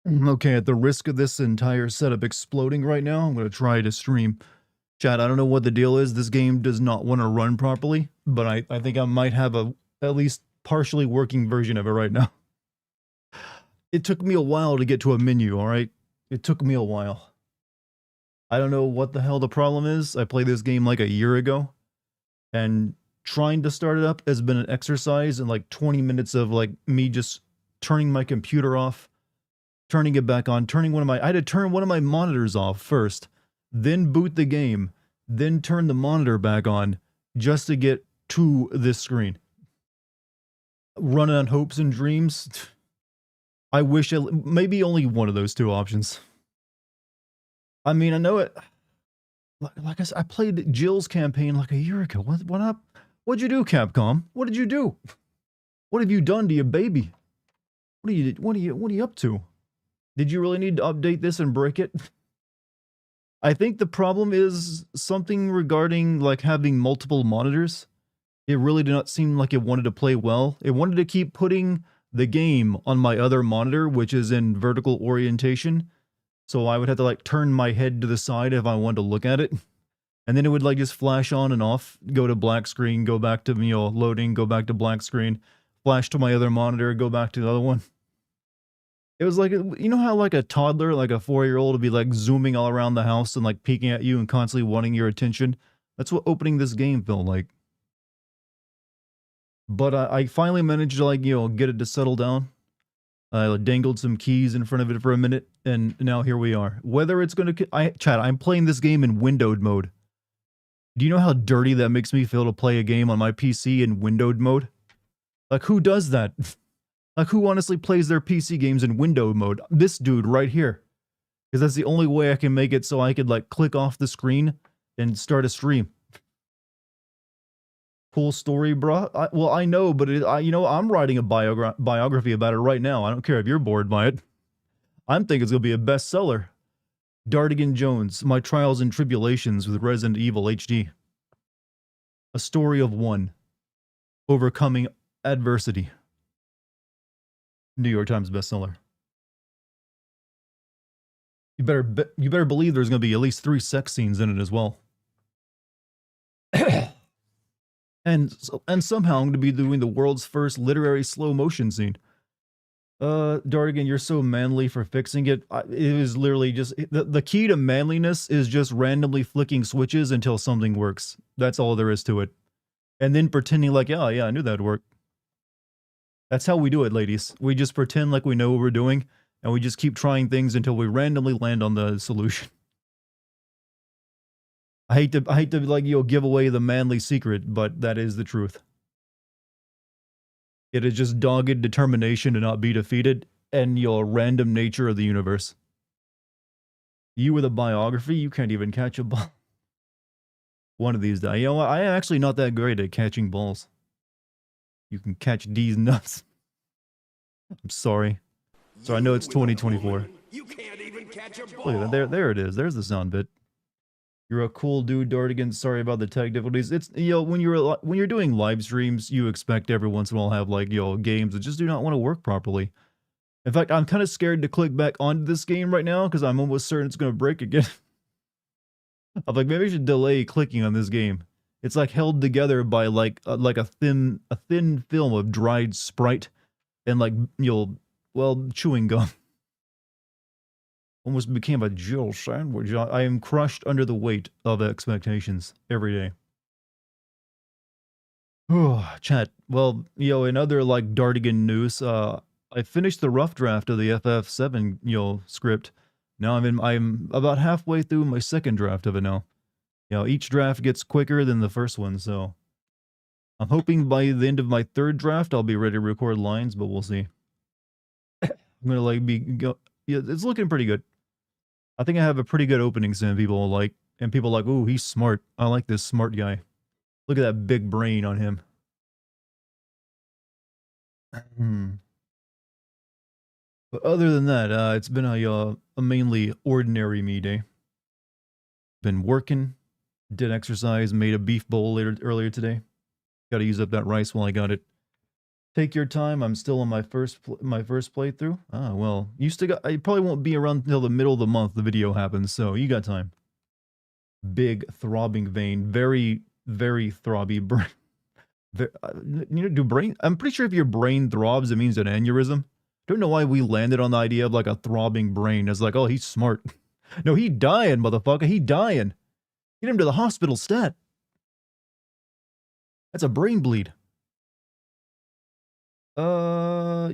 Okay, at the risk of this entire setup exploding right now, I'm going to try to stream. Chat, I don't know what the deal is. This game does not want to run properly, but I think I might have a at least partially working version of it right now. It took me a while to get to a menu, alright? It took me a while. I don't know what the hell the problem is. I played this game like a year ago, and trying to start it up has been an exercise in like 20 minutes of like me just turning my computer off, turning it back on, I had to turn one of my monitors off first, then boot the game, then turn the monitor back on just to get to this screen. Running on hopes and dreams. I wish maybe only one of those two options. I mean, I know it. Like I said, I played Jill's campaign like a year ago. What up? What'd you do, Capcom? What did you do? What have you done to your baby? What are you up to? Did you really need to update this and break it? I think the problem is something regarding like having multiple monitors. It really did not seem like it wanted to play well. It wanted to keep putting the game on my other monitor, which is in vertical orientation. So I would have to like turn my head to the side if I wanted to look at it. And then it would like just flash on and off, go to black screen, go back to, loading, go back to black screen, flash to my other monitor, go back to the other one. It was like, you know how like a toddler, like a 4-year-old would be like zooming all around the house and like peeking at you and constantly wanting your attention? That's what opening this game felt like. But I finally managed to like, get it to settle down. I dangled some keys in front of it for a minute, and now here we are. Whether it's going to... Chat, I'm playing this game in windowed mode. Do you know how dirty that makes me feel to play a game on my PC in windowed mode? Like, who does that? Like, who honestly plays their PC games in windowed mode? This dude right here. Because that's the only way I can make it so I could, like, click off the screen and start a stream. Cool story, bro. Well, I know, but I'm writing a biography about it right now. I don't care if you're bored by it. I'm thinking it's going to be a bestseller. Dartigan Jones, My Trials and Tribulations with Resident Evil HD. A story of one. Overcoming adversity. New York Times bestseller. You better believe there's going to be at least 3 sex scenes in it as well. And somehow I'm going to be doing the world's first literary slow motion scene. Dartigan, you're so manly for fixing it. It was literally just... The key to manliness is just randomly flicking switches until something works. That's all there is to it. And then pretending like, yeah, I knew that'd work. That's how we do it, ladies. We just pretend like we know what we're doing, and we just keep trying things until we randomly land on the solution. I hate to like, give away the manly secret, but that is the truth. It is just dogged determination to not be defeated, and your random nature of the universe. You with a biography, you can't even catch a ball. One of these days. You know what? I am actually not that great at catching balls. You can catch these nuts. I'm sorry. So I know it's 2024. You can't even catch a ball. Look at that. There it is. There's the sound bit. You're a cool dude, Dartigan. Sorry about the tech difficulties. It's, when you're doing live streams, you expect every once in a while have like, games that just do not want to work properly. In fact, I'm kind of scared to click back onto this game right now because I'm almost certain it's going to break again. I'm like, maybe I should delay clicking on this game. It's like held together by like a thin film of dried Sprite and like, chewing gum. Almost became a Jill sandwich. I am crushed under the weight of expectations every day. Chat. Well, in other like Dartigan news, I finished the rough draft of the FF7, script. Now I'm about halfway through my second draft of it now. Each draft gets quicker than the first one, so I'm hoping by the end of my third draft I'll be ready to record lines, but we'll see. I'm gonna like it's looking pretty good. I think I have a pretty good opening sim people like, and people are like, ooh, he's smart. I like this smart guy. Look at that big brain on him. But other than that, it's been a mainly ordinary me day. Been working, did exercise, made a beef bowl earlier today. Got to use up that rice while I got it. Take your time. I'm still on my first playthrough. Ah, well, you still got. I probably won't be around until the middle of the month. The video happens, so you got time. Big throbbing vein, very throbby brain. Do brain? I'm pretty sure if your brain throbs, it means an aneurysm. Don't know why we landed on the idea of like a throbbing brain as like, oh, he's smart. No, he dying, motherfucker. He dying. Get him to the hospital stat. That's a brain bleed.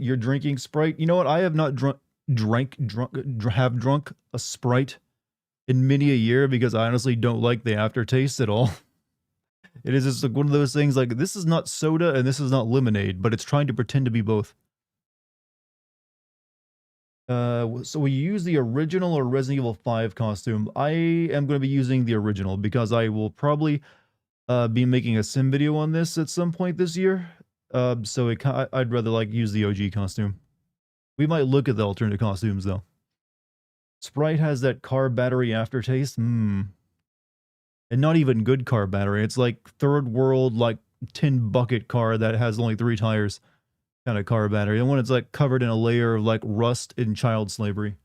You're drinking Sprite. You know what? I have not drunk a Sprite in many a year because I honestly don't like the aftertaste at all. It is just like one of those things like this is not soda and this is not lemonade, but it's trying to pretend to be both. So we use the original or Resident Evil 5 costume. I am going to be using the original because I will probably be making a sim video on this at some point this year. So I'd rather like use the OG costume. We might look at the alternate costumes though. Sprite has that car battery aftertaste. And not even good car battery. It's like third world, like tin bucket car that has only 3 tires kind of car battery. And when it's like covered in a layer of like rust and child slavery.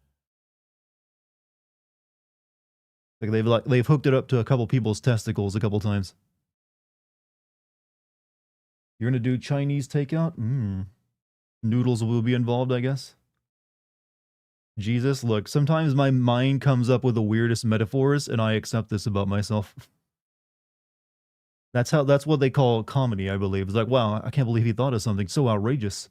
Like they've hooked it up to a couple people's testicles a couple times. You're gonna do Chinese takeout? Noodles will be involved, I guess. Jesus, look, sometimes my mind comes up with the weirdest metaphors, and I accept this about myself. That's what they call comedy, I believe. It's like, wow, I can't believe he thought of something so outrageous.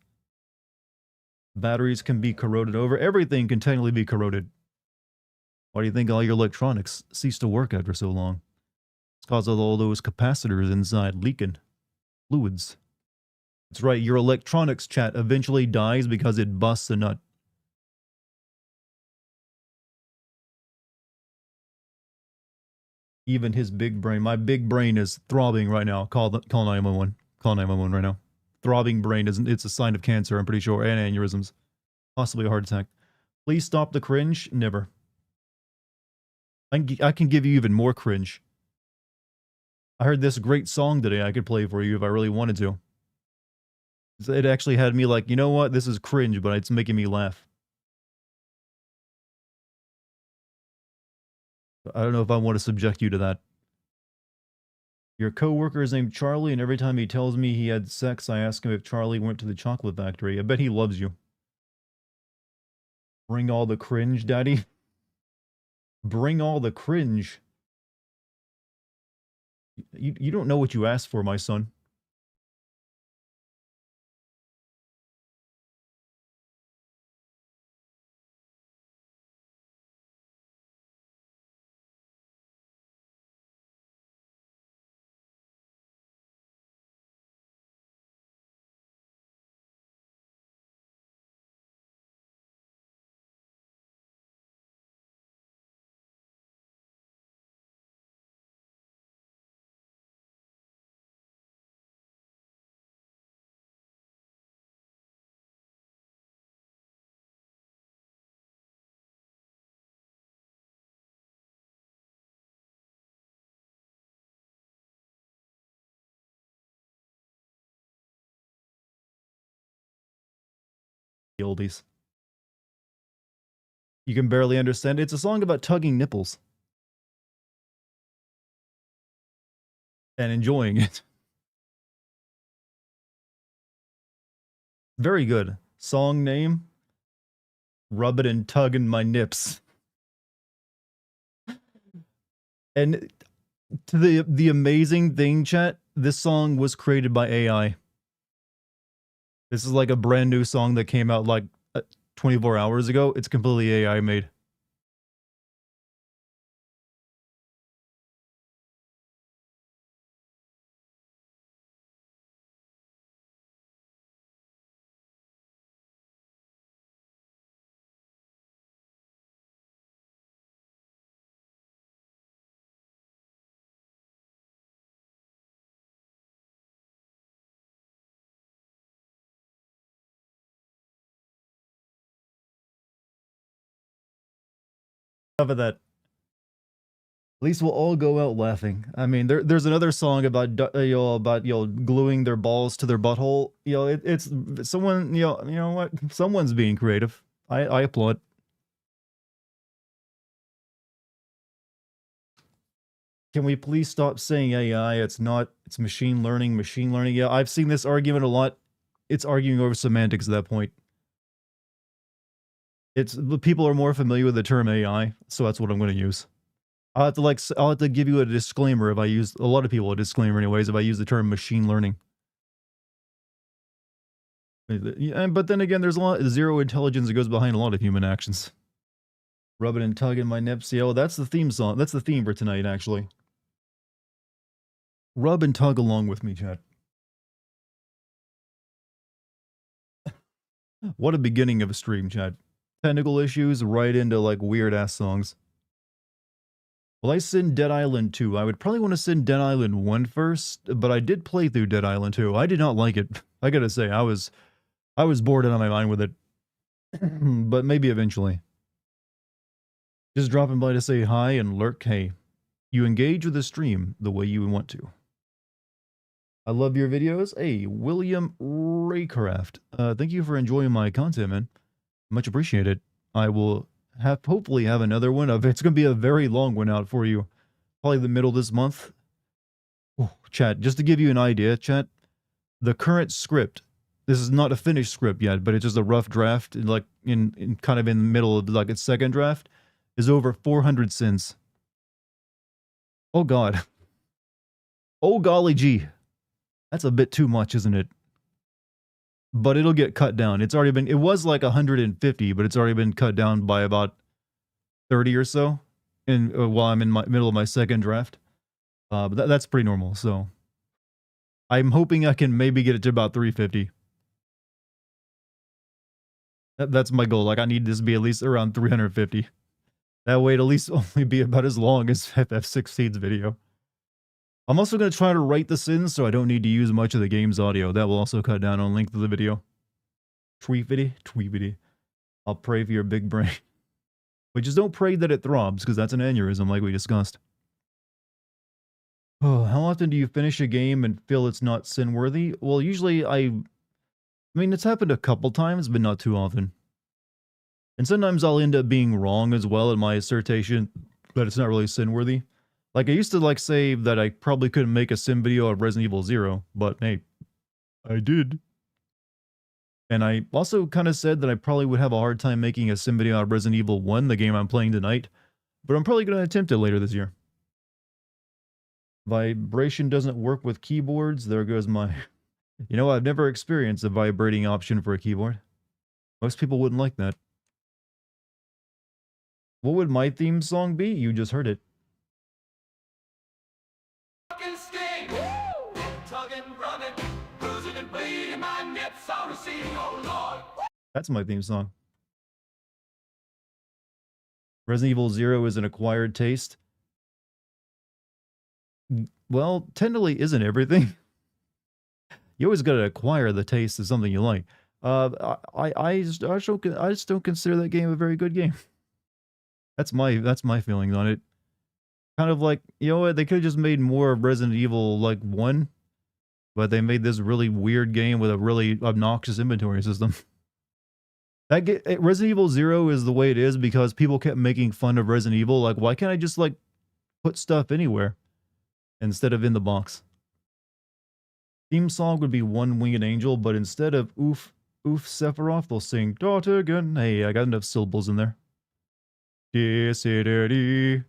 Batteries can be corroded over. Everything can technically be corroded. Why do you think all your electronics cease to work after so long? It's because of all those capacitors inside leaking fluids. That's right, your electronics chat eventually dies because it busts a nut. Even his big brain. My big brain is throbbing right now. Call 911. Call 911 right now. Throbbing brain isn't. It's a sign of cancer, I'm pretty sure, and aneurysms. Possibly a heart attack. Please stop the cringe. Never. I can give you even more cringe. I heard this great song today I could play for you if I really wanted to. It actually had me like, you know what? This is cringe, but it's making me laugh. I don't know if I want to subject you to that. Your coworker is named Charlie, and every time he tells me he had sex, I ask him if Charlie went to the chocolate factory. I bet he loves you. Bring all the cringe, daddy. Bring all the cringe. You don't know what you asked for, my son. The oldies. You can barely understand. It's a song about tugging nipples. And enjoying it. Very good. Song name? Rub it and tugging my nips. And to the amazing thing, chat, this song was created by AI. This is like a brand new song that came out like 24 hours ago. It's completely AI made. Enough of that. least we'll all go out laughing. I mean, there's another song about gluing their balls to their butthole. It's someone. You know what? Someone's being creative. I applaud. Can we please stop saying AI? It's not. It's machine learning. Machine learning. Yeah, I've seen this argument a lot. It's arguing over semantics at that point. It's the people are more familiar with the term AI, so that's what I'm going to use. I'll have to give you a disclaimer if I use a lot of people a disclaimer anyways if I use the term machine learning. But then again, there's a lot zero intelligence that goes behind a lot of human actions. Rubbing and tugging my nips. Yeah, well, that's the theme song. That's the theme for tonight, actually. Rub and tug along with me, chat. What a beginning of a stream, chat. Technical issues right into like weird ass songs. Well, I send Dead Island 2. I would probably want to send Dead Island 1 first, but I did play through Dead Island 2. I did not like it. I gotta say, I was bored out of my mind with it. But maybe eventually. Just dropping by to say hi and lurk. Hey, you engage with the stream the way you want to. I love your videos. Hey, William Raycraft. Thank you for enjoying my content, man. Much appreciated. I will hopefully have another one. It's going to be a very long one out for you. Probably the middle of this month. Oh, chat, just to give you an idea, chat, the current script, this is not a finished script yet, but it's just a rough draft, like in kind of in the middle of like its second draft, is over 400 sins. Oh God. Oh golly gee. That's a bit too much, isn't it? But it'll get cut down. It was like 150, but it's already been cut down by about 30 or so while I'm in my middle of my second draft. But that's pretty normal, so I'm hoping I can maybe get it to about 350. That's my goal. Like, I need this to be at least around 350. That way it'll at least only be about as long as FF16's video. I'm also going to try to write the sins so I don't need to use much of the game's audio. That will also cut down on length of the video. Tweepity. I'll pray for your big brain. But just don't pray that it throbs, because that's an aneurysm like we discussed. Oh, how often do you finish a game and feel it's not sin-worthy? Well, usually I mean, it's happened a couple times, but not too often. And sometimes I'll end up being wrong as well in my assertion that it's not really sin-worthy. Like, I used to, like, say that I probably couldn't make a sim video of Resident Evil 0, but hey, I did. And I also kind of said that I probably would have a hard time making a sim video of Resident Evil 1, the game I'm playing tonight, but I'm probably going to attempt it later this year. Vibration doesn't work with keyboards. There goes my... You know, I've never experienced a vibrating option for a keyboard. Most people wouldn't like that. What would my theme song be? You just heard it. That's my theme song. Resident Evil 0 is an acquired taste. Well, technically isn't everything. You always got to acquire the taste of something you like. I just don't consider that game a very good game. That's my feelings on it. Kind of like, you know what, they could have just made more of Resident Evil like 1, but they made this really weird game with a really obnoxious inventory system. Resident Evil 0 is the way it is because people kept making fun of Resident Evil. Like, why can't I just like put stuff anywhere instead of in the box? Theme song would be One Winged Angel, but instead of Oof Sephiroth, they'll sing Dartigan. Hey, I got enough syllables in there. Dartigan.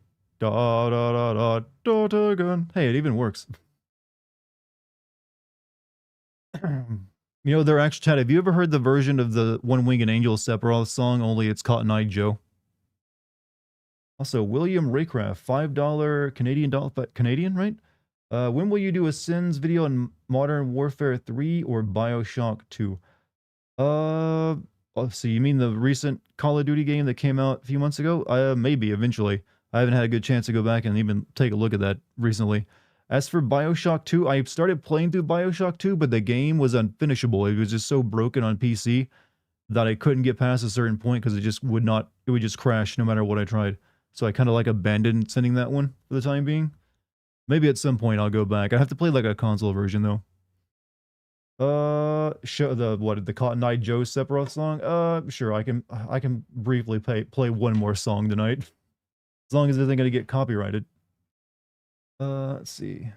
Hey, it even works. You know, they're actually, chat, have you ever heard the version of the One Winged Angel Sephiroth song, only it's Cotton Eye Joe? Also, William Raycraft, $5 Canadian dollar, Canadian, right? When will you do a Sins video on Modern Warfare 3 or Bioshock 2? Let's see, you mean the recent Call of Duty game that came out a few months ago? Maybe, eventually. I haven't had a good chance to go back and even take a look at that recently. As for Bioshock 2, I started playing through Bioshock 2, but the game was unfinishable. It was just so broken on PC that I couldn't get past a certain point because it would just crash no matter what I tried. so I kind of like abandoned sending that one for the time being. Maybe at some point I'll go back. I have to play like a console version though. Show the Cotton Eye Joe Sephiroth song. Sure, I can briefly play one more song tonight, as long as it isn't gonna get copyrighted. Let's see.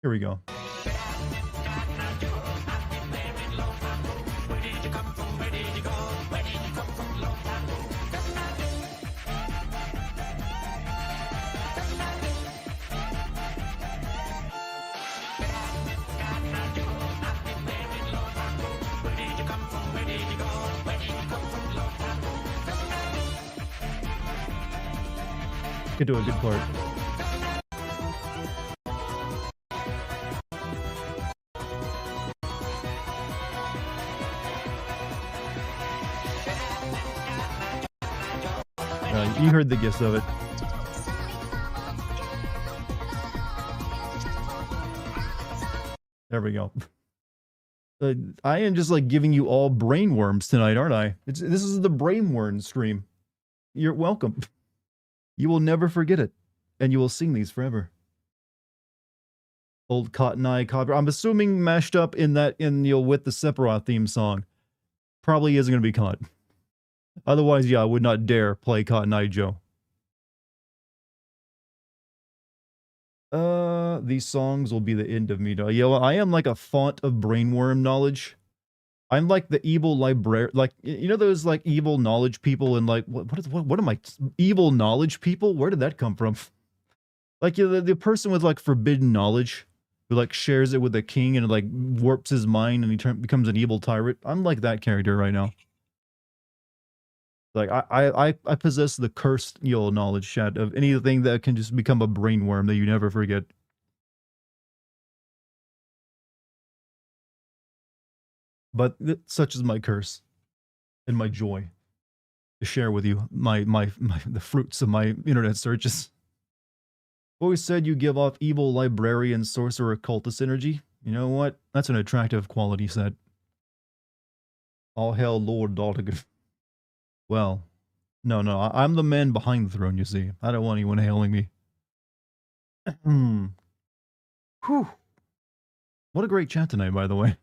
Here we go. Get to a good part. You heard the gist of it. There we go. I am just like giving you all brainworms tonight, aren't I? This is the brainworm stream. You're welcome. You will never forget it, and you will sing these forever. Old Cotton Eye copy. I'm assuming mashed up in with the Sephiroth theme song. Probably isn't going to be caught. Otherwise, yeah, I would not dare play Cotton Eye Joe. These songs will be the end of me. Yeah, well, I am like a font of brainworm knowledge. I'm like the evil librarian, like, you know those like evil knowledge people and like, what am I, evil knowledge people? Where did that come from? Like, you know, the person with like forbidden knowledge who like shares it with the king and it, like warps his mind and he becomes an evil tyrant. I'm like that character right now. Like I possess the cursed knowledge, chat, of anything that can just become a brainworm that you never forget. But such is my curse and my joy to share with you the fruits of my internet searches. Always said you give off evil librarian sorcerer cultist energy. You know what? That's an attractive quality set. All hail Lord Dartigan. Well, no, I'm the man behind the throne, you see. I don't want anyone hailing me. Whew. What a great chat tonight, by the way.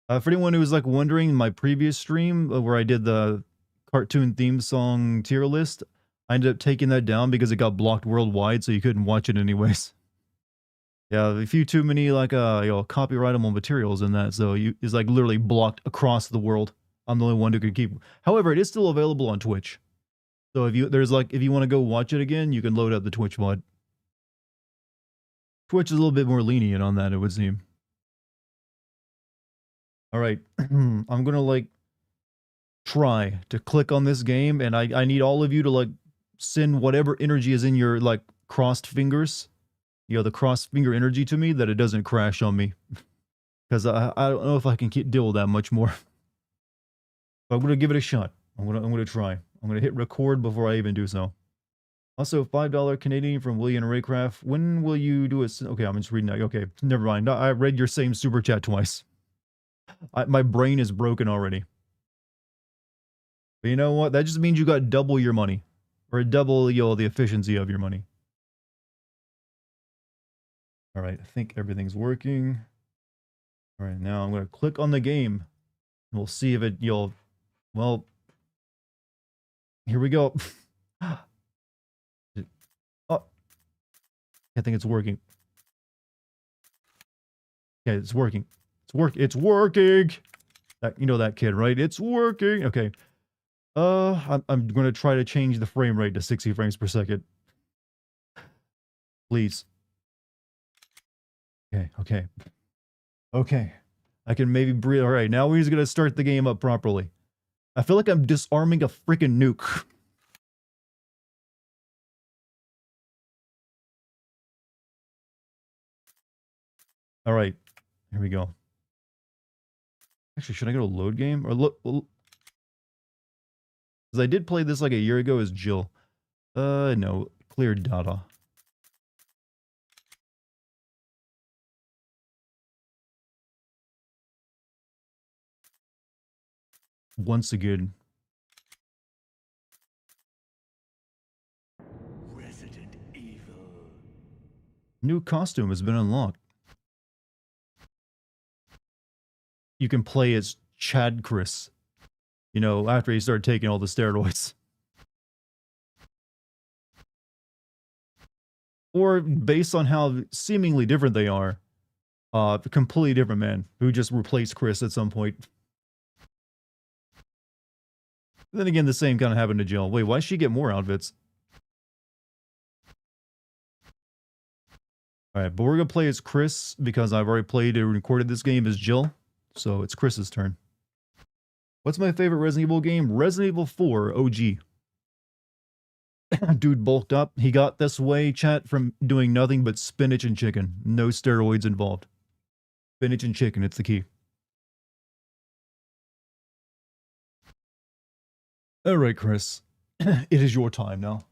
For anyone who was like wondering, my previous stream where I did the cartoon theme song tier list, I ended up taking that down because it got blocked worldwide, so you couldn't watch it anyways. Yeah, a few too many like copyrightable materials in that, so it's like literally blocked across the world. I'm the only one who could keep. However, it is still available on Twitch. So if you want to go watch it again, you can load up the Twitch mod. Twitch is a little bit more lenient on that, it would seem. All right, I'm gonna like try to click on this game, and I need all of you to like send whatever energy is in your like crossed fingers, the crossed finger energy to me, that it doesn't crash on me, because I don't know if I can deal with that much more. But I'm gonna give it a shot. I'm gonna try. I'm gonna hit record before I even do so. Also, $5 Canadian from William Raycraft. When will you do it? Okay, I'm just reading that. Okay, never mind. I read your same super chat twice. My brain is broken already. But you know what? That just means you got double your money, or double the efficiency of your money. All right, I think everything's working. All right, now I'm gonna click on the game, and we'll see if it well. Here we go. Oh, I think it's working. Okay, it's working. It's working. That kid, right? It's working. Okay. I'm going to try to change the frame rate to 60 frames per second. Please. Okay. I can maybe breathe. All right, now we're just going to start the game up properly. I feel like I'm disarming a freaking nuke. All right, here we go. Actually, should I go to load game? Or look, because I did play this like a year ago as Jill. No, clear data. once again. Resident Evil. New costume has been unlocked. You can play as Chad Chris. You know, after he started taking all the steroids. Or based on how seemingly different they are, a completely different man who just replaced Chris at some point. Then again, the same kind of happened to Jill. Wait, why does she get more outfits? Alright, but we're going to play as Chris because I've already played and recorded this game as Jill. So it's Chris's turn. What's my favorite Resident Evil game? Resident Evil 4 OG. Dude bulked up. He got this way, chat, from doing nothing but spinach and chicken. No steroids involved. Spinach and chicken, it's the key. Alright, Chris. It is your time now.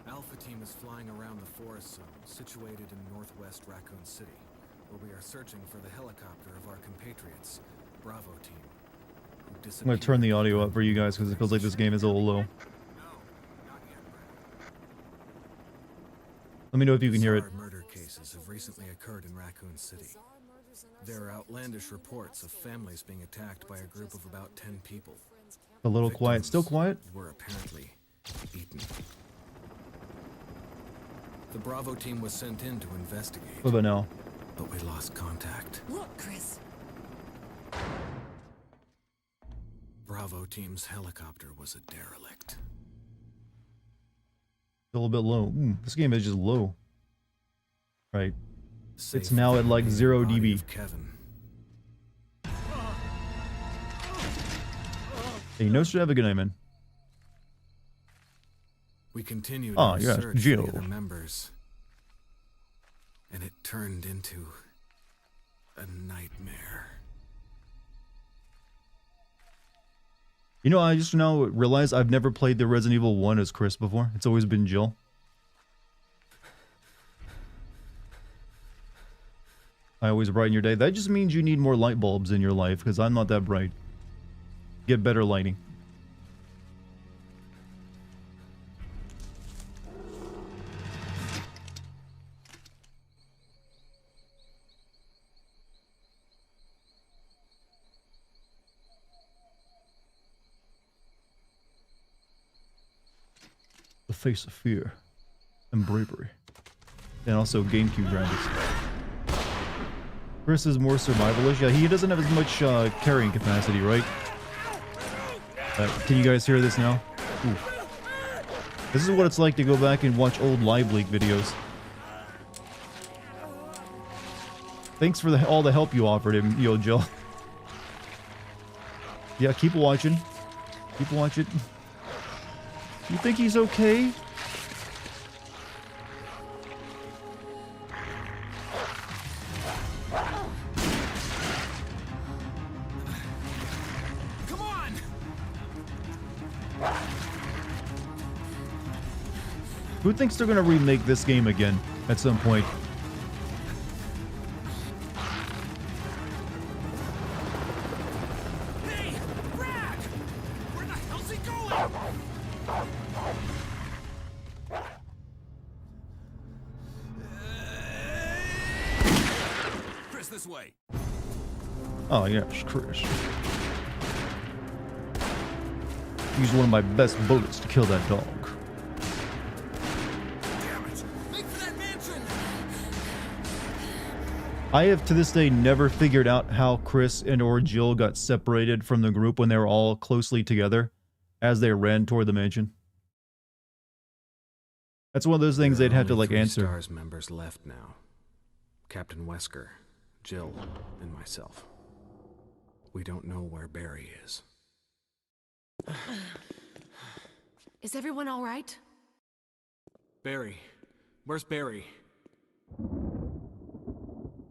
Alpha team is flying around the forest zone, situated in northwest Raccoon City, where we are searching for the helicopter of our compatriots, Bravo team. I'm going to turn the audio up for you guys because it feels like this game is a little low. Let me know if you can hear it. Murder cases have recently occurred in Raccoon City. There are outlandish reports of families being attacked by a group of about 10 people. A little quiet. Still quiet? Were apparently eaten. The Bravo team was sent in to investigate. What about now? But we lost contact. Look, Chris. Bravo team's helicopter was a derelict. A little bit low. This game is just low. Right. Safe It's now at like 0 body dB. of Kevin. Hey, no should have a good night, man. We continued Ah, our yes, search Jill. for the other members, and it turned into a nightmare. You know, I just now realized I've never played the Resident Evil 1 as Chris before. It's always been Jill. I always brighten your day. That just means you need more light bulbs in your life, because I'm not that bright. Get better lighting. The face of fear and bravery. And also GameCube graphics. Chris is more survivalish. Yeah, he doesn't have as much carrying capacity, right? Can you guys hear this now? Ooh. This is what it's like to go back and watch old Live Leak videos. Thanks for all the help you offered him, Yo Jill. Yeah, keep watching. Keep watching. You think he's okay? Come on! Who thinks they're gonna remake this game again at some point? Hey! Brad! Where the hell's he going? Chris, this way. Oh yes, Chris. Use one of my best bullets to kill that dog. Damn it! Make for that mansion! I have to this day never figured out how Chris and or Jill got separated from the group when they were all closely together as they ran toward the mansion. That's one of those things There are they'd have to only like 3 answer. STARS members left now. Captain Wesker, Jill, and myself. We don't know where Barry is. Is everyone all right? Barry. Where's Barry?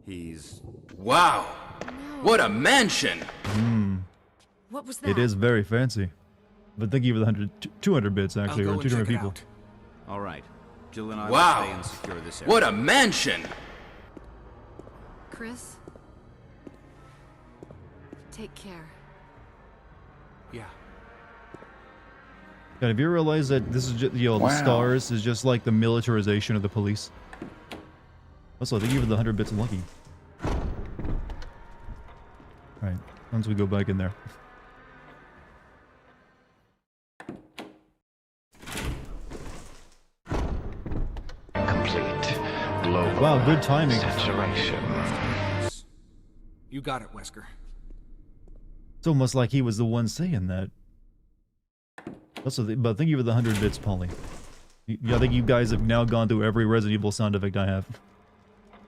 He's... Wow! What a mansion! What was that? It is very fancy. But thank you for the 200 bits actually, I'll or go and 200 check it people. out. All right. Jill and I will Wow. stay and secure this area. What a mansion! Chris? Take care. Yeah. And have you realized that this is just, the stars is just like the militarization of the police? Also, thank you for the 100 bits of lucky. Alright, once we go back in there. Complete global Wow, good timing. saturation. You got it, Wesker. It's almost like he was the one saying that. Also, but thank you for the 100 bits, Polly. I think you guys have now gone through every Resident Evil sound effect I have.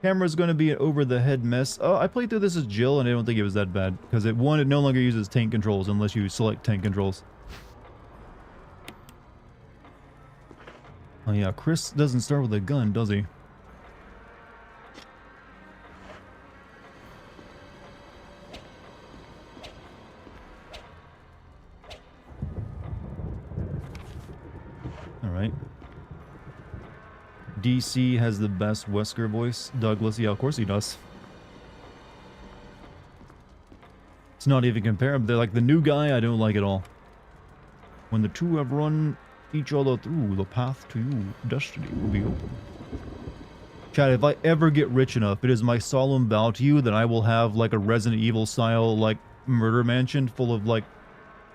Camera's going to be an over-the-head mess. Oh, I played through this as Jill, and I don't think it was that bad. Because it no longer uses tank controls unless you select tank controls. Oh yeah, Chris doesn't start with a gun, does he? Alright. DC has the best Wesker voice. Douglas, yeah, of course he does. It's not even comparable. They're like the new guy, I don't like at all. When the two have run each other through, the path to you, destiny will be open. Chad, if I ever get rich enough, it is my solemn vow to you that I will have like a Resident Evil style like murder mansion full of like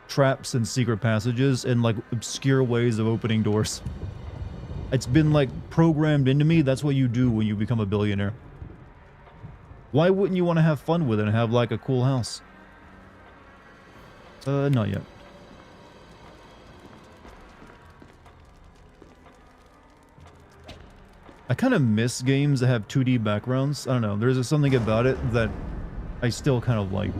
traps and secret passages and like obscure ways of opening doors. It's been like programmed into me. That's what you do when you become a billionaire. Why wouldn't you want to have fun with it and have like a cool house? Not yet. I kind of miss games that have 2D backgrounds. I don't know. There's something about it that I still kind of like.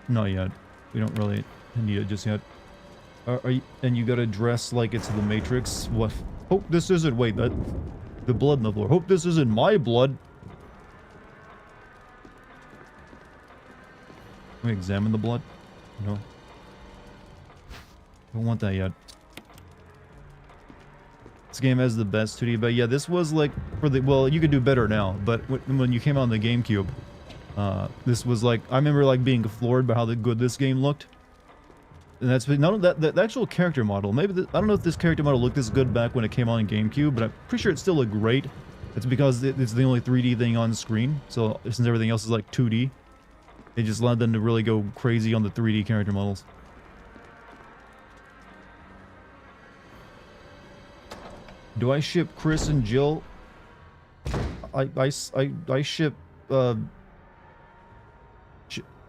Not yet. We don't really need it just yet. Are you, and you gotta dress like it's the Matrix. What? Hope this isn't. Wait, that the blood on the floor. Hope this isn't my blood. Can we examine the blood? No. Don't want that yet. This game has the best 2D, but yeah, this was like for the well, you could do better now. But when you came out on the GameCube, this was like I remember like being floored by how good this game looked. And that's not that the actual character model. Maybe I don't know if this character model looked this good back when it came out on GameCube, but I'm pretty sure it still looked great. It's because it's the only 3D thing on the screen. So since everything else is like 2D, they just allowed them to really go crazy on the 3D character models. Do I ship Chris and Jill? I ship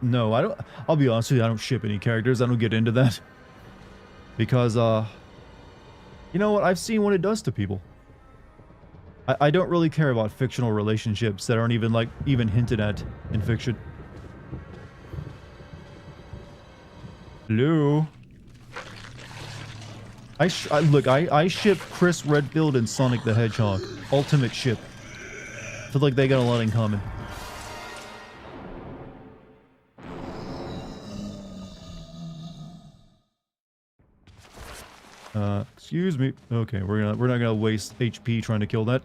no, I don't. I'll be honest with you, I don't ship any characters. I don't get into that. Because, you know what? I've seen what it does to people. I don't really care about fictional relationships that aren't even, like, even hinted at in fiction. Hello? Look, I ship Chris Redfield and Sonic the Hedgehog. Ultimate ship. I feel like they got a lot in common. Excuse me. Okay, we're not gonna waste HP trying to kill that.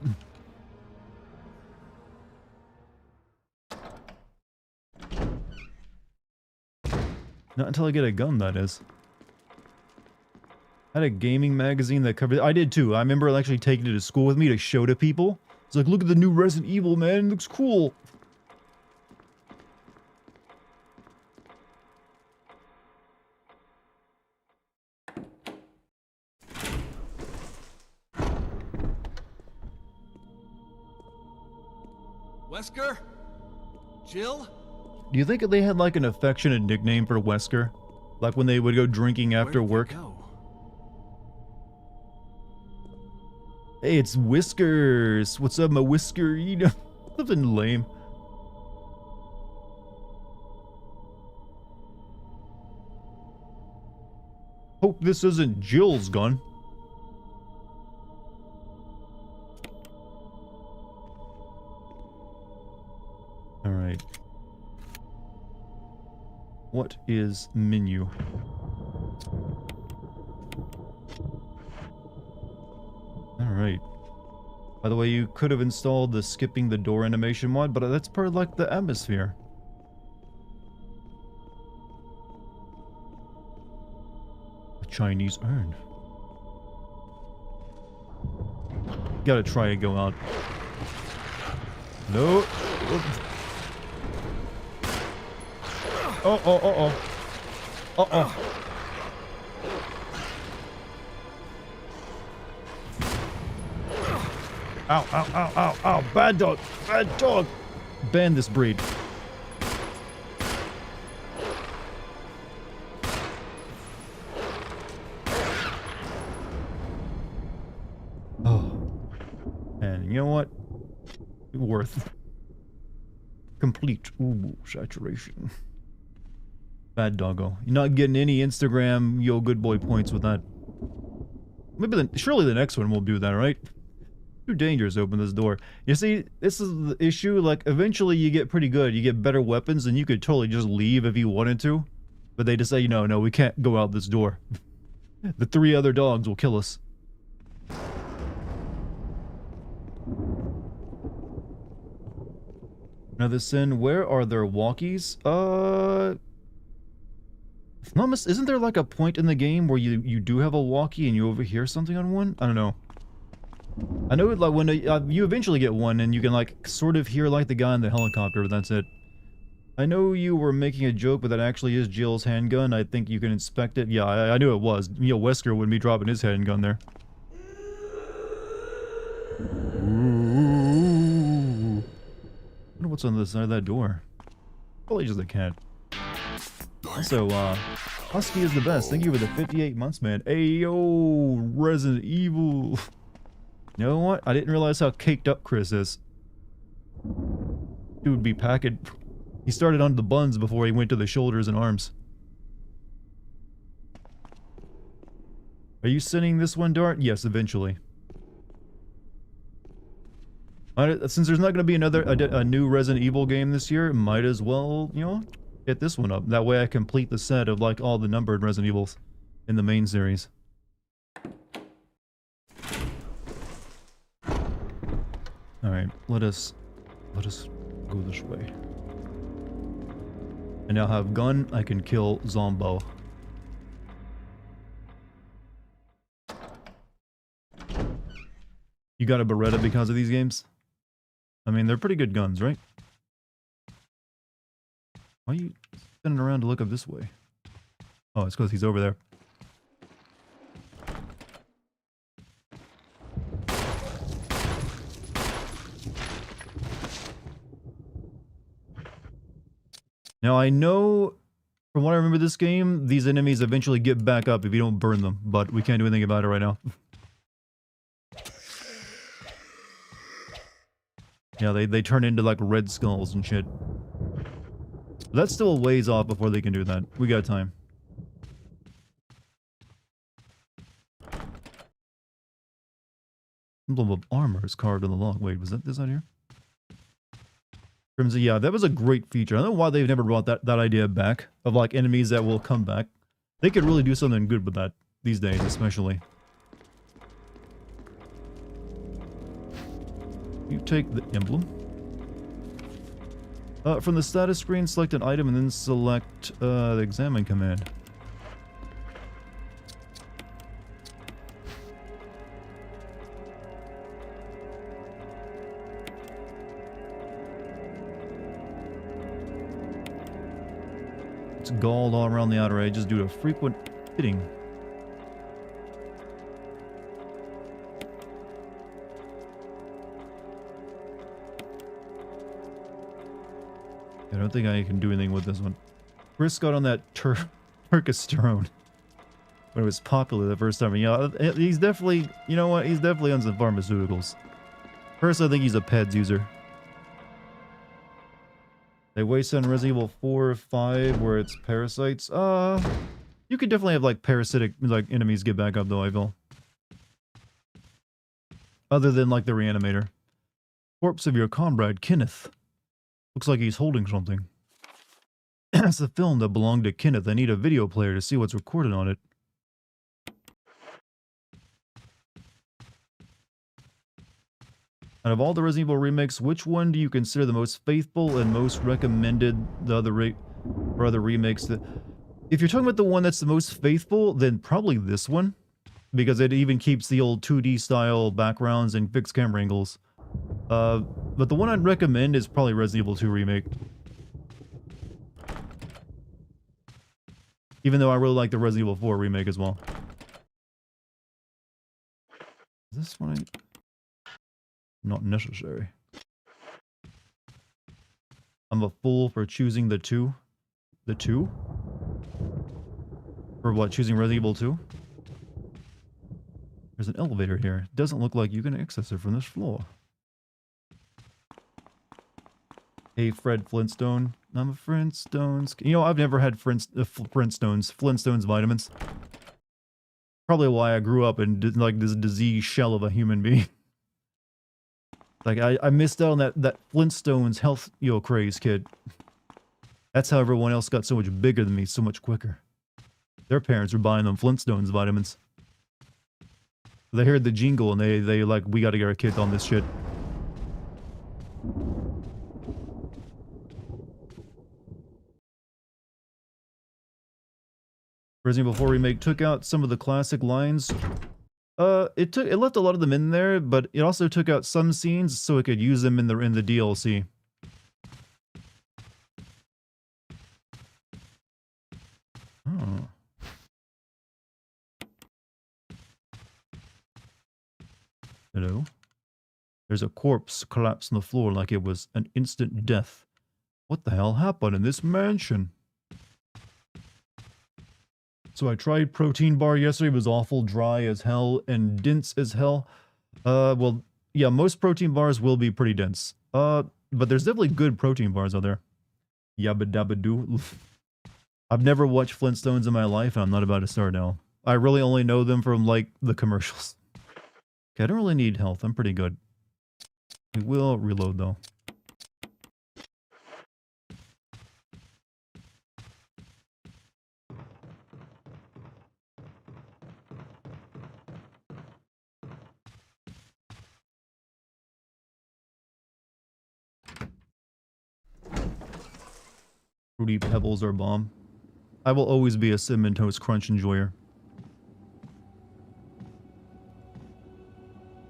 Not until I get a gun, that is. I had a gaming magazine that covered. I did too. I remember actually taking it to school with me to show to people. It's like, look at the new Resident Evil, man. It looks cool. Wesker? Jill? Do you think they had like an affectionate nickname for Wesker? Like when they would go drinking after work? Go? Hey, it's Whiskers. What's up, my Whisker? You know, something lame. Hope this isn't Jill's gun. What is menu? Alright. By the way, you could have installed the skipping the door animation mod, but that's part of like the atmosphere. A Chinese urn. Gotta try to go out. No. Oh. Ow. Bad dog. Bad dog. Ban this breed. Oh. And you know what? Worth. Complete. Ooh, saturation. Bad doggo. You're not getting any Instagram yo good boy points with that. Maybe surely the next one will do that, right? Too dangerous to open this door. You see, this is the issue. Like, eventually you get pretty good. You get better weapons, and you could totally just leave if you wanted to. But they just say, no, we can't go out this door. The 3 other dogs will kill us. Another sin. Where are their walkies? Isn't there like a point in the game where you do have a walkie and you overhear something on one? I don't know. I know like when you eventually get one and you can like sort of hear like the guy in the helicopter, but that's it. I know you were making a joke, but that actually is Jill's handgun. I think you can inspect it. Yeah, I knew it was. You know, Wesker wouldn't be dropping his handgun there. Ooh. I wonder what's on the side of that door. Probably just a cat. Also, Husky is the best. Thank you for the 58 months, man. Ayo, Resident Evil. You know what? I didn't realize how caked up Chris is. Dude would be packing. He started on the buns before he went to the shoulders and arms. Are you sending this one, Dart? Yes, eventually. Since there's not going to be a new Resident Evil game this year, might as well, you know, get this one up. That way I complete the set of like all the numbered Resident Evils in the main series. Alright, let us go this way. I now have gun, I can kill Zombo. You got a Beretta because of these games? I mean, they're pretty good guns, right? Why are you spinning around to look up this way? Oh, it's because he's over there. Now, I know, from what I remember this game, these enemies eventually get back up if you don't burn them, but we can't do anything about it right now. Yeah, they turn into like red skulls and shit. But that's still a ways off before they can do that. We got time. Emblem of armor is carved on the log. Wait, was that this on here? Crimson, yeah, that was a great feature. I don't know why they've never brought that idea back of like enemies that will come back. They could really do something good with that these days, especially. You take the emblem. From the status screen, select an item and then select the examine command. It's galled all around the outer edges due to frequent hitting. I don't think I can do anything with this one. Chris got on that Turkisterone when it was popular the first time. Yeah, he's definitely, you know what? He's definitely on some pharmaceuticals. First, I think he's a PEDS user. They waste on Resident Evil 4 or 5 where it's parasites. You could definitely have like parasitic like enemies get back up though, I feel. Other than like the reanimator. Corpse of your comrade, Kenneth. Looks like he's holding something. It's a film that belonged to Kenneth. I need a video player to see what's recorded on it. Out of all the Resident Evil remakes, which one do you consider the most faithful and most recommended the other remakes? If you're talking about the one that's the most faithful, then probably this one. Because it even keeps the old 2D style backgrounds and fixed camera angles. But the one I'd recommend is probably Resident Evil 2 Remake. Even though I really like the Resident Evil 4 Remake as well. This one... Not necessary. I'm a fool for choosing the 2. The 2? For what, choosing Resident Evil 2? There's an elevator here. It doesn't look like you can access it from this floor. Hey, Fred Flintstone. I'm a Flintstones. You know, I've never had Flintstones vitamins. Probably why I grew up in like this diseased shell of a human being. Like, I missed out on that Flintstones health, craze, kid. That's how everyone else got so much bigger than me, so much quicker. Their parents were buying them Flintstones vitamins. They heard the jingle and they like, we gotta get our kids on this shit. Resident Evil 4 Remake took out some of the classic lines. It left a lot of them in there, but it also took out some scenes so it could use them in the DLC. Oh. Hello? There's a corpse collapsed on the floor like it was an instant death. What the hell happened in this mansion? So I tried protein bar yesterday. It was awful, dry as hell, and dense as hell. Well, yeah, most protein bars will be pretty dense. But there's definitely good protein bars out there. Yabba dabba doo. I've never watched Flintstones in my life, and I'm not about to start now. I really only know them from, like, the commercials. Okay, I don't really need health. I'm pretty good. We will reload, though. Fruity Pebbles are bomb. I will always be a Cinnamon Toast Crunch enjoyer.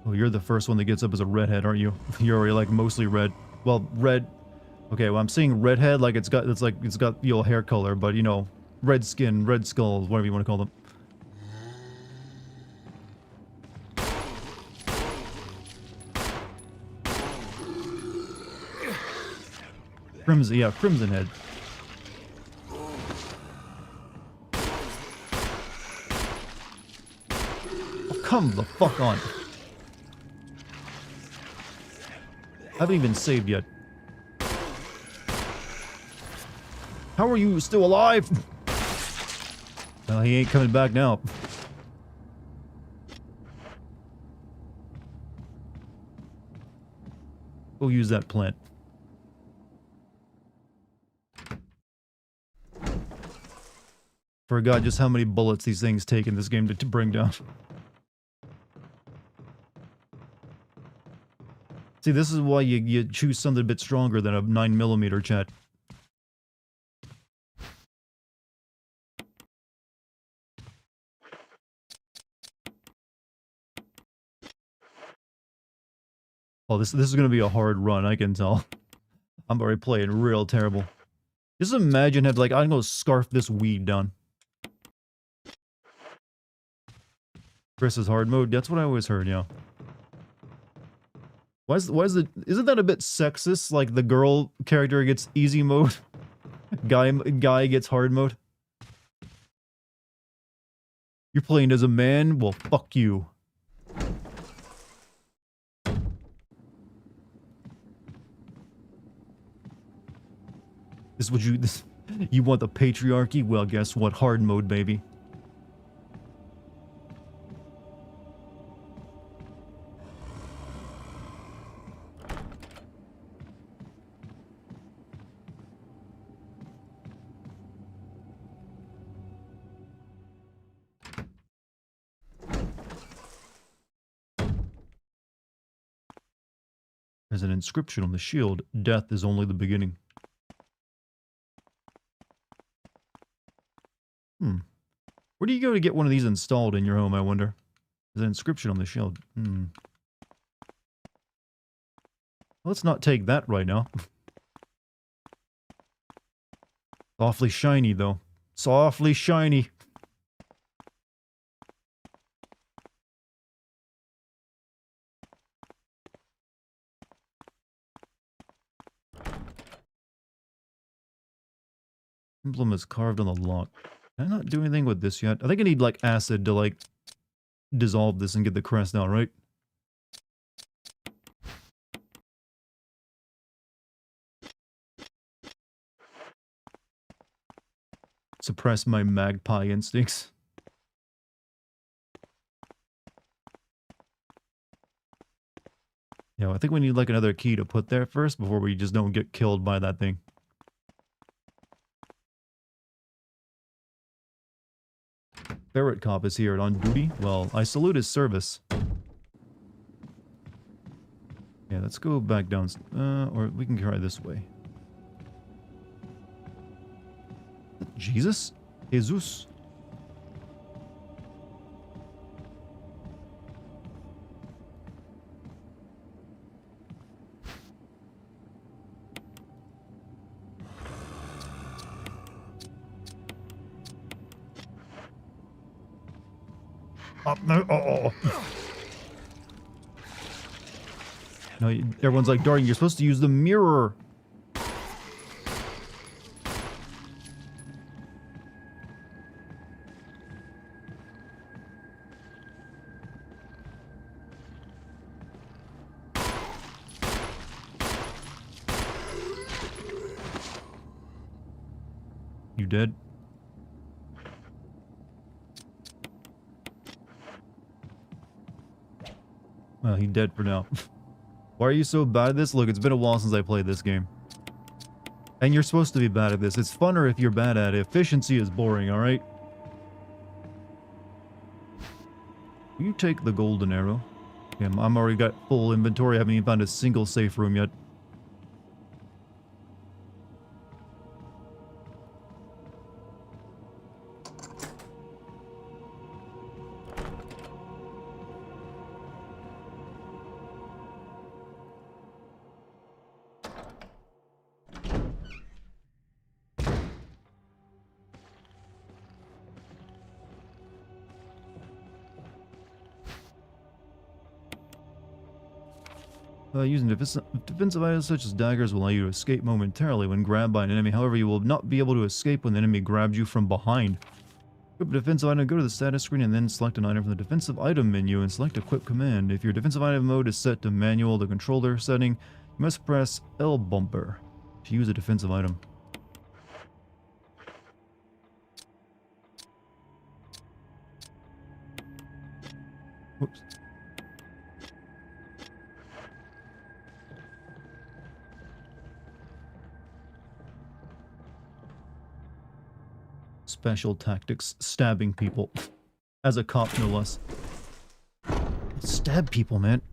Oh, you're the first one that gets up as a redhead, aren't you? You're already like mostly red. Well, red. Okay, well I'm saying redhead like it's got hair color, but you know, red skin, red skulls, whatever you want to call them. Crimson, yeah, Crimson Head. Oh, come the fuck on. I haven't even saved yet. How are you still alive? Well, he ain't coming back now. Go use that plant. Forgot just how many bullets these things take in this game to bring down. See, this is why you choose something a bit stronger than a 9mm, chat. Oh, this is gonna be a hard run, I can tell. I'm already playing real terrible. Just imagine if, like, I'm gonna scarf this weed down. Chris is hard mode. That's what I always heard, yeah. Isn't that a bit sexist? Like the girl character gets easy mode, guy gets hard mode. You're playing as a man? Well, fuck you. You want the patriarchy? Well, guess what? Hard mode, baby. There's an inscription on the shield. Death is only the beginning. Where do you go to get one of these installed in your home, I wonder? There's an inscription on the shield. Let's not take that right now. Awfully shiny, though. It's awfully shiny. Emblem is carved on the lock. Can I not do anything with this yet? I think I need, like, acid to, like, dissolve this and get the crest out, right? Suppress my magpie instincts. Yeah, I think we need, like, another key to put there first before we just don't get killed by that thing. Ferret Cop is here and on duty. Well, I salute his service. Yeah, let's go back down. Or we can try this way. Jesus? Jesus? No, No, everyone's like, Dartigan, you're supposed to use the mirror. You dead? Well, he's dead for now. Why are you so bad at this? Look, it's been a while since I played this game. And you're supposed to be bad at this. It's funner if you're bad at it. Efficiency is boring, alright? You take the golden arrow. Okay, I'm already got full inventory. I haven't even found a single safe room yet. Using defensive items such as daggers will allow you to escape momentarily when grabbed by an enemy. However, you will not be able to escape when the enemy grabs you from behind. Equip a defensive item, go to the status screen and then select an item from the defensive item menu and select equip command. If your defensive item mode is set to manual, the controller setting, you must press L bumper to use a defensive item. Whoops. Special tactics, stabbing people. As a cop, no less. Stab people, man.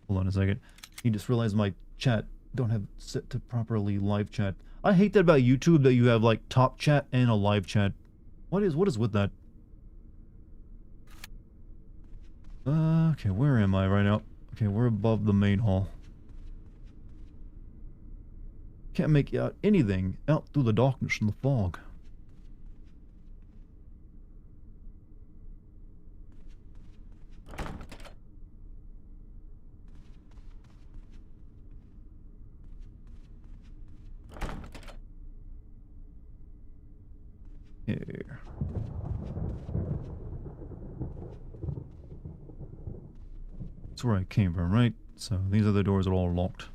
Hold on a second. You just realized my chat don't have set to properly live chat. I hate that about YouTube, that you have like top chat and a live chat. What is with that? Okay, where am I right now? Okay, we're above the main hall. Can't make out anything out through the darkness and the fog. Here. That's where I came from, right? So these other doors are all locked.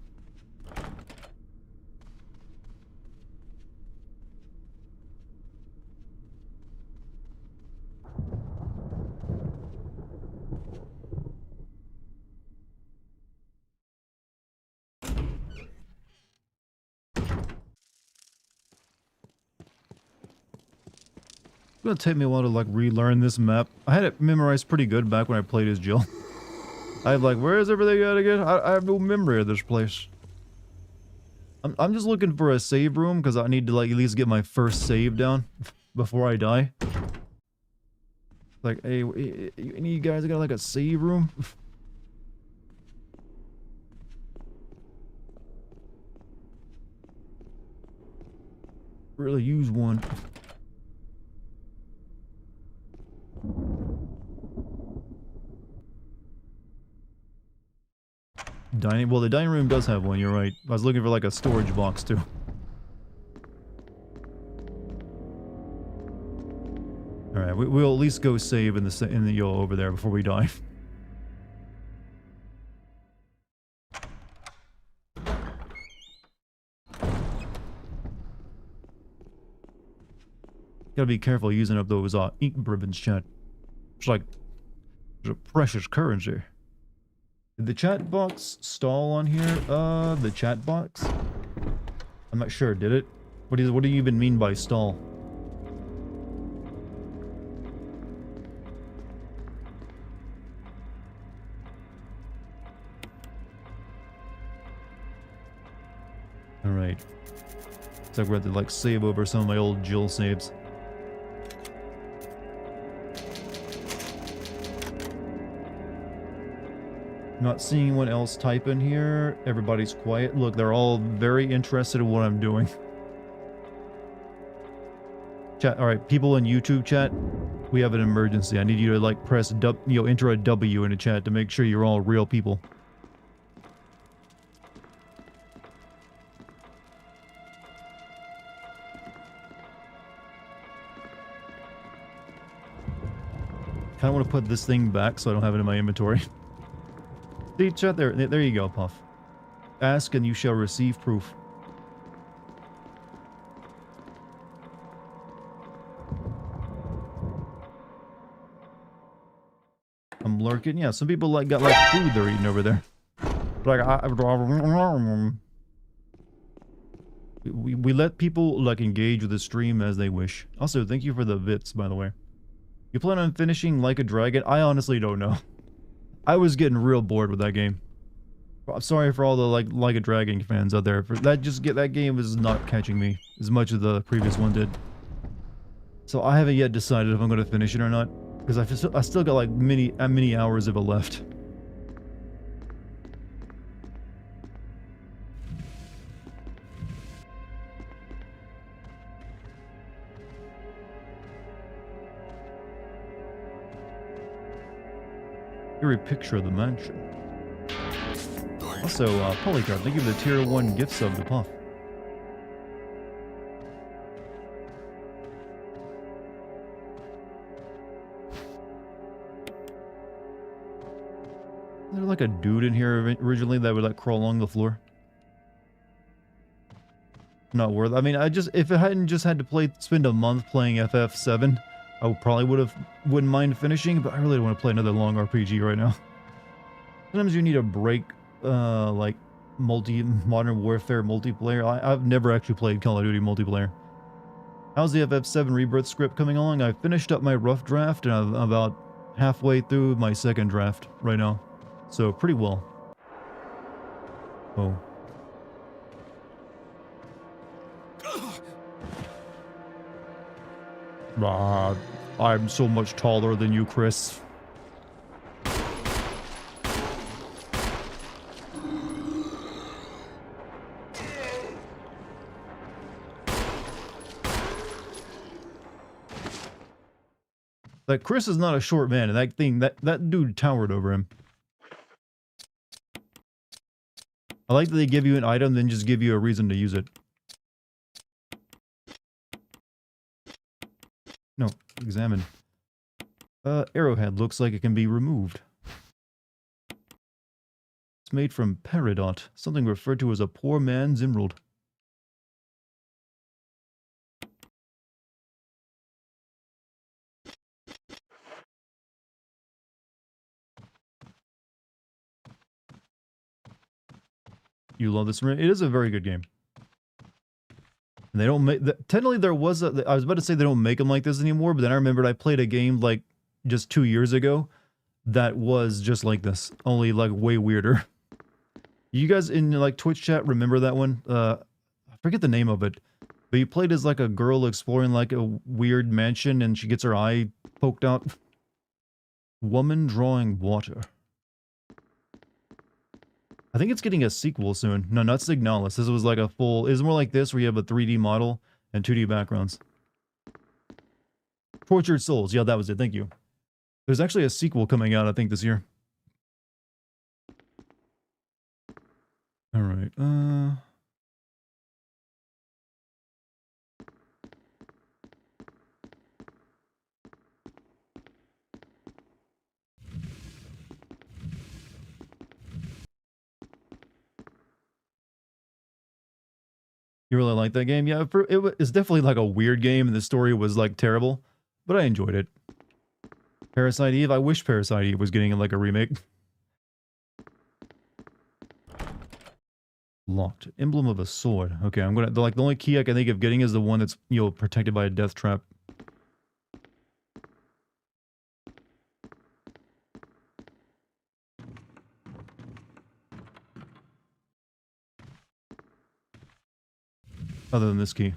It's gonna take me a while to like relearn this map. I had it memorized pretty good back when I played as Jill. I'm like, where is everything at again? I have no memory of this place. I'm just looking for a save room because I need to like at least get my first save down before I die. Like, hey, any of you guys got like a save room? Really use one. Well, the dining room does have one, you're right. I was looking for like a storage box too. Alright, we'll at least go save in the yo over there before we die. Gotta be careful using up those ink ribbons, chat. It's like there's a precious currency. Did the chat box stall on here? The chat box? I'm not sure, did it? What do you even mean by stall? Alright. Looks like we're at to like save over some of my old Jill saves. Not seeing anyone else type in here. Everybody's quiet. Look, they're all very interested in what I'm doing. Chat, alright, people in YouTube chat, we have an emergency. I need you to like press enter a W in the chat to make sure you're all real people. Kinda want to put this thing back so I don't have it in my inventory. See, chat, there you go, Puff. Ask and you shall receive proof. I'm lurking. Yeah, some people like got like food they're eating over there. Like we let people like engage with the stream as they wish. Also, thank you for the bits, by the way. You plan on finishing Like a Dragon? I honestly don't know. I was getting real bored with that game. I'm sorry for all the like a Dragon fans out there. For that game is not catching me as much as the previous one did. So I haven't yet decided if I'm going to finish it or not, because I still got like many hours of it left. Here a picture of the mansion. Also, Polycarp, thank you for the tier 1 gift sub to Puff. Is there like a dude in here originally that would like crawl along the floor? Not worth it. I mean, if it hadn't just had to spend a month playing FF7, I probably wouldn't mind finishing, but I really don't want to play another long RPG right now. Sometimes you need a break, like Modern Warfare multiplayer. I've never actually played Call of Duty multiplayer. How's the FF7 Rebirth script coming along? I finished up my rough draft and I'm about halfway through my second draft right now. So pretty well. Oh. I'm so much taller than you, Chris. Like, Chris is not a short man, and that dude towered over him. I like that they give you an item, then just give you a reason to use it. No, examine. Arrowhead looks like it can be removed. It's made from peridot, something referred to as a poor man's emerald. You love this? It is a very good game. And they don't make... Technically, there was I was about to say they don't make them like this anymore, but then I remembered I played a game like just 2 years ago that was just like this, only like way weirder. You guys in like Twitch chat remember that one? I forget the name of it, but you played as like a girl exploring like a weird mansion and she gets her eye poked out. Woman drawing water. I think it's getting a sequel soon. No, not Signalis. This was like a full... It's more like this where you have a 3D model and 2D backgrounds. Tortured Souls. Yeah, that was it. Thank you. There's actually a sequel coming out, I think, this year. Alright, You really like that game? Yeah, it's definitely like a weird game and the story was like terrible, but I enjoyed it. Parasite Eve? I wish Parasite Eve was getting like a remake. Locked. Emblem of a sword. Okay, I'm gonna... Like, the only key I can think of getting is the one that's, you know, protected by a death trap. Other than this key.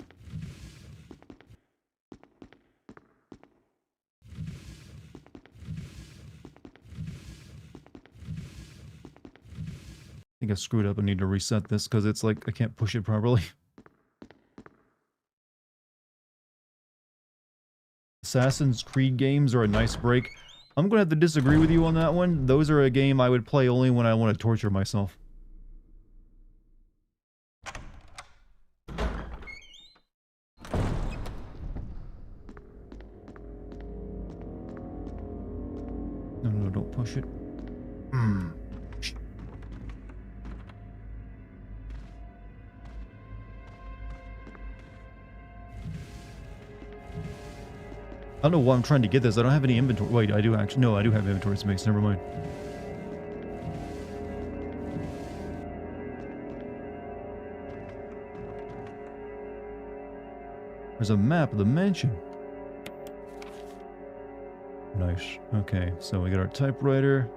I think I screwed up and need to reset this because it's like I can't push it properly. Assassin's Creed games are a nice break. I'm gonna have to disagree with you on that one. Those are a game I would play only when I want to torture myself. No, don't push it. I don't know why I'm trying to get this. I don't have any inventory. Wait, I do actually. No, I do have inventory space. Never mind. There's a map of the mansion. Nice. Okay, so we got our typewriter.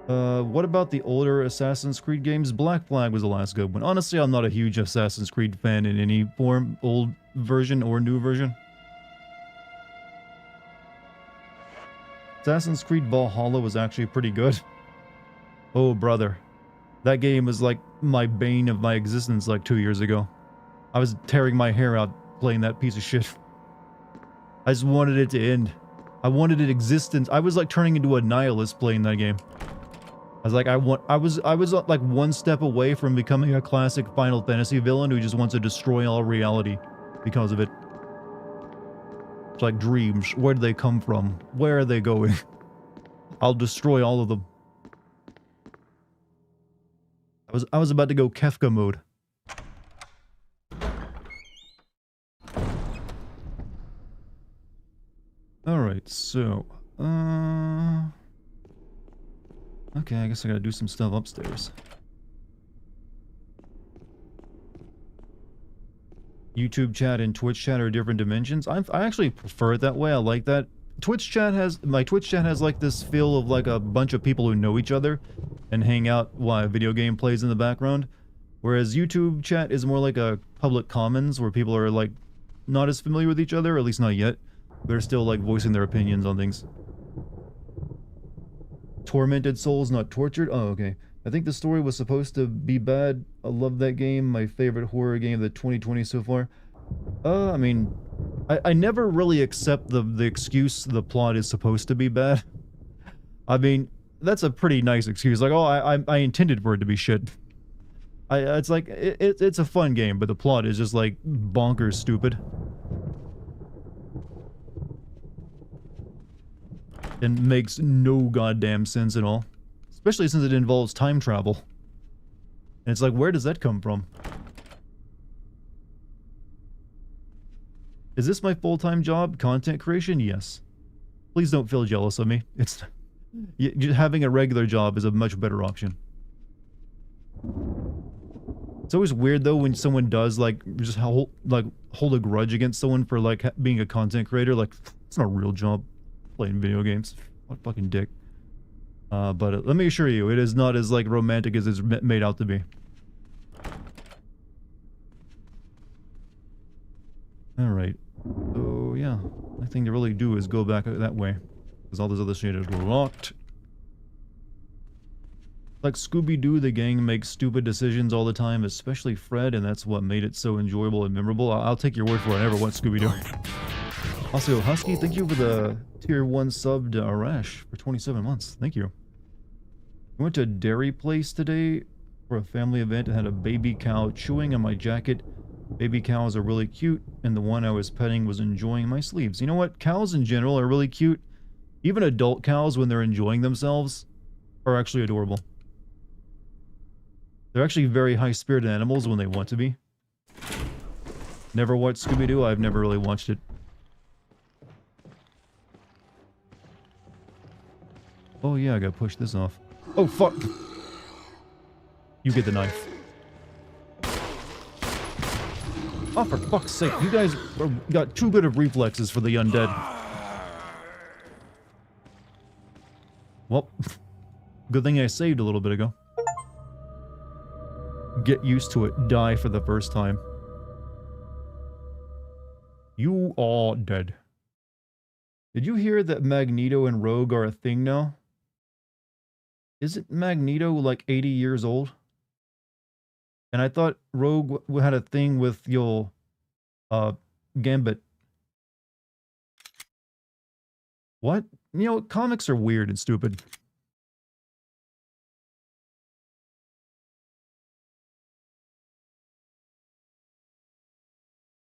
What about the older Assassin's Creed games? Black Flag was the last good one. Honestly, I'm not a huge Assassin's Creed fan in any form, old version or new version. Assassin's Creed Valhalla was actually pretty good. Oh, brother. That game was like my bane of my existence like 2 years ago. I was tearing my hair out playing that piece of shit. I just wanted it to end. I wanted it existence. I was like turning into a nihilist playing that game. I was like, I was like one step away from becoming a classic Final Fantasy villain who just wants to destroy all reality because of it. It's like dreams. Where do they come from? Where are they going? I'll destroy all of them. I was about to go Kefka mode. Alright, so... Okay, I guess I gotta do some stuff upstairs. YouTube chat and Twitch chat are different dimensions. I actually prefer it that way. I like that. My Twitch chat has like this feel of like a bunch of people who know each other and hang out while a video game plays in the background. Whereas YouTube chat is more like a public commons where people are like not as familiar with each other, or at least not yet. They're still like voicing their opinions on things. Tormented souls, not tortured? Oh, okay. I think the story was supposed to be bad. I love that game. My favorite horror game of the 2020 so far. I mean, I never really accept the excuse the plot is supposed to be bad. I mean, that's a pretty nice excuse. Like, oh, I intended for it to be shit. It's like, it's a fun game, but the plot is just like bonkers stupid. And makes no goddamn sense at all. Especially since it involves time travel. And it's like, where does that come from? Is this my full-time job? Content creation? Yes. Please don't feel jealous of me. It's... having a regular job is a much better option. It's always weird though when someone does like just hold a grudge against someone for like being a content creator. Like, it's not a real job. Playing video games. What fucking dick. But let me assure you, it is not as like romantic as it's made out to be. All right. So yeah, the thing to really do is go back that way, because all this other shit is locked. Like Scooby-Doo, the gang makes stupid decisions all the time, especially Fred, and that's what made it so enjoyable and memorable. I'll take your word for it. I never watched Scooby-Doo. Also, Husky, thank you for the tier 1 sub to Arash for 27 months. Thank you. I went to a dairy place today for a family event and had a baby cow chewing on my jacket. Baby cows are really cute, and the one I was petting was enjoying my sleeves. You know what? Cows in general are really cute. Even adult cows, when they're enjoying themselves, are actually adorable. They're actually very high-spirited animals when they want to be. Never watched Scooby-Doo. I've never really watched it. Oh yeah, I gotta push this off. Oh fuck! You get the knife. Oh, for fuck's sake, you guys got too good of reflexes for the undead. Well, good thing I saved a little bit ago. Get used to it. Die for the first time. You are dead. Did you hear that Magneto and Rogue are a thing now? Isn't Magneto like 80 years old? And I thought Rogue had a thing with your Gambit. What? You know, comics are weird and stupid.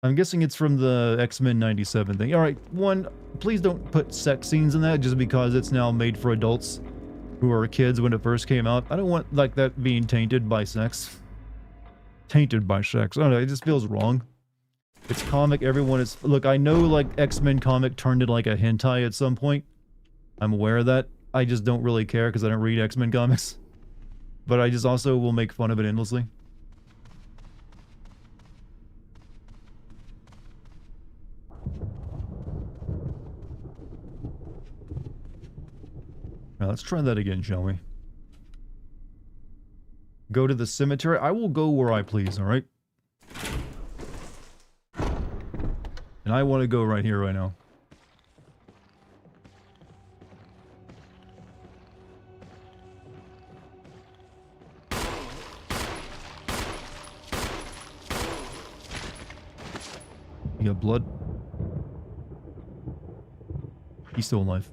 I'm guessing it's from the X-Men 97 thing. Alright, one, please don't put sex scenes in that just because it's now made for adults who are kids when it first came out. I don't want, like, that being tainted by sex. Tainted by sex. I don't know, it just feels wrong. It's comic, everyone is... Look, I know, like, X-Men comic turned into, like, a hentai at some point. I'm aware of that. I just don't really care because I don't read X-Men comics. But I just also will make fun of it endlessly. Now, let's try that again, shall we? Go to the cemetery. I will go where I please, alright? And I want to go right here, right now. You got blood? He's still alive.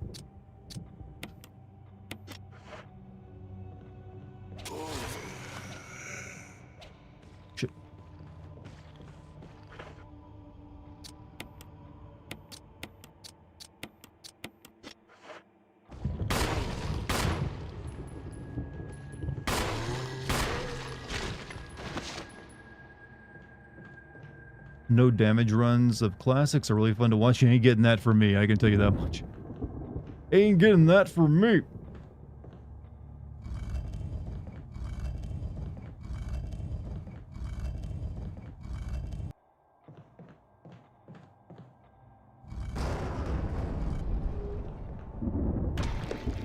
Shit. No damage runs of classics are really fun to watch. You ain't getting that from me, I can tell you that much. Ain't getting that from me.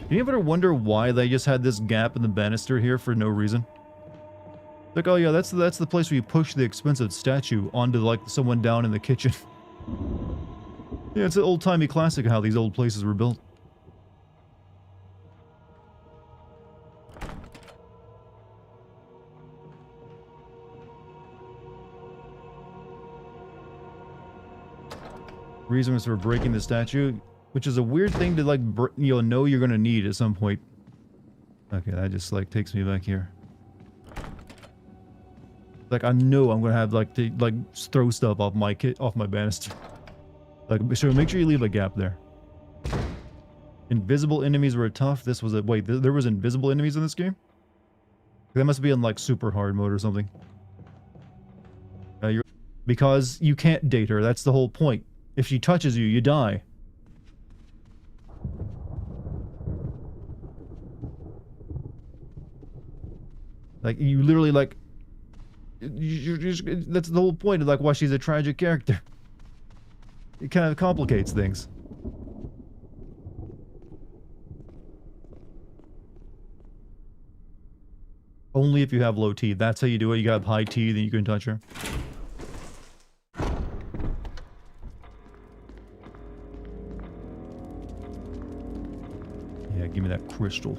Do you ever wonder why they just had this gap in the banister here for no reason? Like, oh yeah, that's the place where you push the expensive statue onto, like, someone down in the kitchen. Yeah, it's an old-timey classic how these old places were built. Reason was for breaking the statue, which is a weird thing to, like, know you're gonna need at some point. Okay, that just, like, takes me back here. Like, I know I'm gonna have, like, to, like, throw stuff off my banister. Like, so make sure you leave a gap there. Invisible enemies were tough. This was a... Wait, there was invisible enemies in this game? That must be in, like, super hard mode or something. Because you can't date her. That's the whole point. If she touches you, you die. Like, you literally, like... that's the whole point of, like, why she's a tragic character. It kind of complicates things. Only if you have low T. That's how you do it. You got high T, then you can touch her. Yeah, give me that crystal.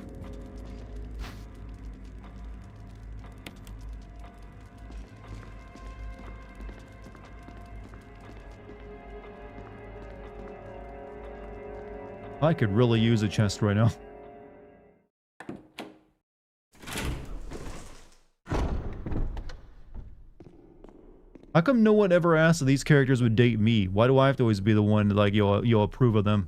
I could really use a chest right now. How come no one ever asked if these characters would date me? Why do I have to always be the one to, like, you'll approve of them?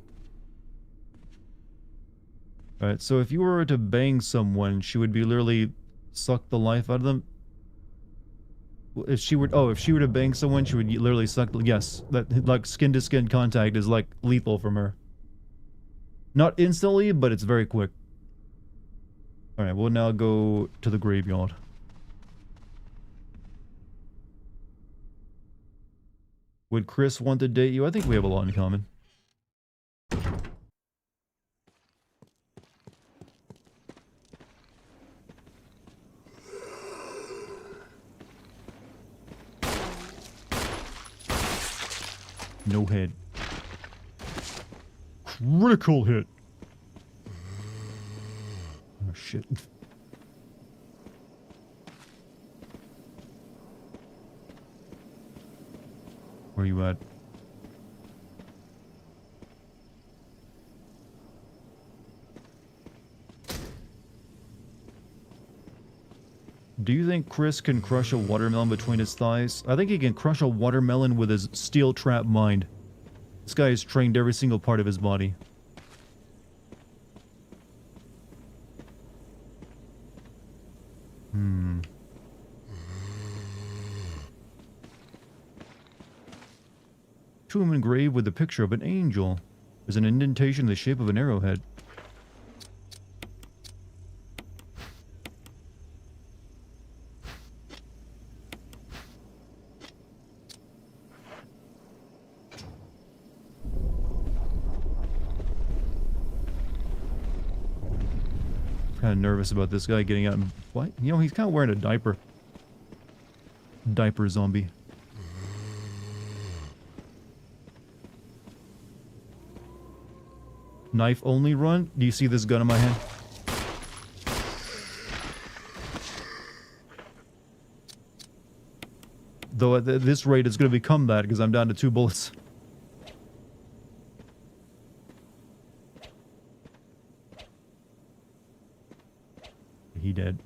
Alright, so if you were to bang someone, she would be literally suck the life out of them? If she were to bang someone, she would literally suck, yes, that, like, skin to skin contact is, like, lethal from her. Not instantly, but it's very quick. Alright, we'll now go to the graveyard. Would Chris want to date you? I think we have a lot in common. No head. Critical hit. Oh shit. Where you at? Do you think Chris can crush a watermelon between his thighs? I think he can crush a watermelon with his steel trap mind. This guy has trained every single part of his body. Tomb engraved with the picture of an angel. There's an indentation in the shape of an arrowhead. Kind of nervous about this guy getting out. What? You know, he's kind of wearing a diaper. Diaper zombie. Knife only run? Do you see this gun in my hand? Though at this rate it's going to become that because I'm down to 2 bullets. He dead.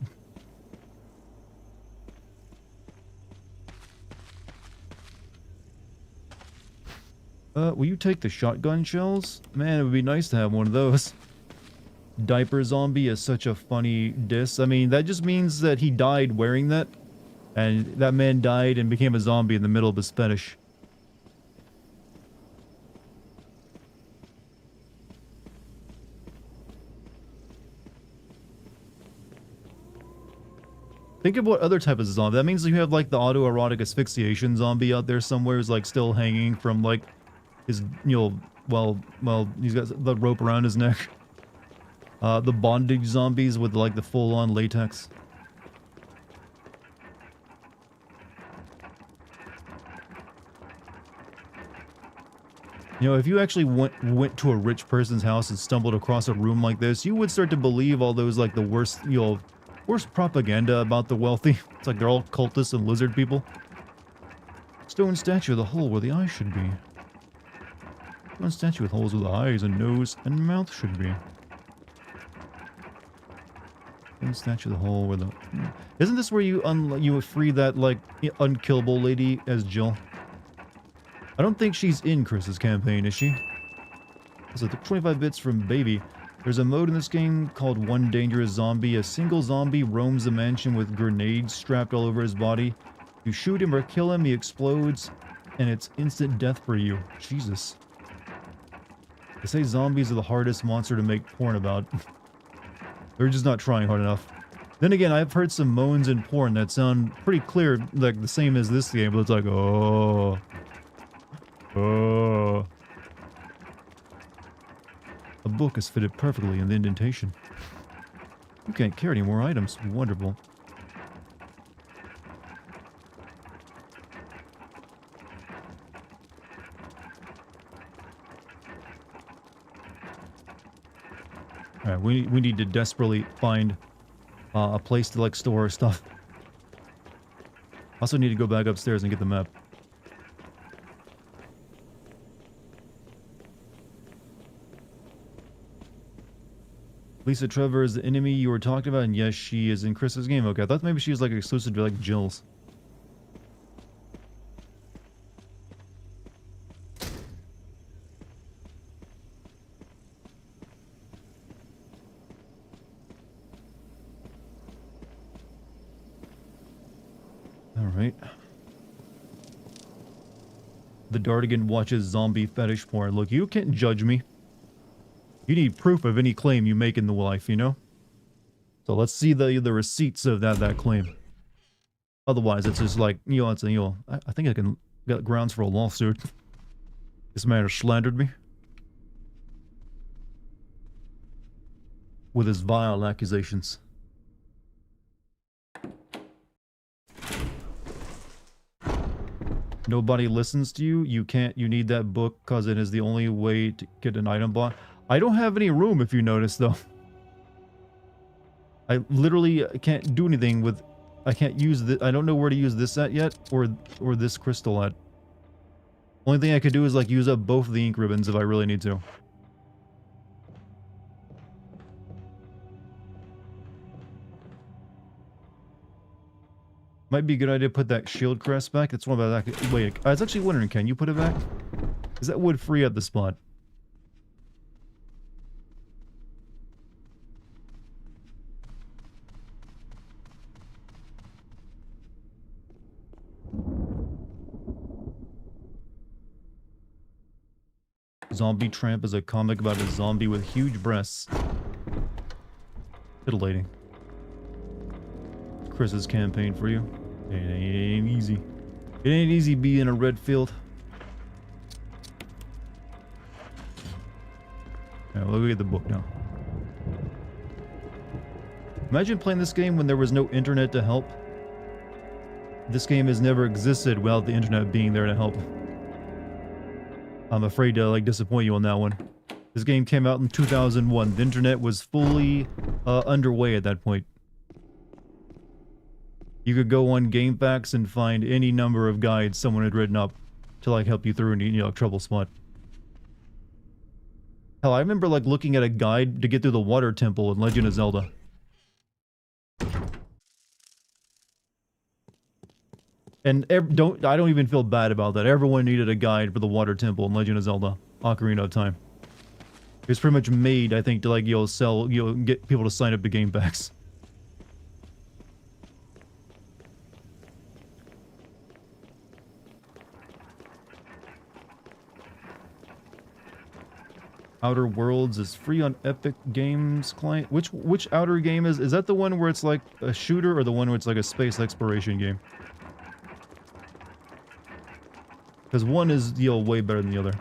Will you take the shotgun shells? Man, it would be nice to have one of those. Diaper zombie is such a funny diss. I mean, that just means that he died wearing that. And that man died and became a zombie in the middle of his fetish. Think of what other type of zombie. That means you have like the autoerotic asphyxiation zombie out there somewhere who's like still hanging from like his, you know, well, he's got the rope around his neck. The bondage zombies with like the full-on latex. You know, if you actually went to a rich person's house and stumbled across a room like this, you would start to believe all those like the worst, you know, worst propaganda about the wealthy. It's like they're all cultists and lizard people. Stone statue of the hole where the eyes should be. Stone statue with holes where the eyes and nose and mouth should be. Stone statue of the hole where the... Isn't this where you would free that like unkillable lady as Jill? I don't think she's in Chris's campaign, is she? So 25 bits from Baby. There's a mode in this game called One Dangerous Zombie. A single zombie roams the mansion with grenades strapped all over his body. You shoot him or kill him, he explodes, and it's instant death for you. Jesus. They say zombies are the hardest monster to make porn about. They're just not trying hard enough. Then again, I've heard some moans in porn that sound pretty clear, like the same as this game, but it's like, oh... Oh. A book is fitted perfectly in the indentation. You can't carry any more items. Wonderful. Yeah, we need to desperately find a place to like store our stuff. Also need to go back upstairs and get the map. Lisa Trevor is the enemy you were talking about, and yes, she is in Chris's game. Okay, I thought maybe she was like exclusive to like Jill's. Alright. The Dartigan watches zombie fetish porn. Look, you can't judge me. You need proof of any claim you make in the life, you know? So let's see the receipts of that claim. Otherwise, it's just like, you know, it's a, you know, I think I can get grounds for a lawsuit. This man has slandered me with his vile accusations. Nobody listens to you. You can't. You need that book because it is the only way to get an item bought. I don't have any room, if you notice, though. I literally can't do anything with. I can't use the. I don't know where to use this at yet, or this crystal at. Only thing I could do is like use up both of the ink ribbons if I really need to. Might be a good idea to put that shield crest back. That's one about that. Wait, I was actually wondering, can you put it back? Is that wood free at the spot? Zombie Tramp is a comic about a zombie with huge breasts. Titillating. Chris's campaign for you. It ain't easy. It ain't easy being a red field. Alright, we'll go get the book now. Imagine playing this game when there was no internet to help. This game has never existed without the internet being there to help. I'm afraid to like disappoint you on that one. This game came out in 2001. The internet was fully underway at that point. You could go on GameFAQs and find any number of guides someone had written up to like help you through any, you know, trouble spot. Hell, I remember like looking at a guide to get through the water temple in Legend of Zelda. And I don't even feel bad about that. Everyone needed a guide for the water temple in Legend of Zelda: Ocarina of Time. It was pretty much made, I think, to like, you know, sell, you know, get people to sign up to GameFAQs. Outer Worlds is free on Epic Games client. Which Outer game is that the one where it's like a shooter, or the one where it's like a space exploration game? Because one is, you know, way better than the other.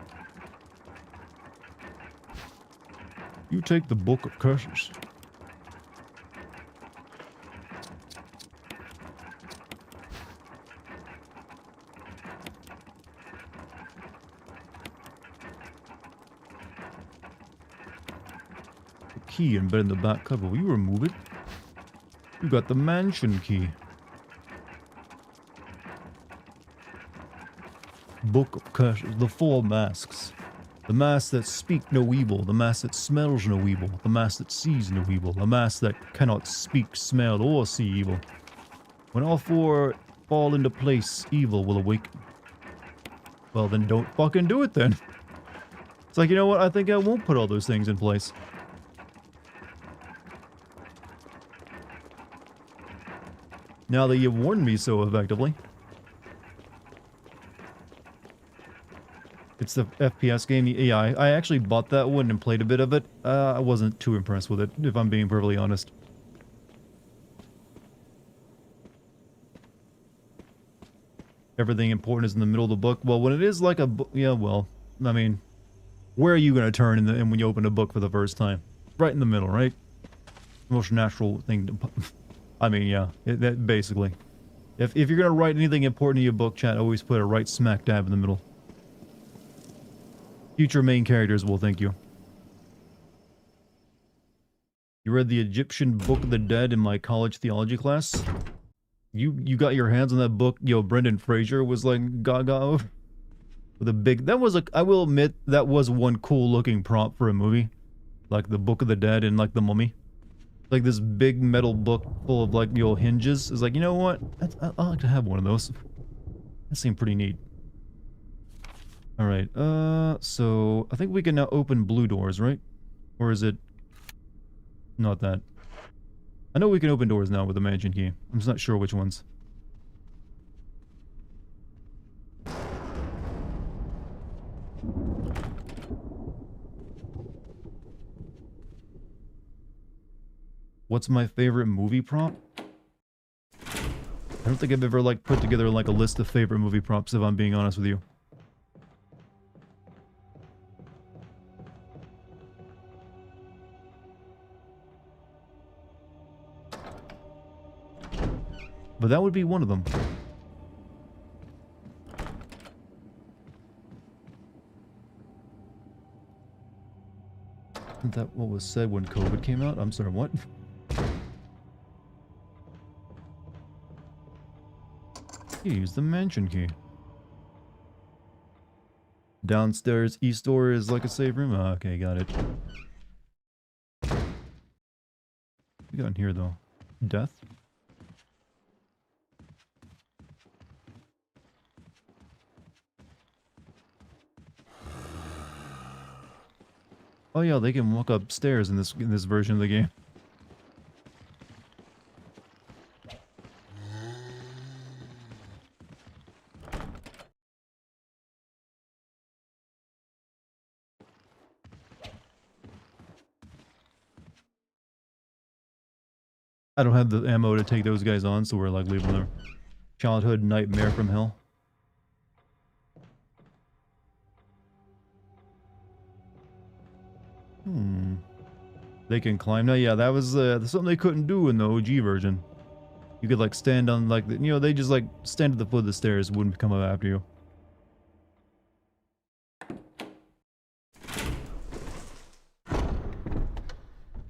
You take the Book of Curses. The key embedded in the back cover. Will you remove it? You got the mansion key. Book of Curses, the four masks. The mask that speak no evil, the mask that smells no evil, the mask that sees no evil, the mask that cannot speak, smell, or see evil. When all four fall into place, evil will awaken. Well, then don't fucking do it then. It's like, you know what, I think I won't put all those things in place. Now that you've warned me so effectively. It's the FPS game. Yeah, I actually bought that one and played a bit of it. I wasn't too impressed with it, if I'm being perfectly honest. Everything important is in the middle of the book. Well, when it is like a book, yeah, well, I mean, where are you going to turn in when you open a book for the first time? Right in the middle, right? Most natural thing to... I mean, yeah, that basically. If you're going to write anything important in your book, chat, always put it right smack dab in the middle. Future main characters will thank you. You read the Egyptian Book of the Dead in my college theology class? You got your hands on that book, yo, Brendan Fraser was like gaga over. With a big, that was a, I will admit, that was one cool looking prop for a movie. Like the Book of the Dead and like the Mummy. Like this big metal book full of like the old hinges. It's like, you know what? I'd like to have one of those. That seemed pretty neat. Alright, so I think we can now open blue doors, right? Or is it not that? I know we can open doors now with the mansion key. I'm just not sure which ones. What's my favorite movie prop? I don't think I've ever like put together like a list of favorite movie props, if I'm being honest with you. But that would be one of them. Isn't that what was said when COVID came out? I'm sorry, what? Use the mansion key. Downstairs, east door is like a safe room. Oh, okay, got it. What we got in here though? Death? Oh yeah, they can walk upstairs in this version of the game. I don't have the ammo to take those guys on, so we're like leaving them. Childhood nightmare from hell. They can climb now. Yeah, that was something they couldn't do in the OG version. You could like stand on like the, you know, they just like stand at the foot of the stairs, wouldn't come up after you.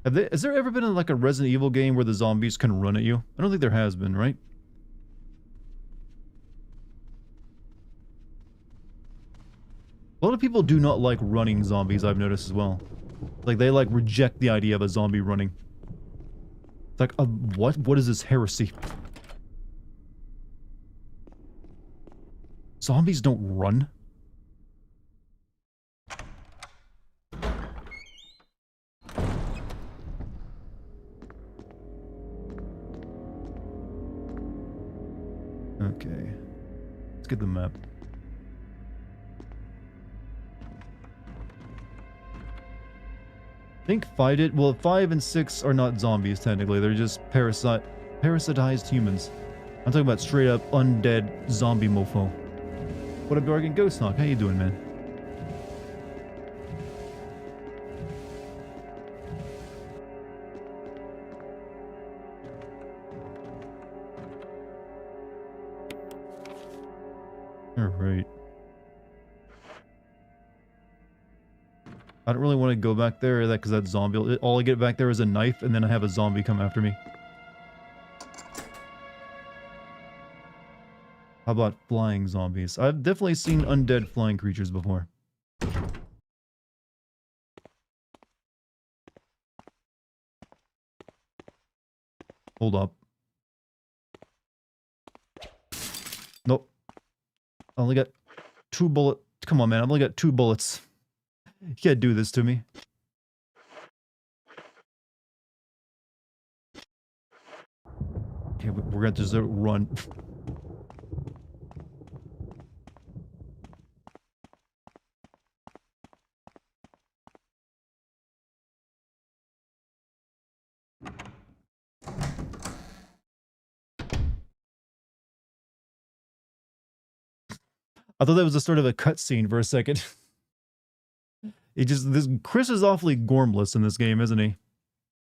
Has there ever been like a Resident Evil game where the zombies can run at you? I don't think there has been, right? A lot of people do not like running zombies, I've noticed as well. Like, they like reject the idea of a zombie running. It's like, what? What is this heresy? Zombies don't run. Okay. Let's get the map. I think well, 5 and 6 are not zombies technically. They're just parasitized humans. I'm talking about straight up undead zombie mofo. What up, Dartigan? Ghost Knock, how you doing, man? Alright. I don't really want to go back there because that zombie, all I get back there is a knife and then I have a zombie come after me. How about flying zombies? I've definitely seen undead flying creatures before. Hold up. Nope. I only got 2 bullets. Come on, man. I've only got 2 bullets. You can't do this to me. Okay, we're gonna just run. I thought that was a sort of a cutscene for a second. Chris is awfully gormless in this game, isn't he?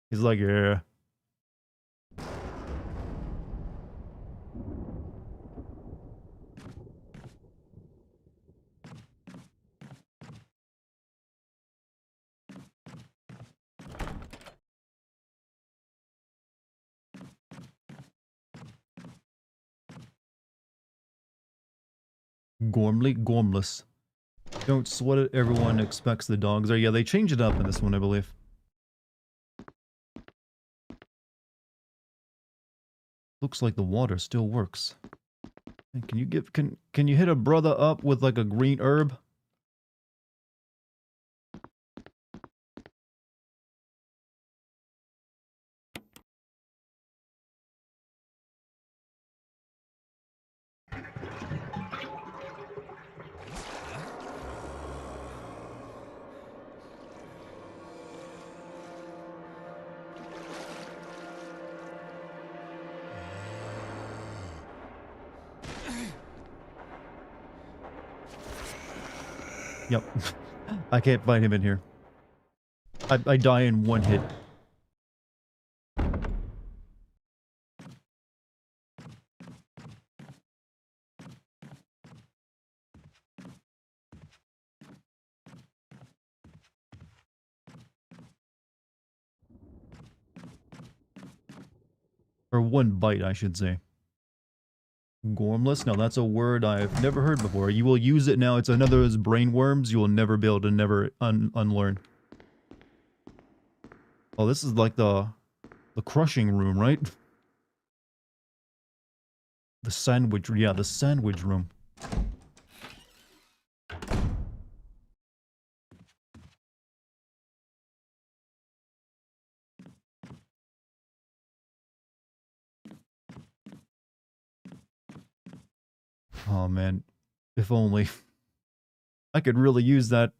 He's like, yeah. Gormley, Gormless. Don't sweat it, everyone expects the dogs are. Yeah, they changed it up in this one, I believe. Looks like the water still works. And can you give can you hit a brother up with like a green herb? Yep. I can't find him in here. I die in one hit. Or one bite, I should say. Gormless? No, that's a word I've never heard before. You will use it now. It's another of those brain worms you will never be able to never unlearn. Oh, this is like the crushing room, right? The sandwich, yeah, the sandwich room. Oh man, if only. I could really use that.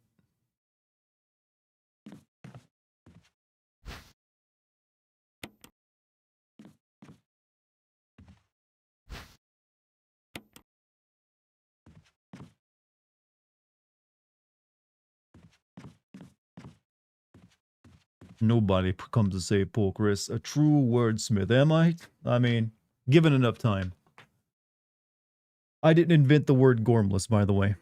Nobody comes to save poor Chris. A true wordsmith, am I? I mean, given enough time. I didn't invent the word gormless, by the way.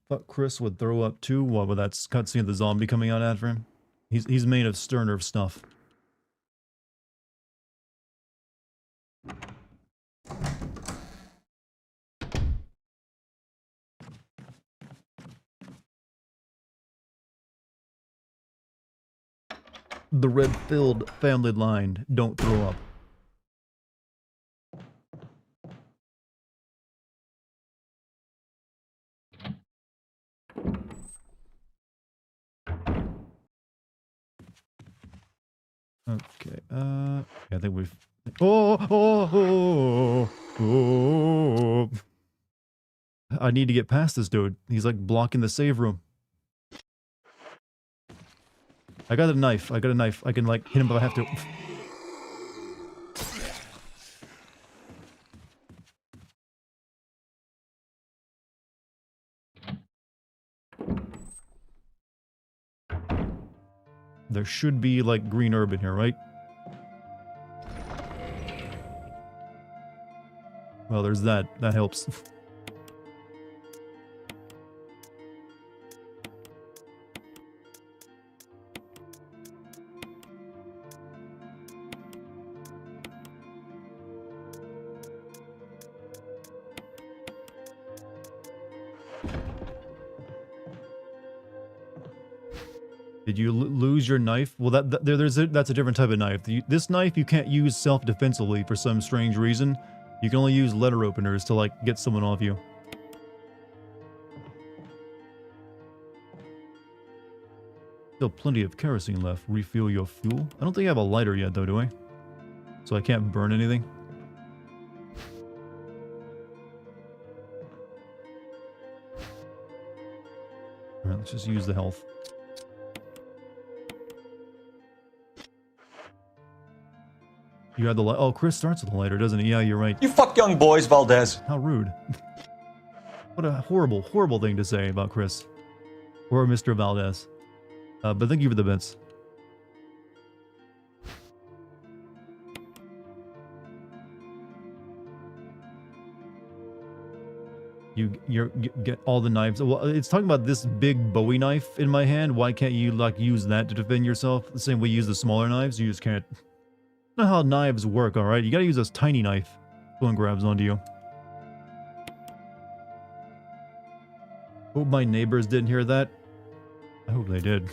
Thought Chris would throw up too. What with that cutscene of the zombie coming out after him? He's made of sterner stuff. The red-filled family line, don't throw up. Okay, I think we've... Oh! I need to get past this dude. He's like blocking the save room. I got a knife. I can like hit him if I have to. There should be like green herb in here, right? Well, there's that. That helps. Did you lose your knife? Well, that's a different type of knife. This knife you can't use self-defensively for some strange reason. You can only use letter openers to like get someone off you. Still plenty of kerosene left. Refill your fuel. I don't think I have a lighter yet though, do I? So I can't burn anything. Alright, let's just use the health. You had the light. Oh, Chris starts with the lighter, doesn't he? Yeah, you're right. You fuck young boys, Valdez. How rude. What a horrible, horrible thing to say about Chris. Or Mr. Valdez. But thank you for the bits. you get all the knives. Well, it's talking about this big Bowie knife in my hand. Why can't you like use that to defend yourself? The same way you use the smaller knives. You just can't. That's not how knives work. All right, you gotta use this tiny knife. One grabs onto you. Hope my neighbors didn't hear that. I hope they did.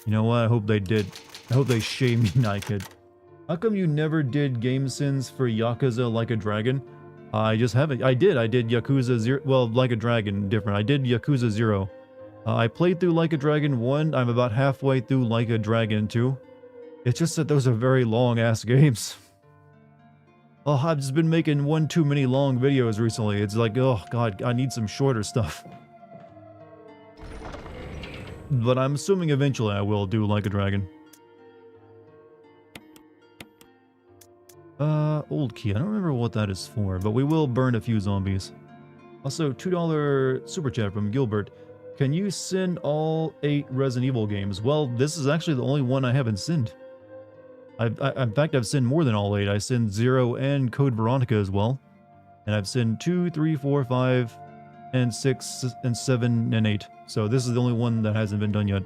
You know what? I hope they did. I hope they shame me naked. How come you never did game sins for Yakuza Like a Dragon? I just haven't. I did Yakuza 0. Well, Like a Dragon, different. I did Yakuza 0. I played through Like a Dragon 1. I'm about halfway through Like a Dragon 2. It's just that those are very long-ass games. Oh, I've just been making one too many long videos recently. It's like, oh god, I need some shorter stuff. But I'm assuming eventually I will do Like a Dragon. Old key. I don't remember what that is for, but we will burn a few zombies. Also, $2 super chat from Gilbert. Can you sin all 8 Resident Evil games? Well, this is actually the only one I haven't sinned. In fact, I've sinned more than all 8. I sinned 0 and Code Veronica as well. And I've sinned 2, 3, 4, 5, and 6, and 7, and 8. So this is the only one that hasn't been done yet.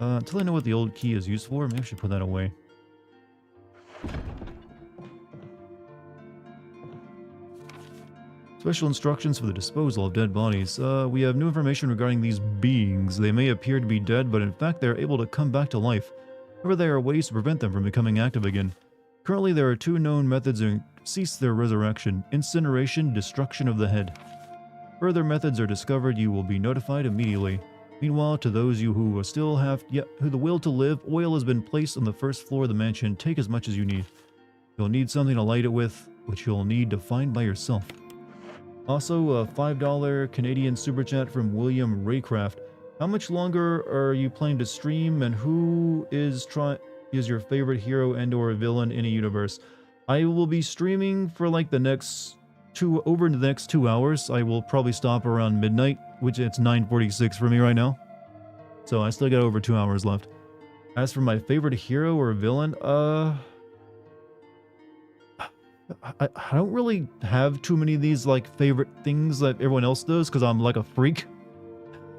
Until I know what the old key is used for, maybe I should put that away. Special instructions for the disposal of dead bodies. We have new information regarding these beings. They may appear to be dead, but in fact they are able to come back to life. However, there are ways to prevent them from becoming active again. Currently, there are 2 known methods to cease their resurrection: incineration, destruction of the head. Further methods are discovered, you will be notified immediately. Meanwhile, to those you who still have who the will to live, oil has been placed on the first floor of the mansion. Take as much as you need. You'll need something to light it with, which you'll need to find by yourself. Also, a $5 Canadian super chat from William Raycraft. How much longer are you planning to stream, and who is your favorite hero and/or villain in a universe? I will be streaming for like the next over the next 2 hours. I will probably stop around midnight, which it's 9:46 for me right now. So I still got over 2 hours left. As for my favorite hero or villain, I don't really have too many of these like favorite things that everyone else does, because I'm like a freak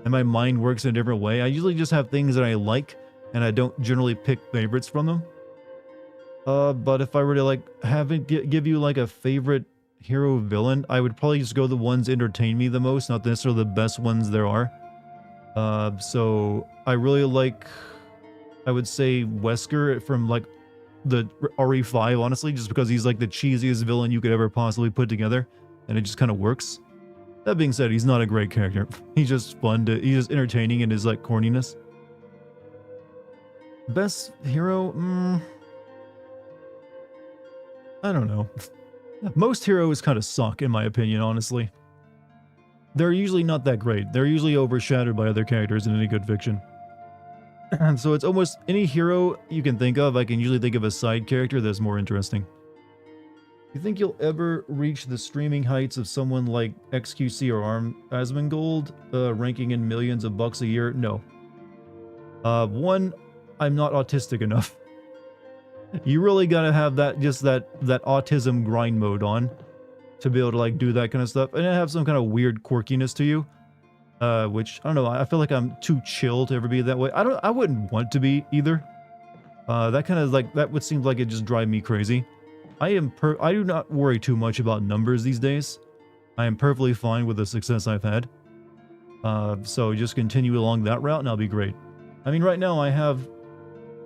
and my mind works in a different way. I usually just have things that I like, and I don't generally pick favorites from them. But if I were to like give you like a favorite hero villain, I would probably just go the ones that entertain me the most, not necessarily the best ones there are. So I really like, I would say Wesker from like the RE5, honestly, just because he's like the cheesiest villain you could ever possibly put together, and it just kind of works. That being said, he's not a great character. He's just fun he's just entertaining in his like corniness. Best hero? I don't know. Most heroes kind of suck, in my opinion, honestly. They're usually not that great. They're usually overshadowed by other characters in any good fiction. And so it's almost any hero you can think of, I can usually think of a side character that's more interesting. You think you'll ever reach the streaming heights of someone like XQC or Asmongold, ranking in millions of bucks a year? No. One, I'm not autistic enough. You really gotta have that autism grind mode on to be able to like do that kind of stuff, and have some kind of weird quirkiness to you. Which I don't know. I feel like I'm too chill to ever be that way. I wouldn't want to be either. That kind of like that would seem like it just drive me crazy. I do not worry too much about numbers these days. I am perfectly fine with the success I've had. So just continue along that route and I'll be great. I mean, right now I have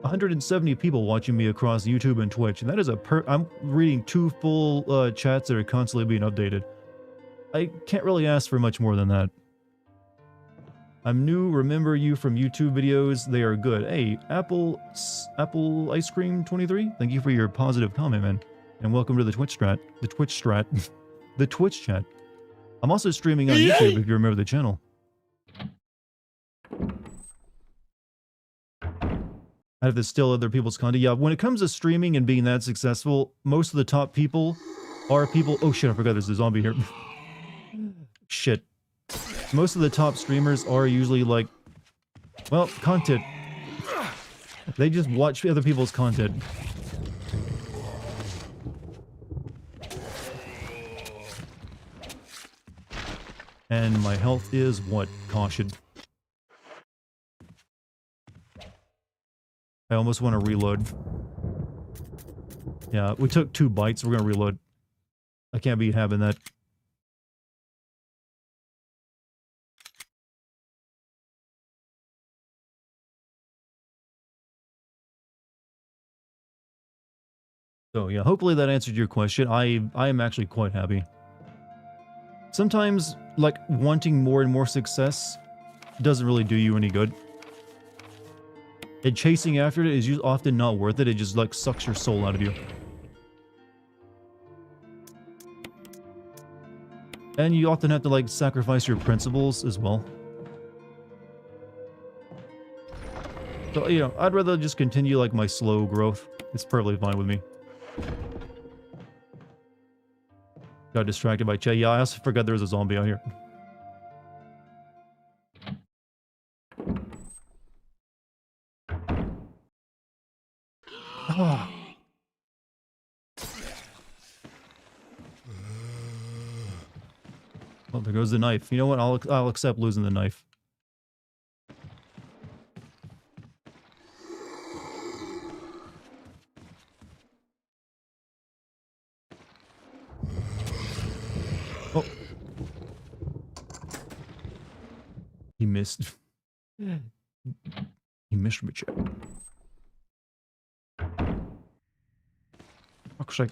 170 people watching me across YouTube and Twitch, and that is I'm reading 2 full chats that are constantly being updated. I can't really ask for much more than that. I'm new, remember you from YouTube videos, they are good. Hey, Apple Ice Cream 23, thank you for your positive comment, man. And welcome to the Twitch chat. I'm also streaming on YouTube if you remember the channel. I have to steal other people's content. Yeah, when it comes to streaming and being that successful, most of the top people are people... Oh shit, I forgot there's a zombie here. Shit. Most of the top streamers are usually like... Well, content. They just watch other people's content. And my health is what? Caution. I almost want to reload. Yeah, we took 2 bites. We're going to reload. I can't be having that. So yeah, hopefully that answered your question. I am actually quite happy. Sometimes, like, wanting more and more success doesn't really do you any good. And chasing after it is often not worth it. It just, like, sucks your soul out of you. And you often have to, like, sacrifice your principles as well. So, you know, I'd rather just continue, like, my slow growth. It's perfectly fine with me. Got distracted by Che. Yeah, I also forgot there was a zombie out here. Ah. Well, there goes the knife. You know what? I'll accept losing the knife. Oh. He missed. He missed me, Chip. Looks like...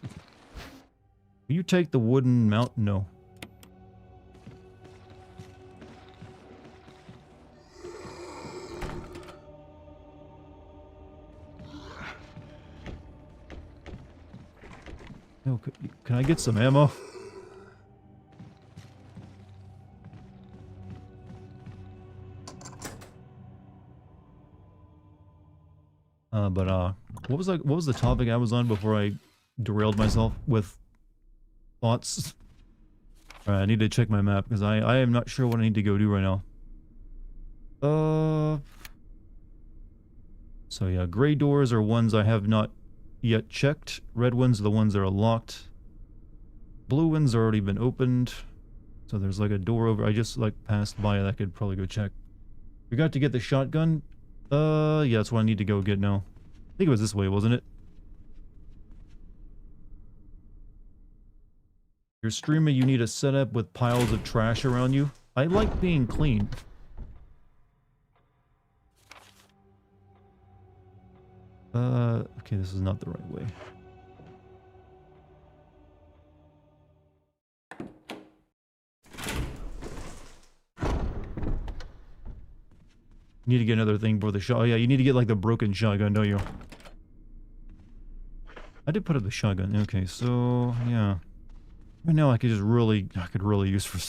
Will you take the wooden mount? No. No, can I get some ammo? What was the topic I was on before I derailed myself with thoughts? Alright, I need to check my map because I am not sure what I need to go do right now. So yeah, gray doors are ones I have not yet checked. Red ones are the ones that are locked. Blue ones have already been opened. So there's like a door over. I just like passed by it. I could probably go check. We got to get the shotgun. Yeah, that's what I need to go get now. I think it was this way, wasn't it? You're streaming, you need a setup with piles of trash around you. I like being clean. Okay, this is not the right way. You need to get another thing for the shot. Oh yeah, you need to get like the broken shotgun, don't you? I did put up the shotgun. Okay, so yeah. Right now I could really use for... I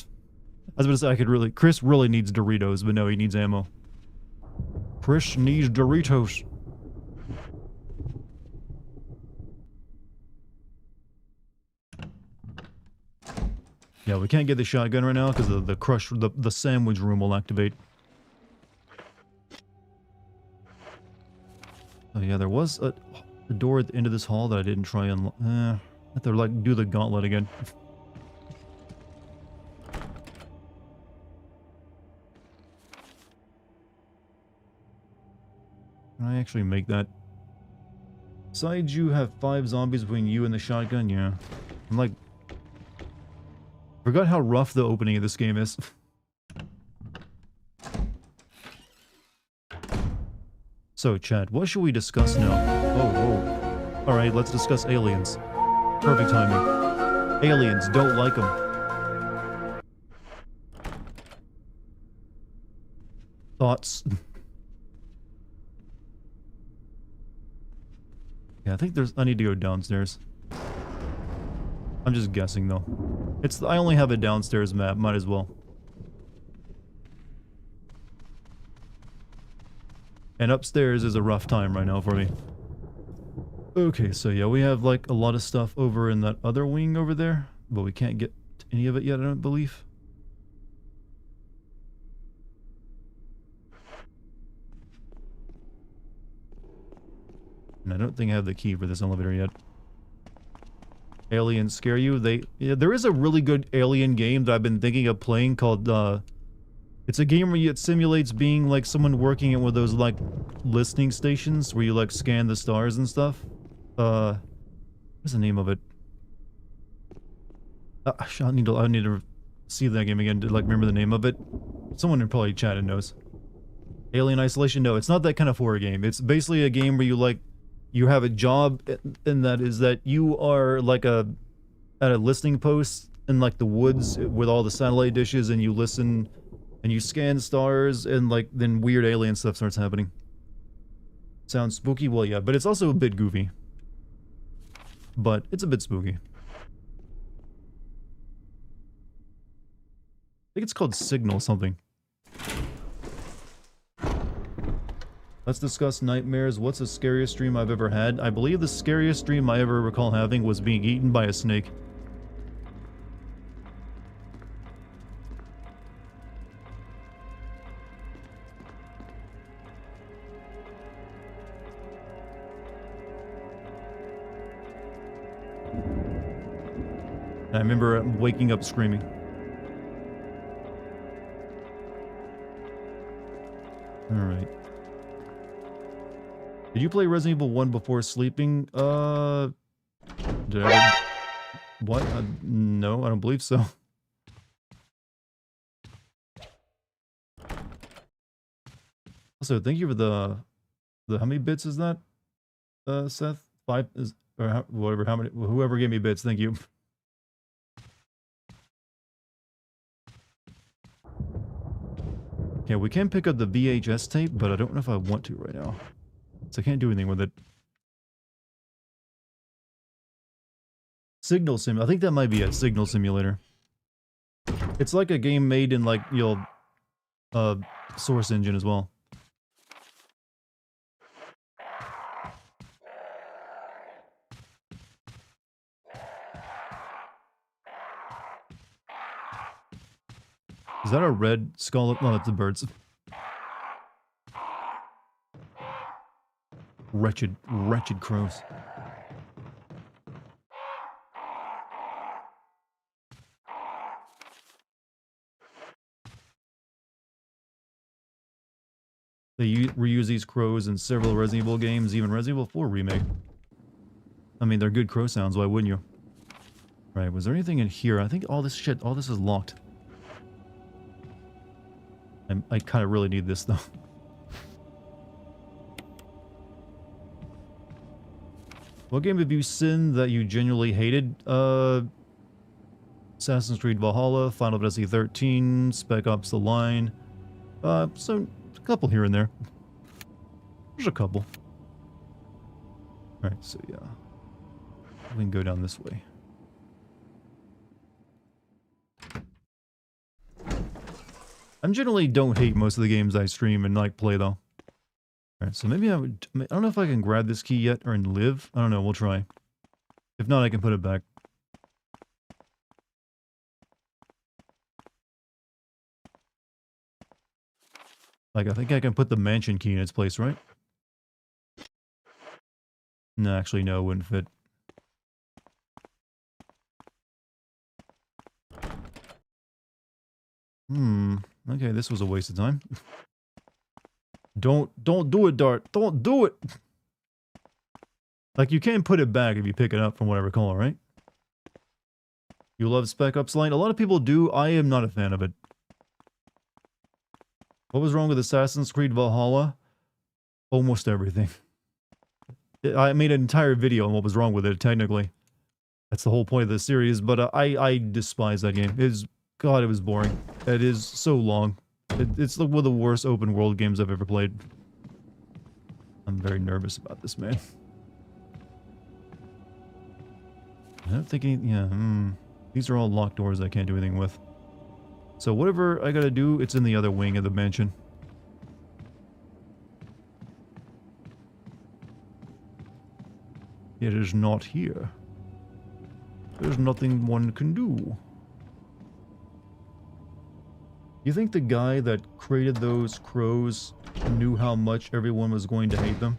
was about to say Chris really needs Doritos, but no, he needs ammo. Chris needs Doritos. Yeah, we can't get the shotgun right now because the sandwich room will activate. Oh yeah, there was a door at the end of this hall that I didn't try and... I have to like do the gauntlet again. Can I actually make that? Besides, you have 5 zombies between you and the shotgun? Yeah. I'm like... Forgot how rough the opening of this game is. So, Chad, what should we discuss now? Oh. Alright, let's discuss aliens. Perfect timing. Aliens, don't like them. Thoughts? Yeah, I think I need to go downstairs. I'm just guessing though. I only have a downstairs map, might as well. And upstairs is a rough time right now for me. Okay, so yeah, we have like a lot of stuff over in that other wing over there, but we can't get any of it yet, I don't believe. And I don't think I have the key for this elevator yet. aliens scare you. There is a really good alien game that I've been thinking of playing called it's a game where it simulates being like someone working at one of those like listening stations where you like scan the stars and stuff. What's the name of it? I need to see that game again to like remember the name of it. Someone in probably chat knows. Alien Isolation? No, it's not that kind of horror game. It's basically a game where you have a job, and that is that you are like at a listening post in like the woods with all the satellite dishes, and you listen and you scan stars, and like then weird alien stuff starts happening. Sounds spooky? Well, yeah, but it's also a bit goofy. But it's a bit spooky. I think it's called Signal something. Let's discuss nightmares. What's the scariest dream I've ever had? I believe the scariest dream I ever recall having was being eaten by a snake. I remember waking up screaming. Alright. Did you play Resident Evil 1 before sleeping? Did I? What? No, I don't believe so. Also, thank you for the how many bits is that? Seth? 5 is, or whatever, how many, whoever gave me bits, thank you. Okay, we can pick up the VHS tape, but I don't know if I want to right now. So I can't do anything with it. Signal Sim. I think that might be a Signal Simulator. It's like a game made in like, you know, Source Engine as well. Is that a red skull? No, it's the birds. Wretched, wretched crows. They reuse these crows in several Resident Evil games, even Resident Evil 4 Remake. I mean, they're good crow sounds, why wouldn't you? Right, was there anything in here? I think all this shit, all this is locked. I kind of really need this, though. What game have you seen that you genuinely hated? Assassin's Creed Valhalla, Final Fantasy 13, Spec Ops The Line. So, a couple here and there. There's a couple. Alright, so yeah. We can go down this way. I generally don't hate most of the games I stream and like play though. Alright, so maybe I don't know if I can grab this key yet or in live. I don't know, we'll try. If not, I can put it back. Like, I think I can put the mansion key in its place, right? No, actually, no, it wouldn't fit. Okay, this was a waste of time. Don't do it, Dart. Don't do it! Like, you can put it back if you pick it up from what I recall, right? You love Spec Ops Line? A lot of people do. I am not a fan of it. What was wrong with Assassin's Creed Valhalla? Almost everything. I made an entire video on what was wrong with it, technically. That's the whole point of the series, but I despise that game. God, it was boring. It is so long. It's like one of the worst open world games I've ever played. I'm very nervous about this, man. I don't think these are all locked doors I can't do anything with. So whatever I gotta do, it's in the other wing of the mansion. It is not here. There's nothing one can do. You think the guy that created those crows knew how much everyone was going to hate them?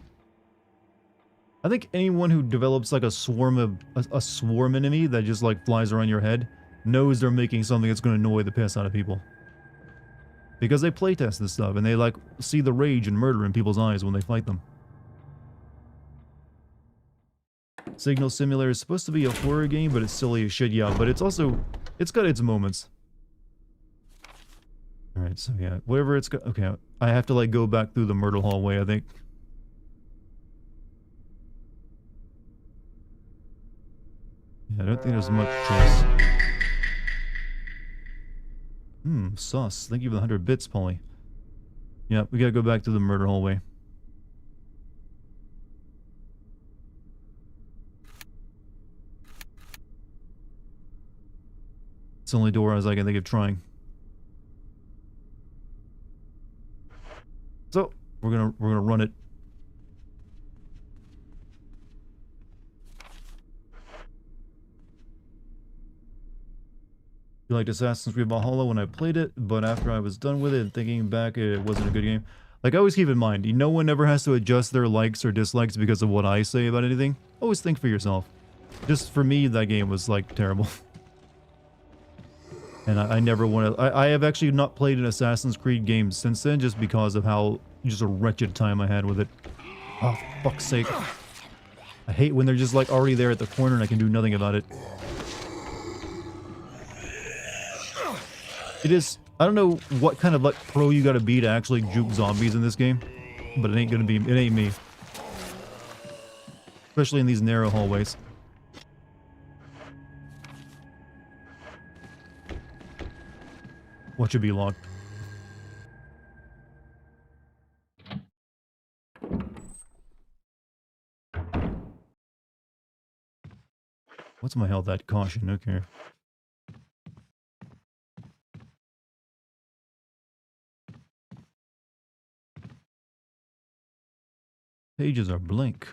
I think anyone who develops like a swarm of a swarm enemy that just like flies around your head knows they're making something that's going to annoy the piss out of people. Because they playtest this stuff and they like see the rage and murder in people's eyes when they fight them. Signal Simulator is supposed to be a horror game, but it's silly as shit, yeah, but it's also, it's got its moments. Alright, so yeah, whatever it's got, okay, I have to like go back through the Myrtle hallway, I think. Yeah, I don't think there's much choice. Sus. Thank you for the 100 bits, Polly. Yeah, we gotta go back to the murder hallway. It's the only door as I can think of trying. So, we're gonna run it. You liked Assassin's Creed Valhalla when I played it, but after I was done with it and thinking back, it wasn't a good game. Like, I always keep in mind, no one ever has to adjust their likes or dislikes because of what I say about anything. Always think for yourself. Just for me, that game was, like, terrible. And I never want to... I have actually not played an Assassin's Creed game since then, just because of how just a wretched time I had with it. Oh, for fuck's sake. I hate when they're just, like, already there at the corner and I can do nothing about it. It is... I don't know what kind of, like, pro you gotta be to actually juke zombies in this game. But it ain't gonna be... It ain't me. Especially in these narrow hallways. What should be locked? What's my health at? Caution, okay. Pages are blank.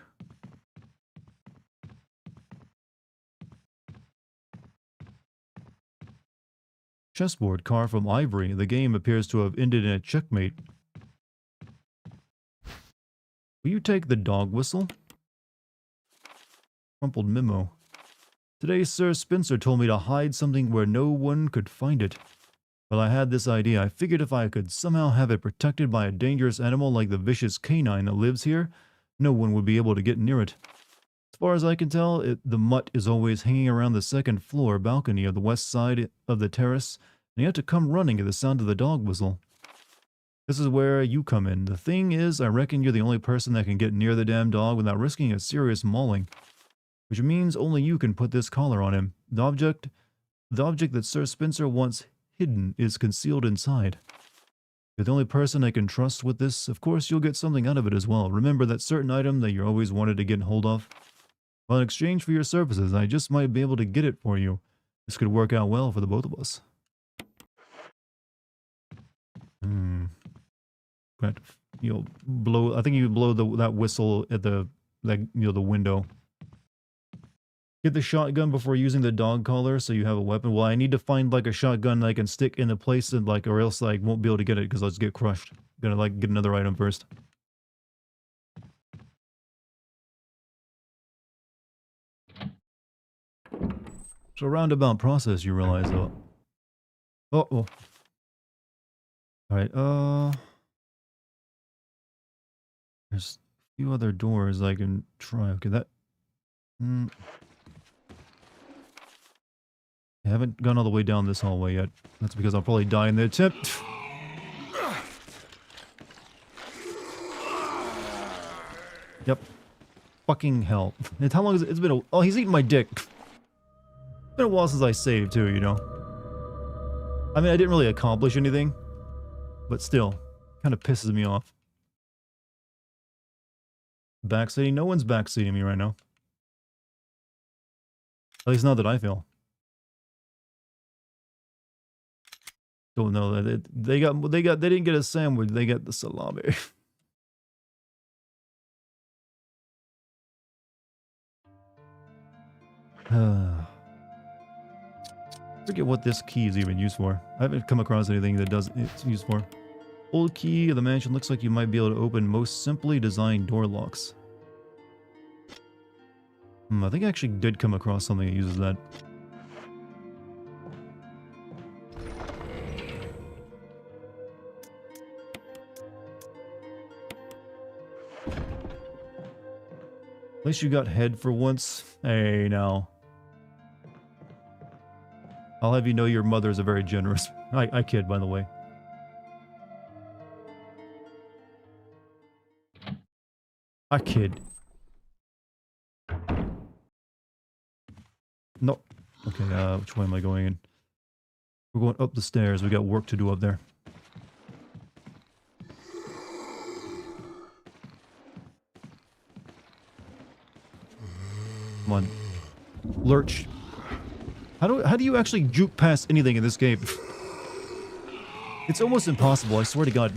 Chessboard carved from ivory. The game appears to have ended in a checkmate. Will you take the dog whistle? Crumpled memo. Today, Sir Spencer told me to hide something where no one could find it. Well, I had this idea. I figured if I could somehow have it protected by a dangerous animal like the vicious canine that lives here, no one would be able to get near it. As far as I can tell, the mutt is always hanging around the second floor balcony of the west side of the terrace, and you have to come running at the sound of the dog whistle. This is where you come in. The thing is, I reckon you're the only person that can get near the damn dog without risking a serious mauling. Which means only you can put this collar on him. The object that Sir Spencer wants hidden is concealed inside. You're the only person I can trust with this. Of course, you'll get something out of it as well. Remember that certain item that you always wanted to get hold of? Well, in exchange for your services, I just might be able to get it for you. This could work out well for the both of us. But, blow. I think you blow that whistle at the window. Get the shotgun before using the dog collar so you have a weapon. Well, I need to find like a shotgun that I can stick in the place and like, or else I won't be able to get it because I'll just get crushed. Gonna like get another item first. It's a roundabout process, you realize though. Oh. Alright, there's a few other doors I can try. Okay, that... I haven't gone all the way down this hallway yet. That's because I'll probably die in the attempt. Yep. Fucking hell. And how long is it? It's been a... Oh, he's eating my dick. It's been a while since I saved too, you know. I mean, I didn't really accomplish anything. But still. Kind of pisses me off. Backseating? No one's backseating me right now. At least not that I feel. Don't know that they didn't get a sandwich, they got the salami. Forget what this key is even used for. I haven't come across anything that it's used for. Old key of the mansion looks like you might be able to open most simply designed door locks. I think I actually did come across something that uses that. At least you got head for once. Hey, now. I'll have you know your mother is a very generous... I kid, by the way. I kid. No. Okay, which way am I going in? We're going up the stairs. We got work to do up there. Come on. Lurch. How do you actually juke past anything in this game? It's almost impossible, I swear to God.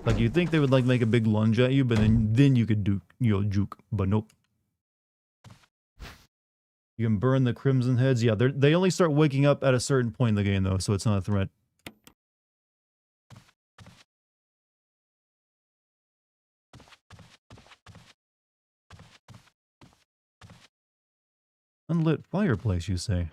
Like, you'd think they would, like, make a big lunge at you, but then you could do, juke. But nope. You can burn the Crimson Heads. Yeah, they only start waking up at a certain point in the game, though, so it's not a threat. Unlit fireplace, you say?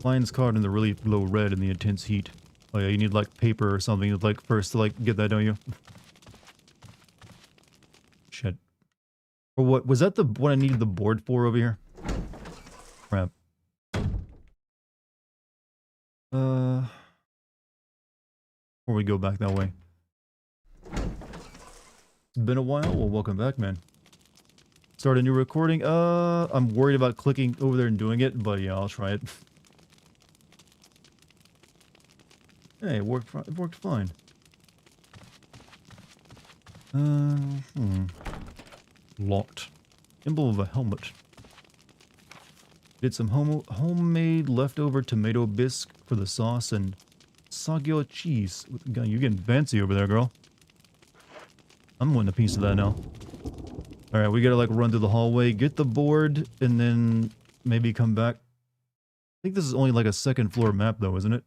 Lion's caught in the really low red in the intense heat. Oh yeah, you need like paper or something to like first to like get that, don't you? Shit. Or what was that what I needed the board for over here? Crap. Before we go back that way. It's been a while. Well, welcome back, man. Start a new recording. I'm worried about clicking over there and doing it, but yeah, I'll try it. Hey, it worked fine. Locked. Symbol of a helmet. Did some homemade leftover tomato bisque for the sauce and Saggio cheese. God, you're getting fancy over there, girl. I'm wanting a piece of that now. Alright, we gotta like run through the hallway, get the board, and then maybe come back. I think this is only like a second floor map though, isn't it?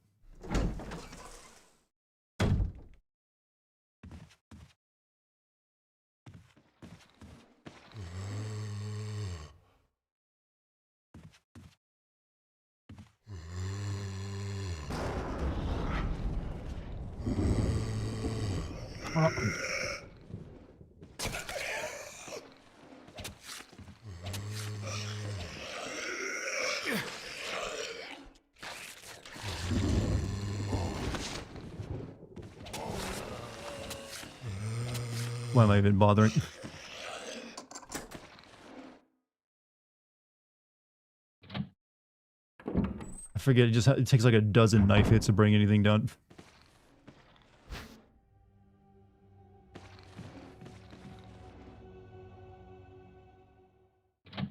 Why am I even bothering? I forget, it takes like a dozen knife hits to bring anything down.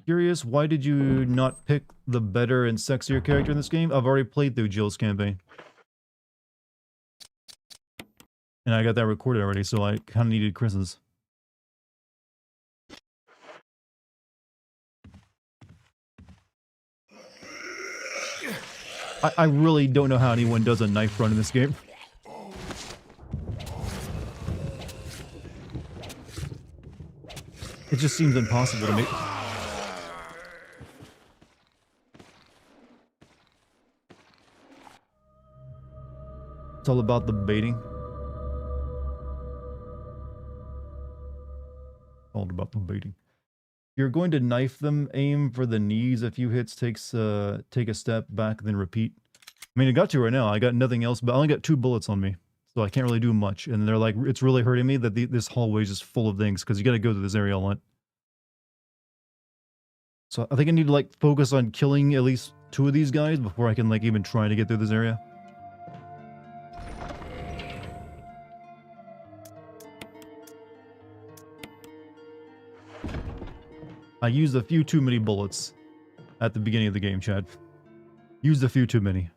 Curious, why did you not pick the better and sexier character in this game? I've already played through Jill's campaign. And I got that recorded already, so I kind of needed Chris's. I really don't know how anyone does a knife run in this game. It just seems impossible to me. It's all about the baiting. All about the baiting. You're going to knife them, aim for the knees. A few hits, take a step back, then repeat. I mean, it got to right now. I got nothing else, but I only got 2 bullets on me. So I can't really do much. And they're like, it's really hurting me that this hallway is just full of things, because you got to go to this area a lot. So I think I need to like focus on killing at least 2 of these guys before I can like even try to get through this area. I used a few too many bullets at the beginning of the game, Chad. Used a few too many.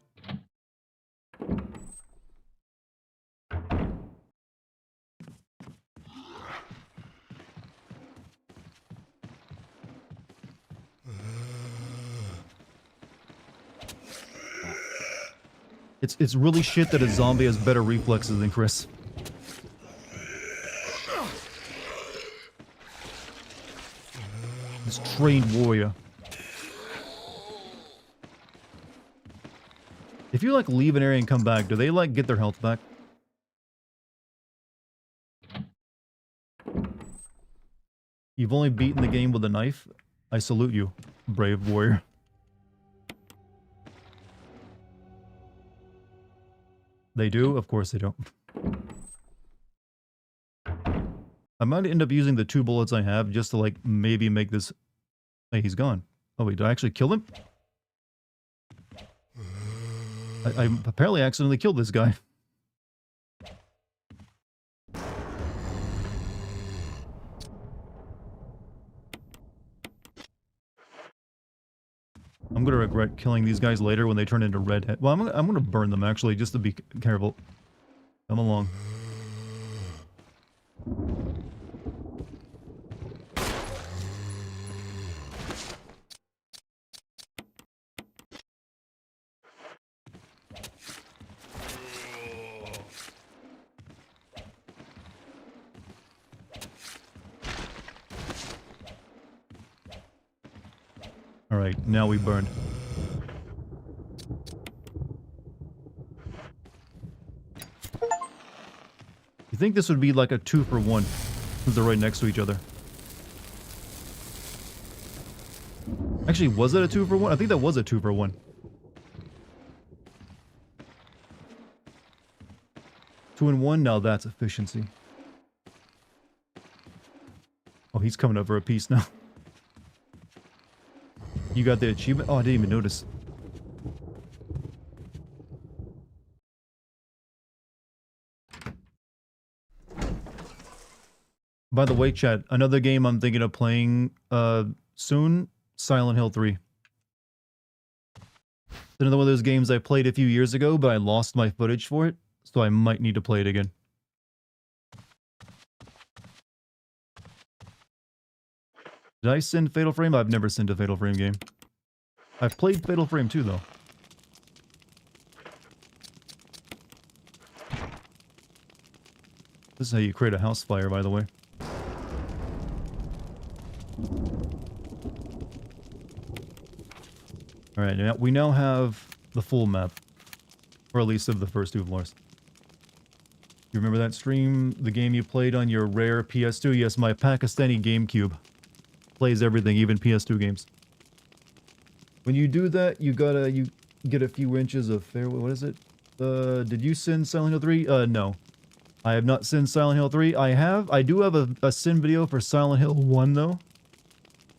It's really shit that a zombie has better reflexes than Chris. This trained warrior. If you like leave an area and come back, do they like get their health back? You've only beaten the game with a knife? I salute you, brave warrior. They do? Of course they don't. I might end up using the 2 bullets I have just to like maybe make this... Hey, he's gone. Oh wait, did I actually kill him? I apparently accidentally killed this guy. I'm gonna regret killing these guys later when they turn into redhead. Well, I'm gonna burn them actually, just to be careful. Come along. Alright, now we burned. You think this would be like a 2-for-1 since they're right next to each other? Actually, was it a 2-for-1? I think that was a 2-for-1. 2 and 1? Now that's efficiency. Oh, he's coming up for a piece now. You got the achievement? Oh, I didn't even notice. By the way, chat, another game I'm thinking of playing soon, Silent Hill 3. It's another one of those games I played a few years ago, but I lost my footage for it, so I might need to play it again. Did I send Fatal Frame? I've never sent a Fatal Frame game. I've played Fatal Frame 2, though. This is how you create a house fire, by the way. Alright, now we now have the full map. Or at least of the first 2 floors. You remember that stream? The game you played on your rare PS2? Yes, my Pakistani GameCube. Plays everything, even PS2 games. When you do that, you get a few inches of fairway. What is it? Did you send Silent Hill 3? No. I have not sent Silent Hill 3. I do have a sin video for Silent Hill 1, though.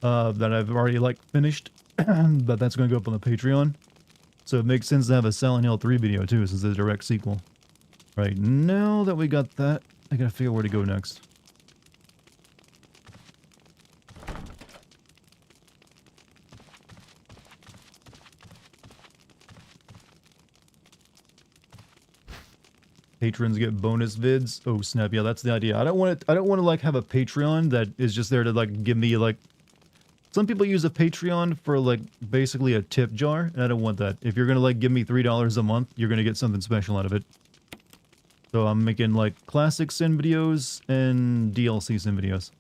That I've already, like, finished. But that's going to go up on the Patreon. So it makes sense to have a Silent Hill 3 video, too, since it's a direct sequel. Right, now that we got that, I gotta figure out where to go next. Patrons get bonus vids. Oh snap! Yeah, that's the idea. I don't want to like have a Patreon that is just there to like give me like. Some people use a Patreon for like basically a tip jar, and I don't want that. If you're gonna like give me $3 a month, you're gonna get something special out of it. So I'm making like classic sin videos and DLC sin videos.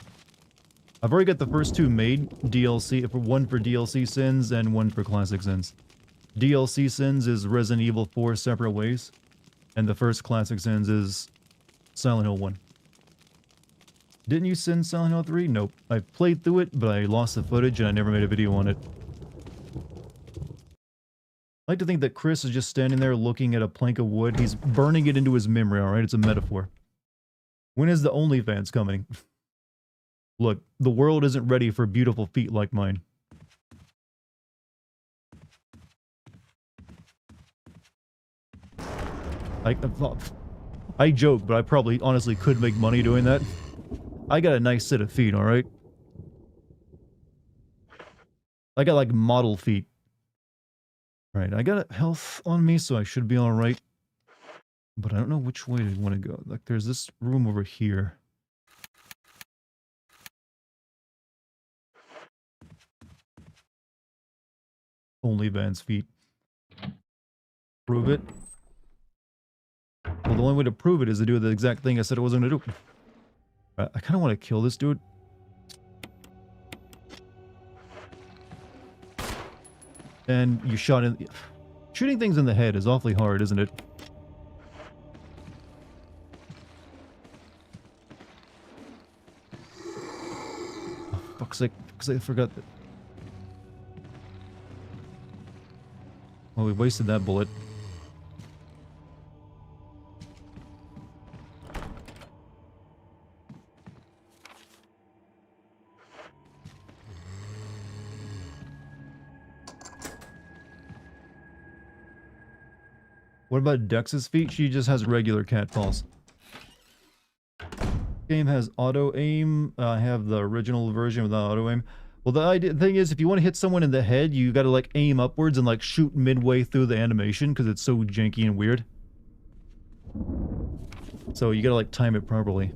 I've already got the first 2 made. DLC, one for DLC sins and one for classic sins. DLC sins is Resident Evil 4 Separate Ways. And the first classic sins is Silent Hill 1. Didn't you send Silent Hill 3? Nope. I played through it, but I lost the footage and I never made a video on it. I like to think that Chris is just standing there looking at a plank of wood. He's burning it into his memory, alright? It's a metaphor. When is the OnlyFans coming? Look, the world isn't ready for beautiful feet like mine. I joke, but I probably honestly could make money doing that. I got a nice set of feet, alright? I got like model feet. Alright, I got health on me, so I should be alright. But I don't know which way I want to go. Like, there's this room over here. Only Van's feet. Prove it. Well, the only way to prove it is to do the exact thing I said I wasn't going to do. I kind of want to kill this dude. And you shot in... Shooting things in the head is awfully hard, isn't it? Oh, fuck's sake, I forgot that... Well, we wasted that bullet. What about Dex's feet? She just has regular catfalls. Game has auto aim. I have the original version without auto aim. Well, the thing is, if you want to hit someone in the head, you got to like aim upwards and like shoot midway through the animation because it's so janky and weird. So you got to like time it properly.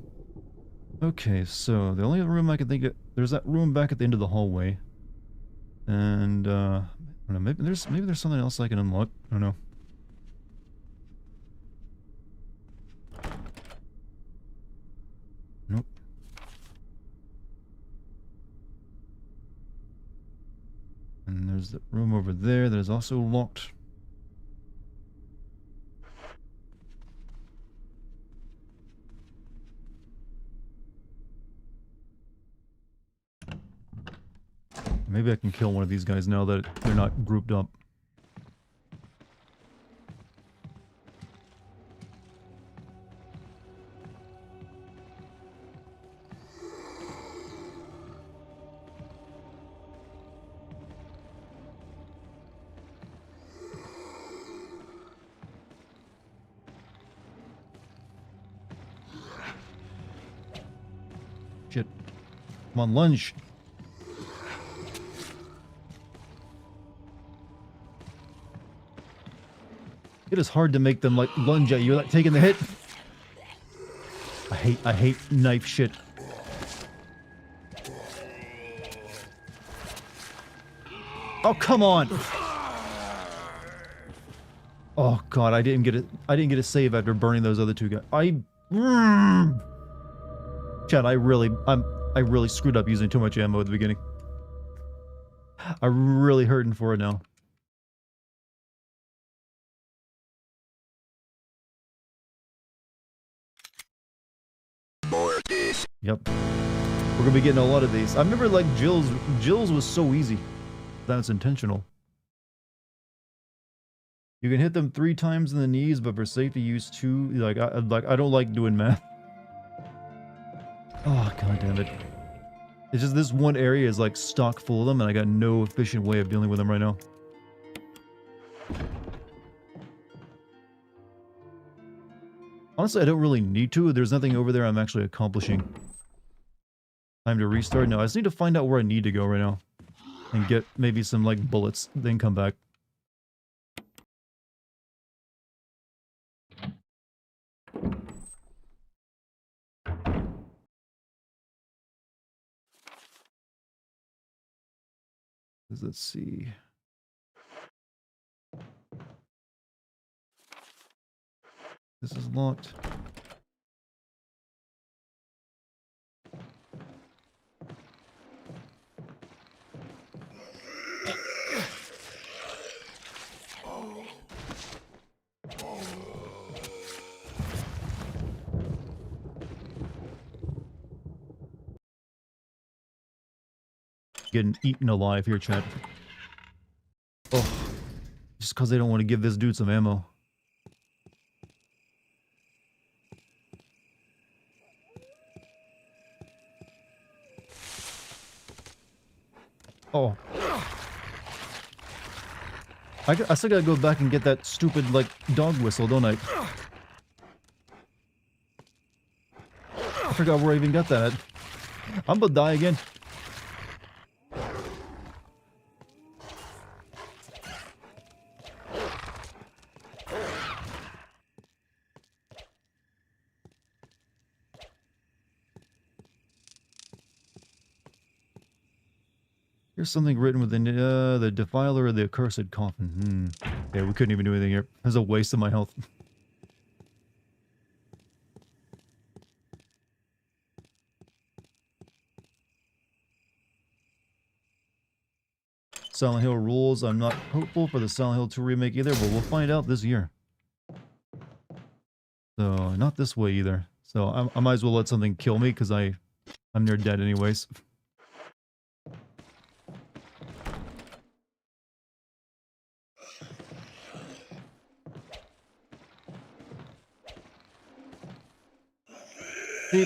Okay, so the only room I can think of, there's that room back at the end of the hallway, and I don't know, maybe there's something else I can unlock. I don't know. Nope. And there's the room over there that is also locked. Maybe I can kill one of these guys now that they're not grouped up. Shit. Come on, lunge. It is hard to make them like lunge at you, like taking the hit. I hate knife shit. Oh, come on. Oh god, I didn't get a save after burning those other two guys. Chad, I really screwed up using too much ammo at the beginning. I'm really hurting for it now. Yep. We're gonna be getting a lot of these. I remember like Jill's was so easy. That's intentional. You can hit them 3 times in the knees, but for safety use 2. Like I don't like doing math. Oh god damn it. It's just this one area is like stock full of them and I got no efficient way of dealing with them right now. Honestly, I don't really need to. There's nothing over there I'm actually accomplishing. Time to restart? No, I just need to find out where I need to go right now. And get maybe some, like, bullets, then come back. Let's see. This is locked. Getting eaten alive here, chat. Oh, just because they don't want to give this dude some ammo. Oh. I still gotta go back and get that stupid, like, dog whistle, don't I? I forgot where I even got that. I'm about to die again. Here's something written within the defiler of the accursed coffin. Yeah, we couldn't even do anything here. It was a waste of my health. Silent Hill rules. I'm not hopeful for the Silent Hill 2 remake either, but we'll find out this year. So, not this way either. So, I might as well let something kill me, because I'm near dead anyways. See,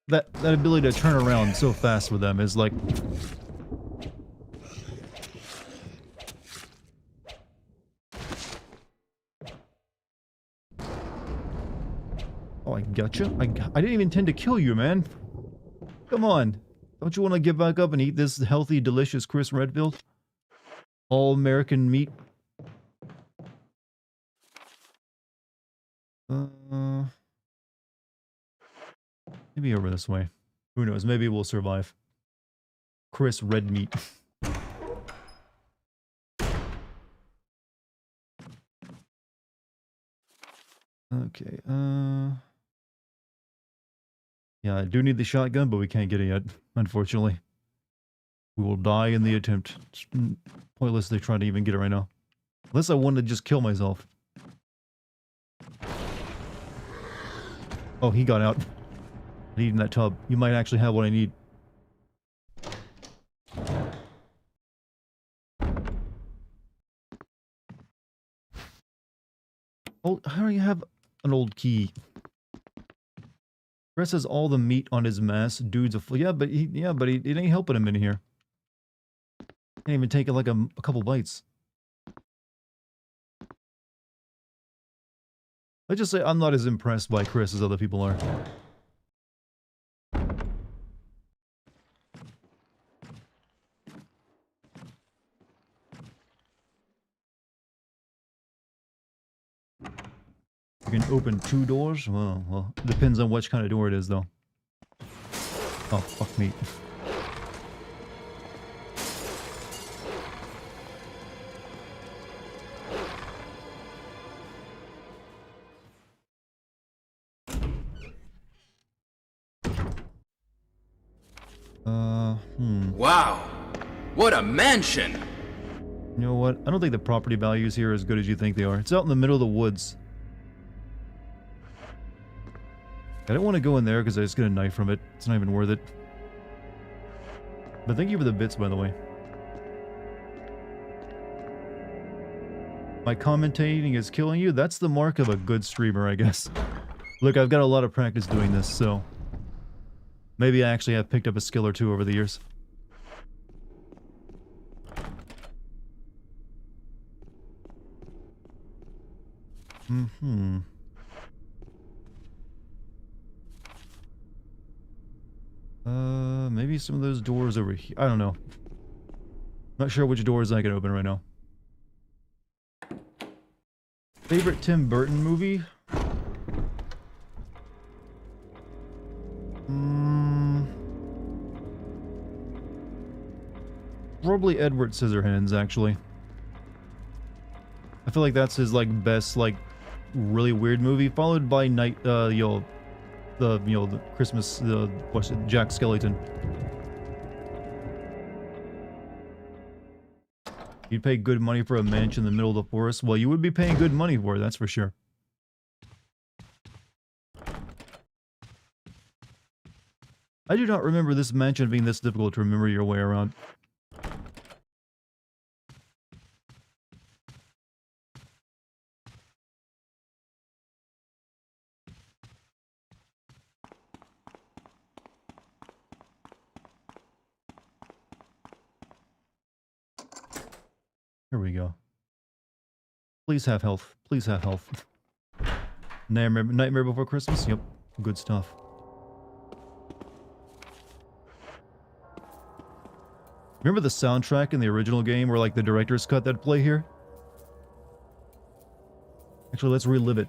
that ability to turn around so fast with them is like... Oh, I gotcha. I didn't even intend to kill you, man. Come on. Don't you want to get back up and eat this healthy, delicious Chris Redfield? All-American meat. Maybe over this way. Who knows? Maybe we'll survive. Chris Red Meat. Okay, yeah, I do need the shotgun, but we can't get it yet, unfortunately. We will die in the attempt. It's pointless they try to even get it right now. Unless I want to just kill myself. Oh, he got out. I need in that tub. You might actually have what I need. Oh, how do you have an old key? Chris has all the meat on his mess. Dude's a yeah, but it ain't helping him in here. Can't even take it like a couple bites. Let's just say I'm not as impressed by Chris as other people are. You can open 2 doors? Well, depends on which kind of door it is, though. Oh, fuck me. Wow. What a mansion. You know what? I don't think the property values here are as good as you think they are. It's out in the middle of the woods. I don't want to go in there because I just get a knife from it. It's not even worth it. But thank you for the bits, by the way. My commentating is killing you? That's the mark of a good streamer, I guess. Look, I've got a lot of practice doing this, so... maybe I actually have picked up a skill or two over the years. Maybe some of those doors over here. I don't know. Not sure which doors I can open right now. Favorite Tim Burton movie? Probably Edward Scissorhands, actually. I feel like that's his, like, best, like, really weird movie, followed by the Christmas, what's it, Jack Skellington. You'd pay good money for a mansion in the middle of the forest? Well, you would be paying good money for it, that's for sure. I do not remember this mansion being this difficult to remember your way around. Here we go. Please have health. Please have health. Nightmare Before Christmas? Yep. Good stuff. Remember the soundtrack in the original game, or like the director's cut that'd play here? Actually, let's relive it.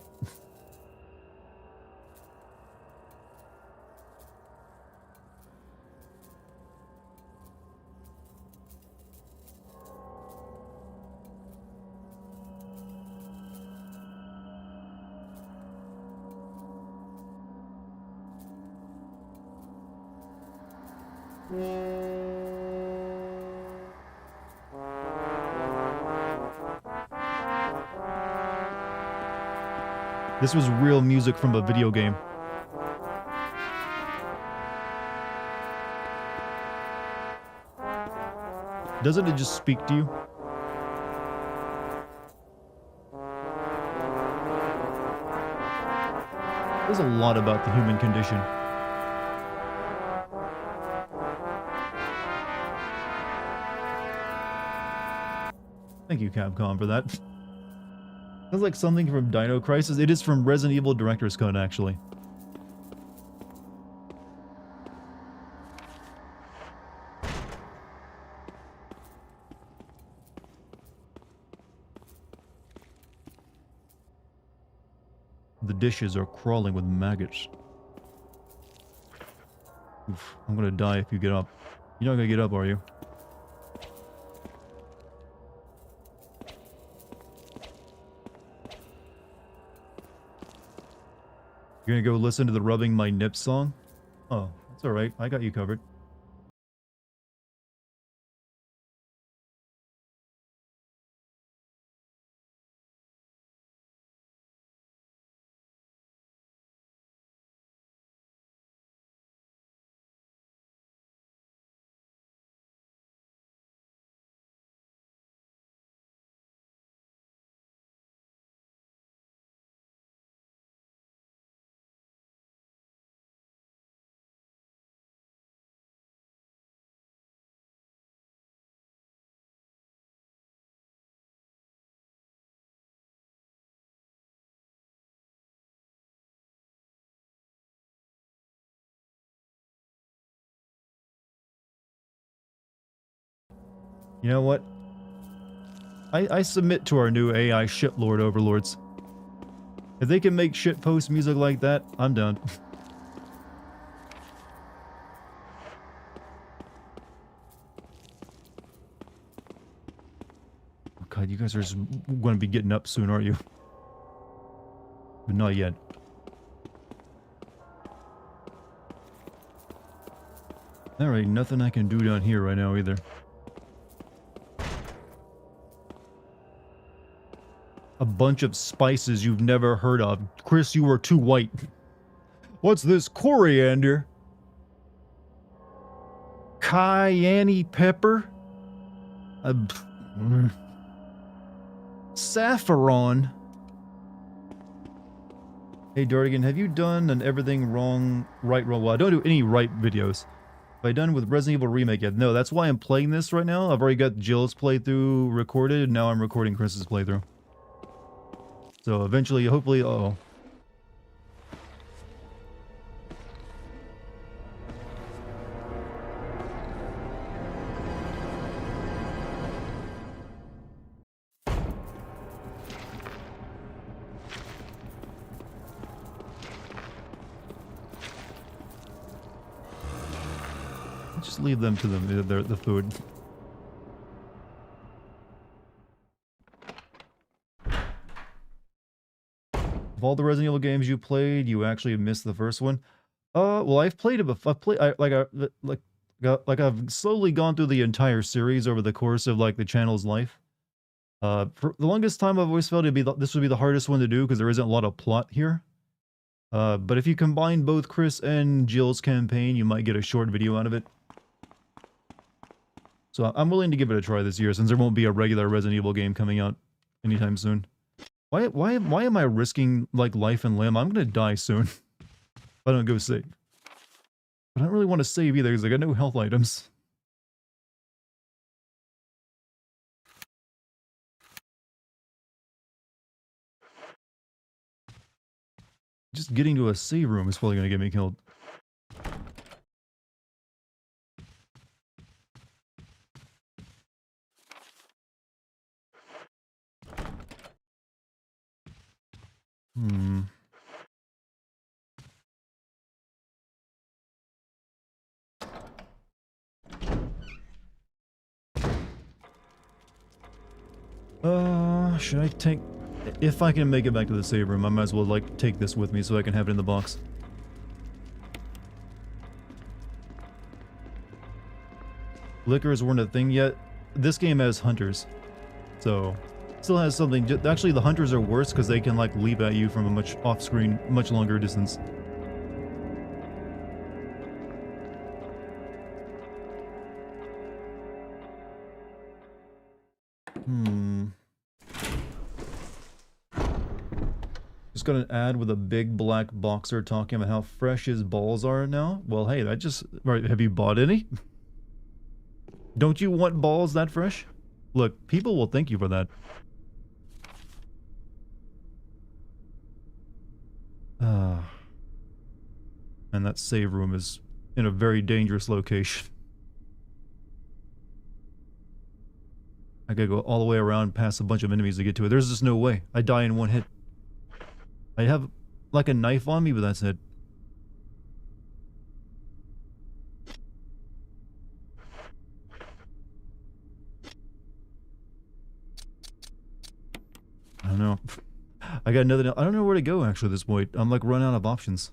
This was real music from a video game. Doesn't it just speak to you? There's a lot about the human condition. Thank you, Capcom, for that. Sounds like something from Dino Crisis. It is from Resident Evil Director's Cut, actually. The dishes are crawling with maggots. Oof, I'm gonna die if you get up. You're not gonna get up, are you? You're gonna go listen to the Rubbing My Nips song? Oh, that's alright. I got you covered. You know what? I submit to our new AI shitlord overlords. If they can make shitpost music like that, I'm done. Oh god, you guys are just going to be getting up soon, aren't you? But not yet. Alright, nothing I can do down here right now either. A bunch of spices you've never heard of. Chris, you are too white. What's this? Coriander? Cayenne pepper? Saffron? Hey Dartigan, have you done an everything wrong, right, wrong? Well, I don't do any right videos. Have I done with Resident Evil Remake yet? No, that's why I'm playing this right now. I've already got Jill's playthrough recorded, and now I'm recording Chris's playthrough. So eventually, hopefully, uh-oh. Just leave them to them, the food. Of all the Resident Evil games you played, you actually missed the first one. Well, I've played it before. I've slowly gone through the entire series over the course of like the channel's life. For the longest time, I've always felt this would be the hardest one to do because there isn't a lot of plot here. But if you combine both Chris and Jill's campaign, you might get a short video out of it. So I'm willing to give it a try this year since there won't be a regular Resident Evil game coming out anytime soon. Why am I risking like life and limb? I'm gonna die soon if I don't go save. But I don't really want to save either because I got no health items. Just getting to a save room is probably gonna get me killed. Hmm. Should I take... If I can make it back to the save room, I might as well, like, take this with me so I can have it in the box. Liquors weren't a thing yet. This game has hunters. So, Still has something. Actually, the hunters are worse because they can like leap at you from a much off-screen, much longer distance. Just got an ad with a big black boxer talking about how fresh his balls are now. Well, hey, that just... Right, have you bought any? Don't you want balls that fresh? Look, people will thank you for that. And that save room is in a very dangerous location. I gotta go all the way around past a bunch of enemies to get to it. There's just no way. I die in one hit. I have like a knife on me, but that's it. I don't know. I got another... I don't know where to go actually at this point. I'm like run out of options.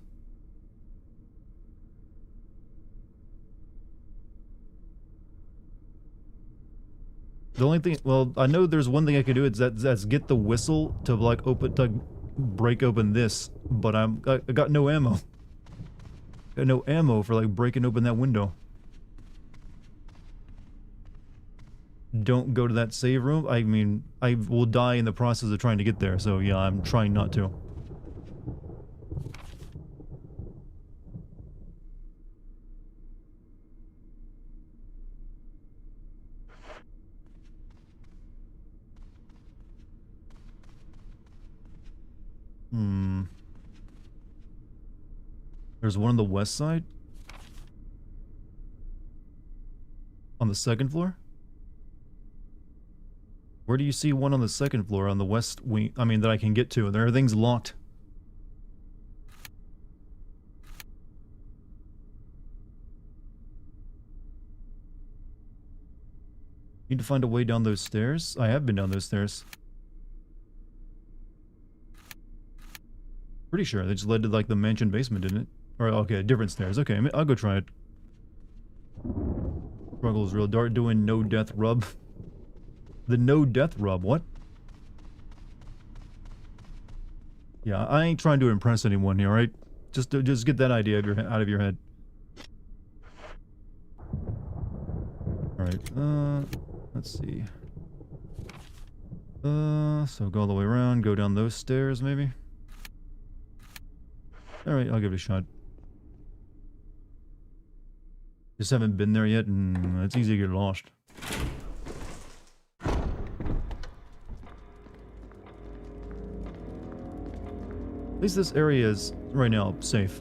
The only thing... Well, I know there's one thing I could do. That's get the whistle to like open... to break open this. But I got no ammo. Got no ammo for like breaking open that window. Don't go to that save room. I mean, I will die in the process of trying to get there, so yeah, I'm trying not to. There's one on the west side? On the second floor? Where do you see one on the second floor on the west wing? I mean, that I can get to, and everything's locked. Need to find a way down those stairs? I have been down those stairs. Pretty sure they just led to like the mansion basement, didn't it? Or okay, different stairs. Okay, I'll go try it. Struggle is real. Dart doing no death rub. The no death rub, what? Yeah, I ain't trying to impress anyone here, right? Just get that idea out of your head. Alright, let's see. So go all the way around, go down those stairs, maybe? Alright, I'll give it a shot. Just haven't been there yet, and it's easy to get lost. At least this area is, right now, safe.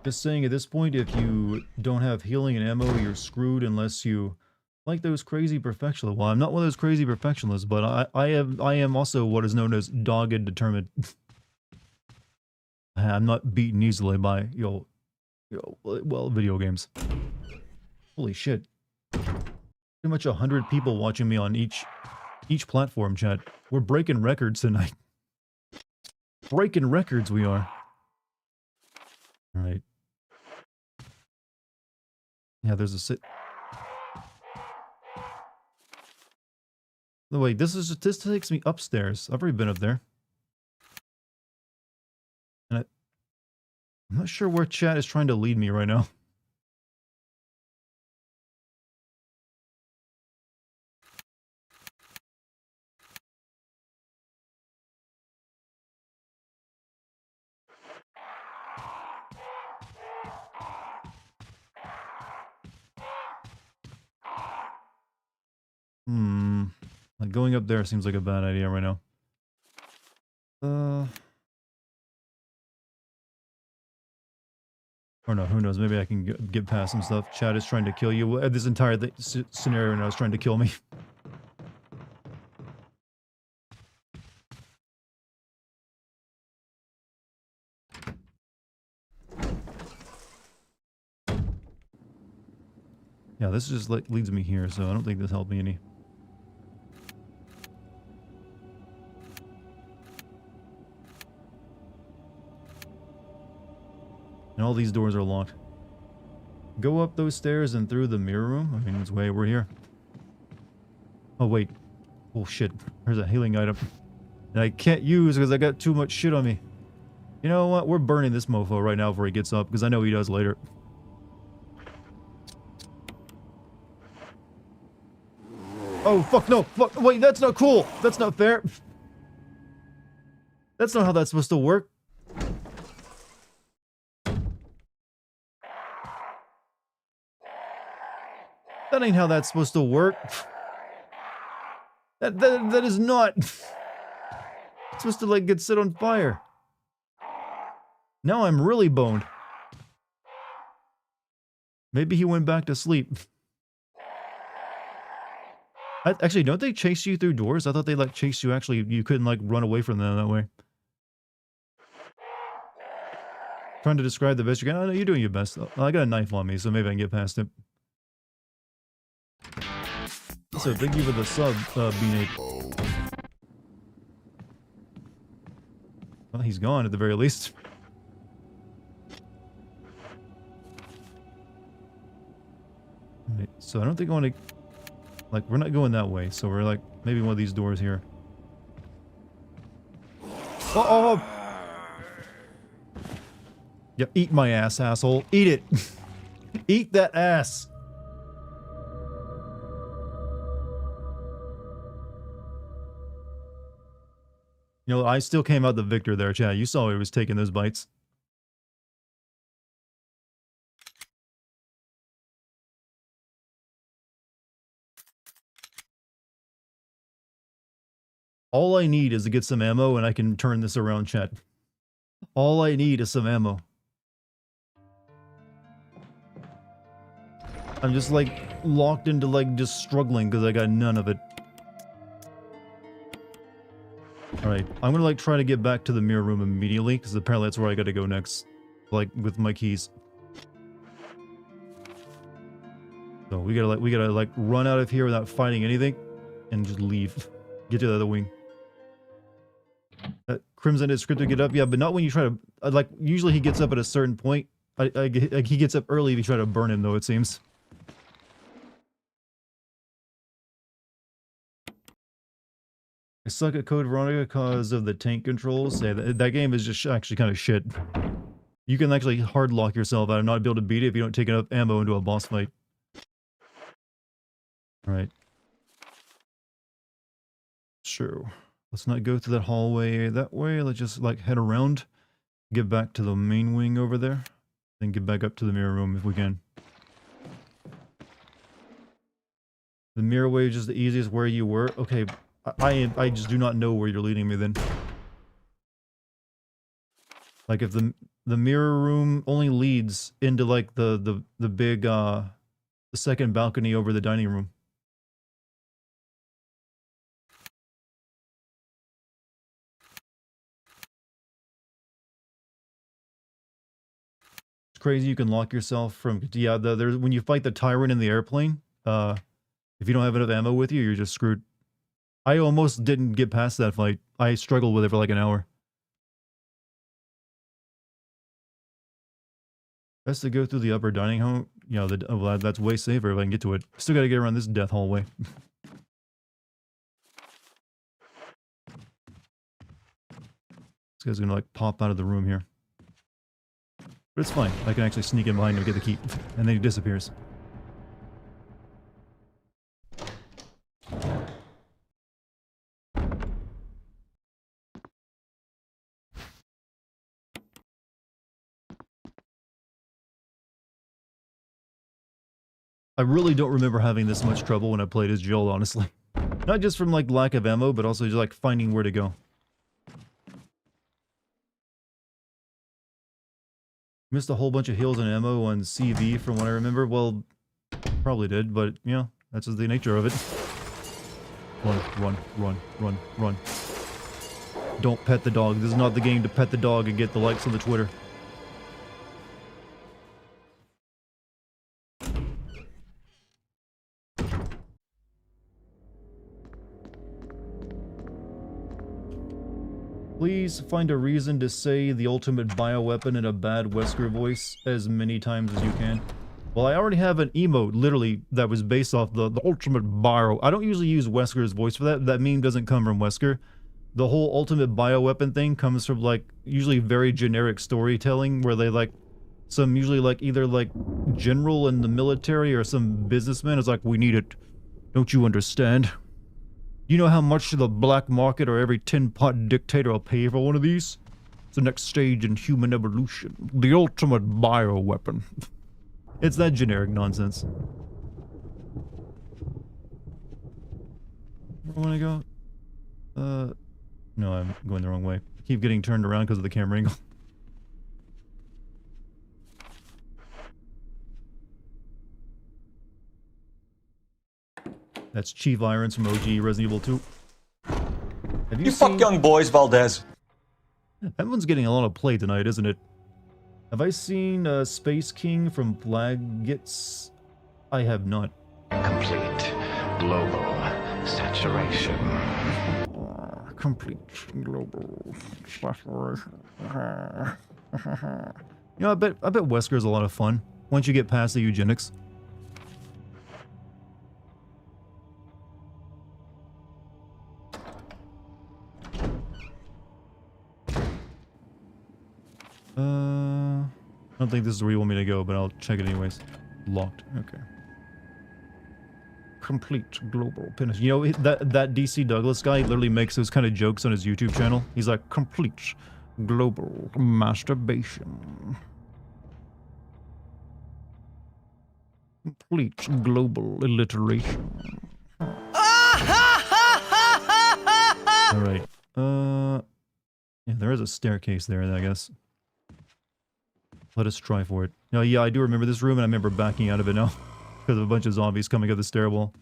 Just saying at this point, if you don't have healing and ammo, you're screwed unless you... like those crazy perfectionists. Well, I'm not one of those crazy perfectionists, but I am also what is known as dogged and determined. I'm not beaten easily by, well, video games. Holy shit. Pretty much 100 people watching me on each platform, chat. We're breaking records tonight. Breaking records we are. Alright. Yeah, there's a sit... No, wait, this takes me upstairs. I've already been up there. And I'm not sure where chat is trying to lead me right now. Like going up there seems like a bad idea right now. Or no, who knows? Maybe I can get past some stuff. Chat is trying to kill you. This entire scenario now is trying to kill me. Yeah, this just like leads me here, so I don't think this helped me any. And all these doors are locked. go up those stairs and through the mirror room? I mean, it's way over here. Oh, wait. Oh, shit. There's a healing item. And I can't use because I got too much shit on me. You know what? We're burning this mofo right now before he gets up, because I know he does later. Oh, fuck, no. Fuck. Wait, that's not cool. That's not fair. That's not how that's supposed to work. That ain't how that's supposed to work. That is not. It's supposed to, like, get set on fire. Now I'm really boned. Maybe he went back to sleep. Actually, don't they chase you through doors? I thought they, like, chase you actually. You couldn't, like, run away from them that way. Trying to describe the best you can. I know you're doing your best. I got a knife on me, so maybe I can get past it. So thank you for the sub, B-Nate. Well, he's gone at the very least. Right, so I don't think I want to... Like, we're not going that way, so we're like, maybe one of these doors here. Oh! Yeah, eat my ass, asshole. Eat it! Eat that ass! You know, I still came out the victor there, Chad. You saw he was taking those bites. All I need is to get some ammo and I can turn this around, Chad. All I need is some ammo. I'm just like locked into like just struggling because I got none of it. Alright, I'm gonna like try to get back to the mirror room immediately because apparently that's where I gotta go next. Like with my keys. So we gotta like run out of here without fighting anything and just leave. Get to the other wing. Crimson is scripted to get up, yeah, but not when you try to, like, usually he gets up at a certain point. He gets up early if you try to burn him, though, it seems. I suck at Code Veronica because of the tank controls. Yeah, that game is just actually kind of shit. You can actually hard lock yourself out and not be able to beat it if you don't take enough ammo into a boss fight. Alright. Sure. Let's not go through that hallway that way. Let's just like head around, get back to the main wing over there, then get back up to the mirror room if we can. The mirror way is just the easiest where you were. Okay, I just do not know where you're leading me then. Like if the mirror room only leads into like the big the second balcony over the dining room. Crazy you can lock yourself from, yeah, there's when you fight the tyrant in the airplane, if you don't have enough ammo with you, you're just screwed. I almost didn't get past that fight. I struggled with it for like an hour. Best to go through the upper dining hall. You know, well, that's way safer if I can get to it. Still gotta get around this death hallway. This guy's gonna like pop out of the room here. But it's fine. I can actually sneak in behind him and get the key. And then he disappears. I really don't remember having this much trouble when I played as Joel, honestly. Not just from like lack of ammo, but also just like finding where to go. Missed a whole bunch of heals and ammo on CV from what I remember. Well, probably did, but you know, that's just the nature of it. Run, run, run, run, run. Don't pet the dog. This is not the game to pet the dog and get the likes on the Twitter. Please find a reason to say the ultimate bioweapon in a bad Wesker voice as many times as you can. Well, I already have an emote, literally, that was based off the ultimate bio. I don't usually use Wesker's voice for that. That meme doesn't come from Wesker. The whole ultimate bioweapon thing comes from, like, usually very generic storytelling where they, like, some usually, like, either, like, general in the military or some businessman is like, we need it. Don't you understand? You know how much the black market or every tin-pot dictator will pay for one of these? It's the next stage in human evolution. The ultimate bioweapon. It's that generic nonsense. Where do I want to go? No, I'm going the wrong way. I keep getting turned around because of the camera angle. That's Chief Irons from OG Resident Evil 2. Have You seen... fuck young boys, Valdez. That one's getting a lot of play tonight, isn't it? Have I seen Space King from Flagits? I have not. Complete global saturation. Complete global saturation. You know, I bet Wesker's a lot of fun once you get past the eugenics. I don't think this is where you want me to go, but I'll check it anyways. Locked. Okay. Complete global finish. You know, that DC Douglas guy literally makes those kind of jokes on his YouTube channel. He's like, complete global masturbation. Complete global alliteration. Alright. Yeah, there is a staircase there, I guess. Let us try for it. No, yeah, I do remember this room, and I remember backing out of it now. Because of a bunch of zombies coming up the stairwell.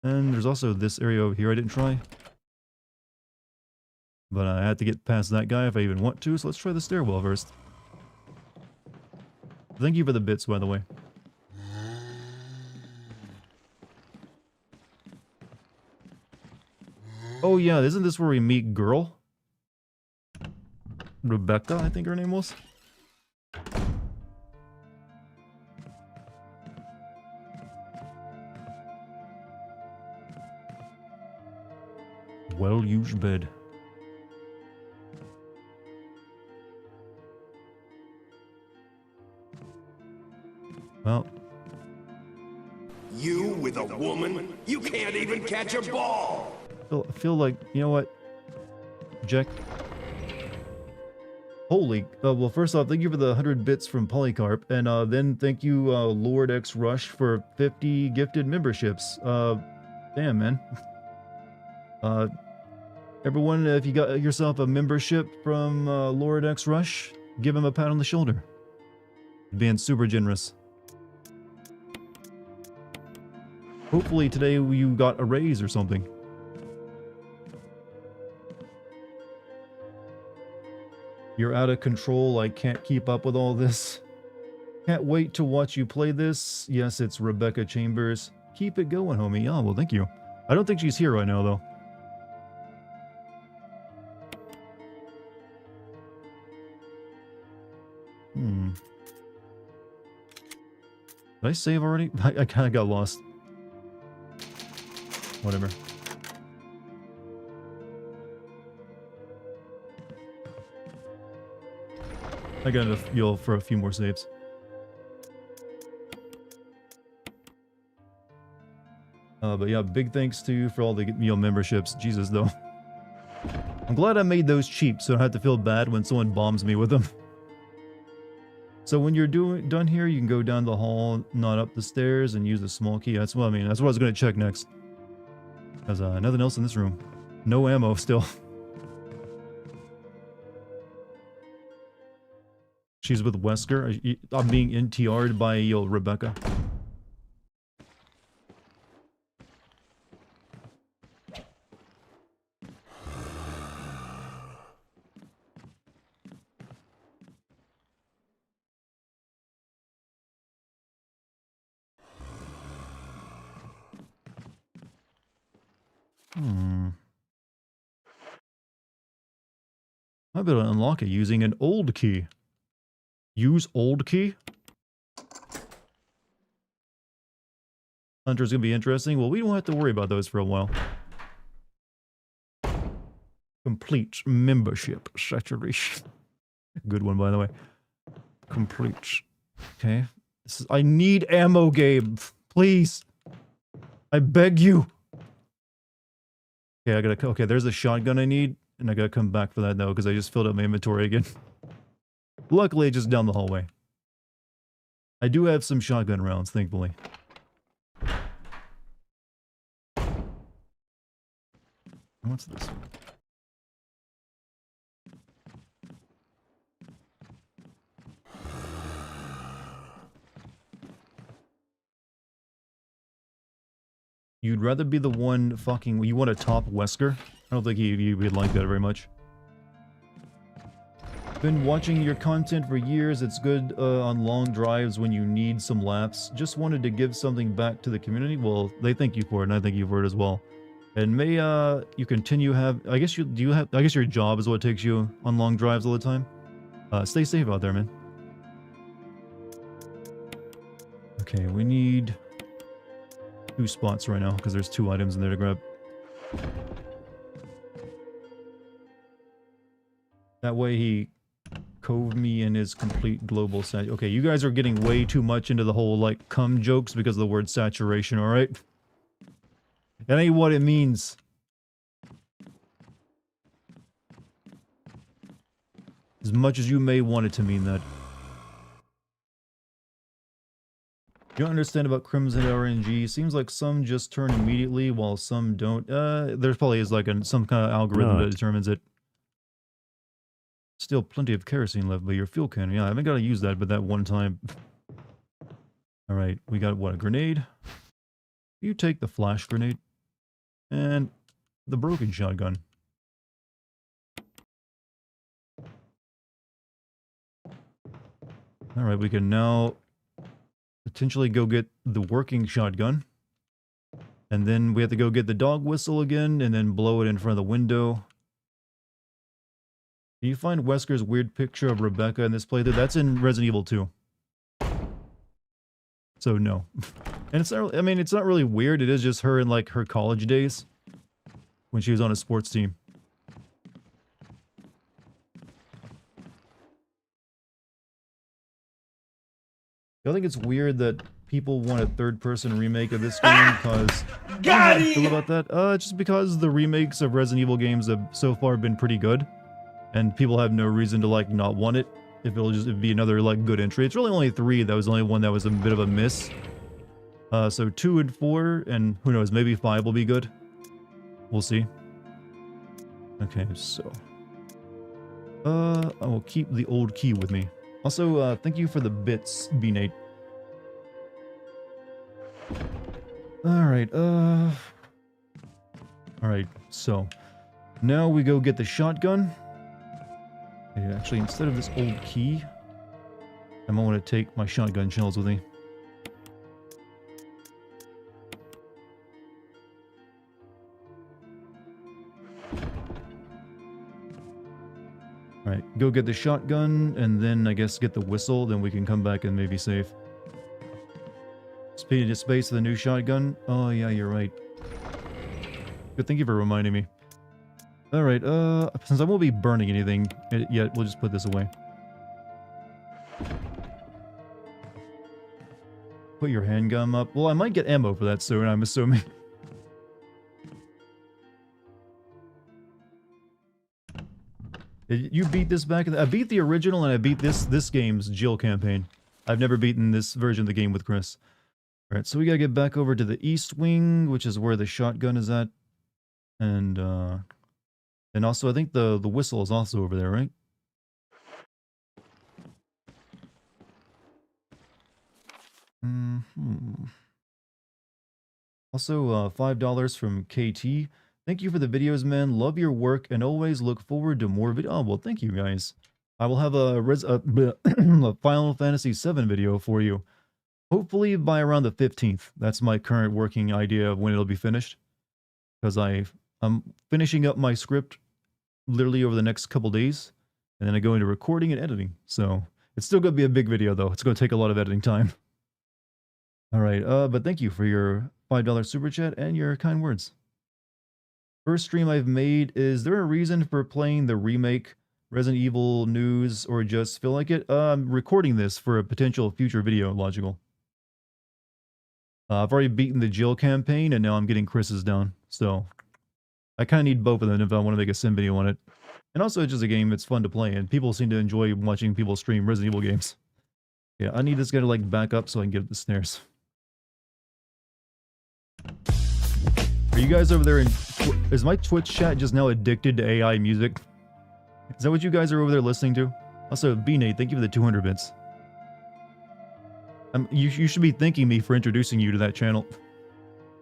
And there's also this area over here I didn't try. But I had to get past that guy if I even want to, so let's try the stairwell first. Thank you for the bits, by the way. Oh yeah, isn't this where we meet Girl? Rebecca, I think her name was. Well-used bed. Well. You with a woman? You can't even catch a ball! I feel like, you know what? Jack. Holy, well, first off, thank you for the 100 bits from Polycarp, and then thank you, Lord X Rush, for 50 gifted memberships. Damn, man. Everyone, if you got yourself a membership from Lord X Rush, give him a pat on the shoulder. Being super generous. Hopefully today you got a raise or something. You're out of control, I can't keep up with all this. Can't wait to watch you play this. Yes, it's Rebecca Chambers. Keep it going, homie. Oh, well, thank you. I don't think she's here right now, though. Did I save already? I kind of got lost. Whatever. I got enough fuel for a few more saves. But yeah, big thanks to you for all the memberships. Jesus, though. I'm glad I made those cheap, so I don't have to feel bad when someone bombs me with them. So when you're done here, you can go down the hall, not up the stairs, and use the small key. That's what I mean. That's what I was going to check next. Because nothing else in this room. No ammo still. She's with Wesker. I'm being NTR'd by Rebecca. I'll be able to unlock it using an old key. Use old key? Hunter's gonna be interesting. Well, we don't have to worry about those for a while. Complete membership saturation. Good one, by the way. Complete. Okay. I need ammo, Gabe. Please. I beg you. Okay, okay, there's a shotgun I need, and I gotta come back for that though, because I just filled up my inventory again. Luckily, just down the hallway. I do have some shotgun rounds, thankfully. What's this one? You'd rather be the one fucking... You want to top Wesker? I don't think you would like that very much. Been watching your content for years. It's good on long drives when you need some laps. Just wanted to give something back to the community. Well, they thank you for it, and I thank you for it as well. And may you continue I guess your job is what takes you on long drives all the time. Stay safe out there, man. Okay, we need 2 spots right now because there's 2 items in there to grab. That way he cove me in his complete global sat. Okay, you guys are getting way too much into the whole like cum jokes because of the word saturation, alright? That ain't what it means. As much as you may want it to mean that. You don't understand about Crimson RNG. Seems like some just turn immediately while some don't. There probably is like some kind of algorithm that determines it. Still plenty of kerosene left, but your fuel can. Yeah, I haven't got to use that, but that one time. Alright, we got what, a grenade? You take the flash grenade. And the broken shotgun. Alright, we can now potentially go get the working shotgun. And then we have to go get the dog whistle again and then blow it in front of the window. Do you find Wesker's weird picture of Rebecca in this playthrough? That's in Resident Evil 2. So no. And it's not, I mean, it's not really weird. It is just her in like her college days when she was on a sports team. I think it's weird that people want a third-person remake of this game because... How do you feel about that? Just because the remakes of Resident Evil games have so far been pretty good. And people have no reason to, like, not want it. If it'd be another, like, good entry. It's really only 3. That was the only one that was a bit of a miss. So 2 and 4, and who knows, maybe 5 will be good. We'll see. Okay, so... I will keep the old key with me. Also, thank you for the bits, B-Nate. Alright, Alright, so... Now we go get the shotgun. Okay, actually, instead of this old key... I might want to take my shotgun shells with me. Alright, go get the shotgun, and then I guess get the whistle, then we can come back and maybe save. Speed into space with a new shotgun? Oh yeah, you're right. Good, thank you for reminding me. Alright, since I won't be burning anything yet, we'll just put this away. Put your handgun up. Well, I might get ammo for that soon, I'm assuming. You beat this back in the... I beat the original and I beat this game's Jill campaign. I've never beaten this version of the game with Chris. Alright, so we gotta get back over to the east wing, which is where the shotgun is at. And also I think the whistle is also over there, right? Also, $5 from KT. Thank you for the videos, man. Love your work and always look forward to more videos. Oh, well, thank you, guys. I will have a Final Fantasy VII video for you. Hopefully by around the 15th. That's my current working idea of when it'll be finished. Because I'm finishing up my script literally over the next couple days. And then I go into recording and editing. So It's still going to be a big video, though. It's going to take a lot of editing time. All right, but thank you for your $5 super chat and your kind words. First stream I've made. Is there a reason for playing the remake Resident Evil news or just feel like it? I'm recording this for a potential future video, Logical. I've already beaten the Jill campaign and now I'm getting Chris's down. So I kind of need both of them if I want to make a sim video on it. And also it's just a game that's fun to play and people seem to enjoy watching people stream Resident Evil games. Yeah, I need this guy to like back up so I can get up the stairs. Are you guys over there in... Is my Twitch chat just now addicted to AI music? Is that what you guys are over there listening to? Also, B-Nate, thank you for the 200 bits. You should be thanking me for introducing you to that channel.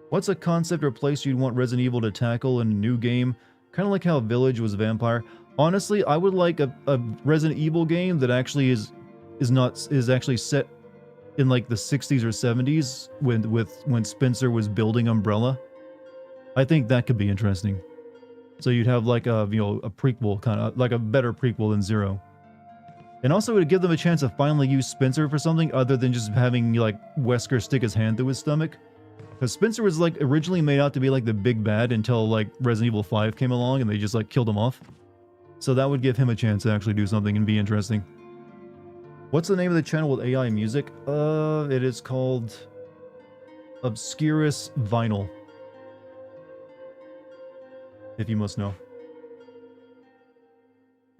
What's a concept or place you'd want Resident Evil to tackle in a new game? Kind of like how Village was Vampire. Honestly, I would like a Resident Evil game that actually is actually set in like the 60s or 70s when Spencer was building Umbrella. I think that could be interesting. So you'd have like a a prequel, kind of like a better prequel than Zero. And also it would give them a chance to finally use Spencer for something other than just having like Wesker stick his hand through his stomach. Because Spencer was like originally made out to be like the big bad until like Resident Evil 5 came along and they just like killed him off. So that would give him a chance to actually do something and be interesting. What's the name of the channel with AI music? It is called Obscurus Vinyl. If you must know.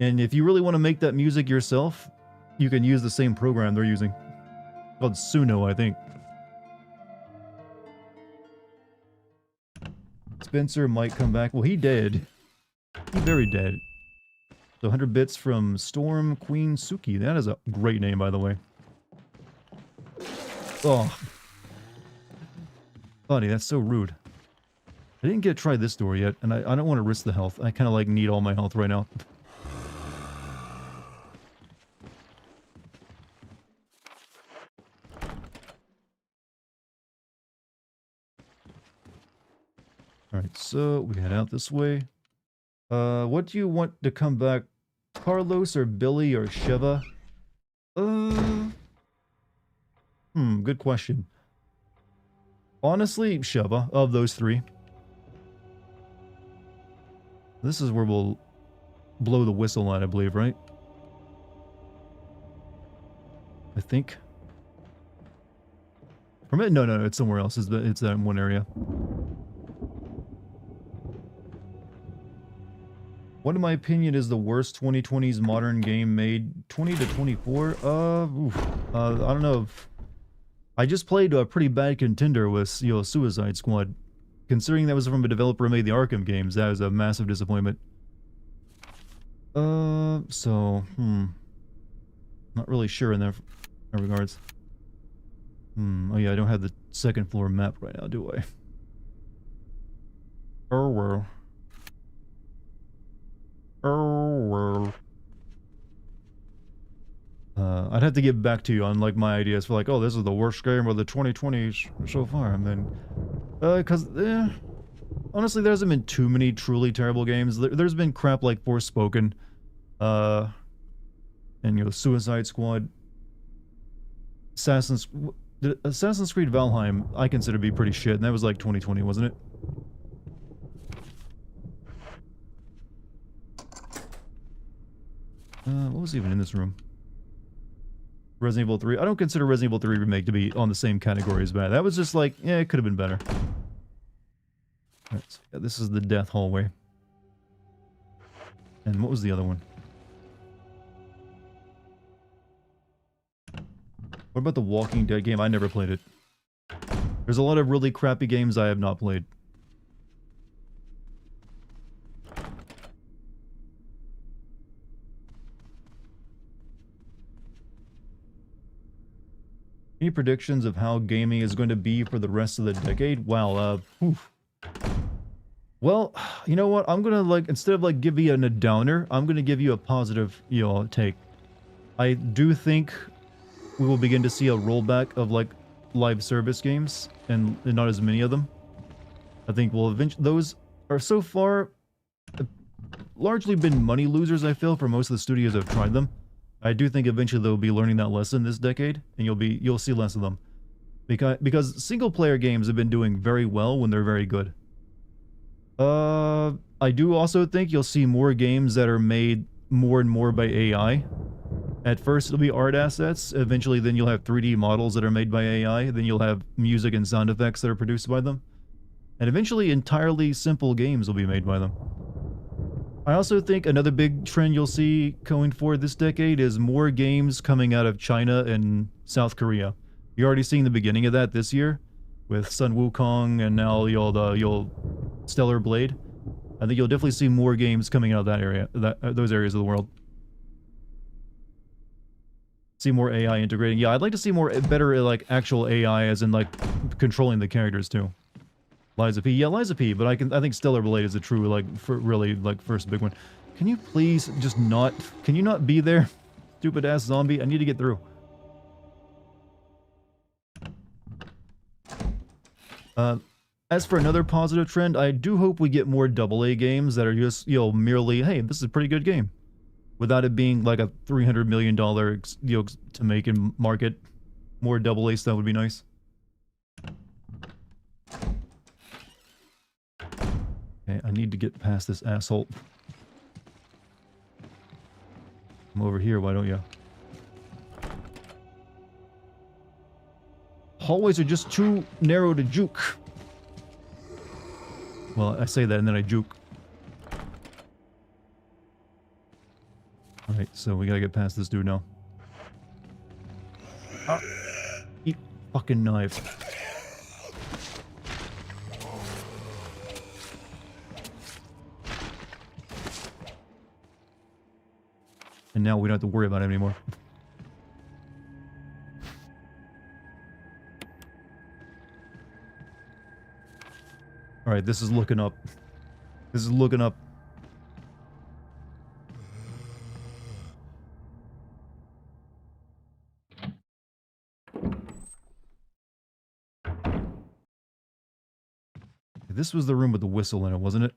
And if you really want to make that music yourself, you can use the same program they're using. It's called Suno, I think. Spencer might come back. Well, he dead. He very dead. So 100 bits from Storm Queen Suki. That is a great name, by the way. Oh. Buddy, that's so rude. I didn't get to try this door yet, and I don't want to risk the health. I kind of like need all my health right now. Alright, so we head out this way. What do you want to come back? Carlos or Billy or Sheva? Good question. Honestly, Sheva, of those three. This is where we'll blow the whistle at, I believe, right? I think. From it? No, it's somewhere else. It's that one area. What, in my opinion, is the worst 2020s modern game made? 20 to 24? I don't know. I just played a pretty bad contender with, Suicide Squad. Considering that was from a developer who made the Arkham games, that was a massive disappointment. Not really sure in that regards. Oh yeah, I don't have the second floor map right now, do I? Oh well. Oh well. I'd have to get back to you on like my ideas for like, oh, this is the worst game of the 2020s so far. I mean, because honestly, there hasn't been too many truly terrible games. There's been crap like Forspoken, and Suicide Squad, Assassin's Creed Valheim. I consider to be pretty shit, and that was like 2020, wasn't it? What was even in this room? Resident Evil 3. I don't consider Resident Evil 3 Remake to be on the same category as bad. That was just like, yeah, it could have been better. Alright, so yeah, this is the death hallway. And what was the other one? What about the Walking Dead game? I never played it. There's a lot of really crappy games I have not played. Any predictions of how gaming is going to be for the rest of the decade? Wow, well, you know what? I'm gonna instead of give you a downer, I'm gonna give you a positive, take. I do think we will begin to see a rollback of live service games, and not as many of them. I think we'll eventually, those are so far largely been money losers, I feel, for most of the studios that have tried them. I do think eventually they'll be learning that lesson this decade, and you'll see less of them. Because single player games have been doing very well when they're very good. I do also think you'll see more games that are made more and more by AI. At first it'll be art assets, eventually then you'll have 3D models that are made by AI, then you'll have music and sound effects that are produced by them. And eventually entirely simple games will be made by them. I also think another big trend you'll see going forward this decade is more games coming out of China and South Korea. You're already seeing the beginning of that this year with Sun Wukong and now you'll Stellar Blade. I think you'll definitely see more games coming out of that area, those areas of the world. See more AI integrating. Yeah, I'd like to see more better like actual AI, as in like controlling the characters too. Liza P. Yeah, Liza P. But I think Stellar Blade is a true like really like first big one. Can you please just not? Can you not be there, stupid ass zombie? I need to get through. As for another positive trend, I do hope we get more AA games that are just, you know, merely, hey, this is a pretty good game. Without it being like a $300 million, you know, to make and market. More AA stuff would be nice. Okay, I need to get past this asshole. Come over here, why don't you? Hallways are just too narrow to juke. Well, I say that and then I juke. Alright, so we gotta get past this dude now. Ah, eat fucking knife. And now we don't have to worry about it anymore. Alright, this is looking up. This is looking up. This was the room with the whistle in it, wasn't it?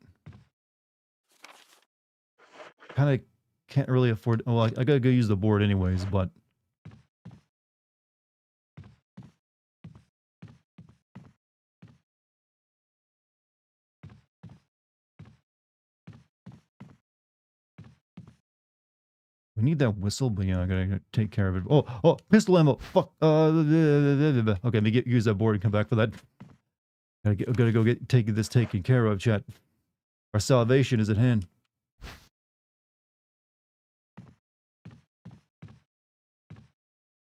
Kind of can't really afford... Oh, I gotta go use the board anyways, but... We need that whistle, but yeah, I gotta take care of it. Oh, pistol ammo! Fuck! Okay, let me use that board and come back for that. Gotta go take this taken care of, chat. Our salvation is at hand.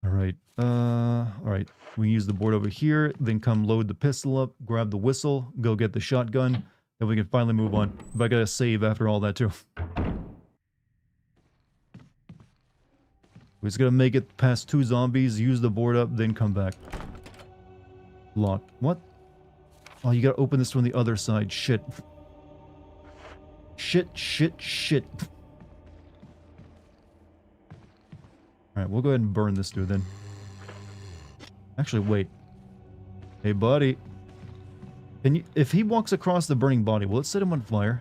Alright, alright. We can use the board over here, then come load the pistol up, grab the whistle, go get the shotgun, then we can finally move on. But I gotta save after all that too. We're just gonna make it past 2 zombies, use the board up, then come back. Locked. What? Oh, you gotta open this from the other side. Shit. Shit. Alright, we'll go ahead and burn this dude then. Actually, wait. Hey, buddy. Can you... If he walks across the burning body, will it set him on fire?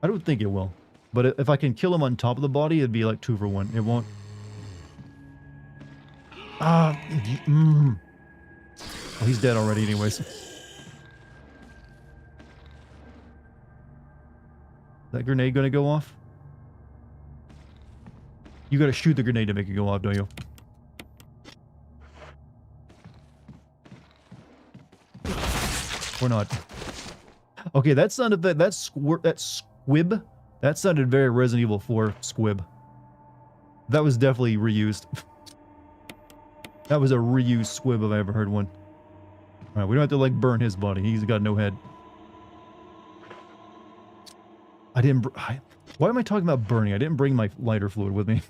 I don't think it will. But if I can kill him on top of the body, it'd be like 2 for 1. It won't... Ah! Oh, he's dead already anyways. That grenade gonna go off? You gotta shoot the grenade to make it go off, don't you? Or not. Okay, that sounded... That squib? That sounded very Resident Evil 4 squib. That was definitely reused. That was a reused squib if I ever heard one. Alright, we don't have to like burn his body. He's got no head. I didn't... Why am I talking about burning? I didn't bring my lighter fluid with me.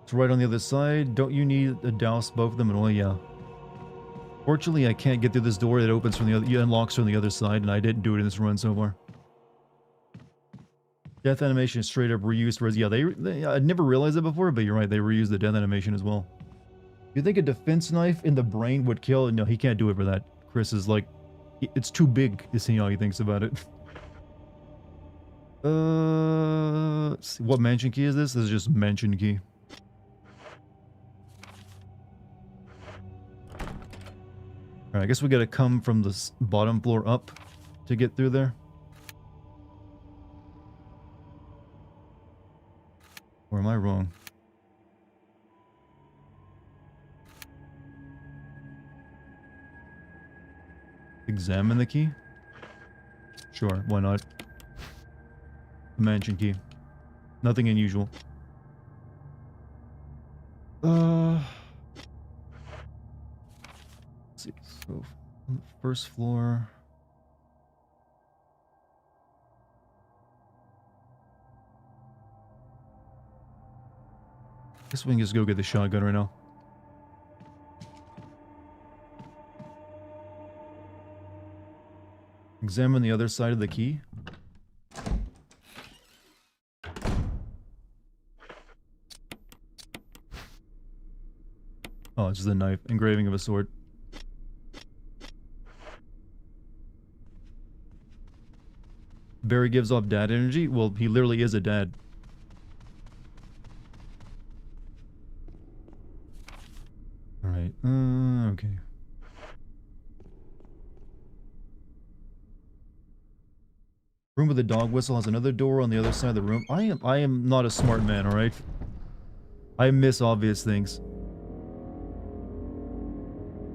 It's right on the other side. Don't you need to douse both of them? And well, yeah. Fortunately, I can't get through this door. It opens from the other... It unlocks from the other side, and I didn't do it in this run so far. Death animation is straight up reused. Yeah, I'd never realized it before, but you're right. They reused the death animation as well. You think a defense knife in the brain would kill? No, he can't do it for that. Chris is like It's too big, is how he thinks about it. Let's see, what mansion key is this? This is just mansion key. Alright, I guess we gotta come from the bottom floor up to get through there. Or am I wrong? Examine the key? Sure, why not? The mansion key. Nothing unusual. Let's see. So, on the first floor. Guess we can just go get the shotgun right now. Examine the other side of the key. Oh, it's just a knife. Engraving of a sword. Barry gives off dad energy? Well, he literally is a dad. Alright, okay. Room with the dog whistle has another door on the other side of the room. I am not a smart man, alright? I miss obvious things.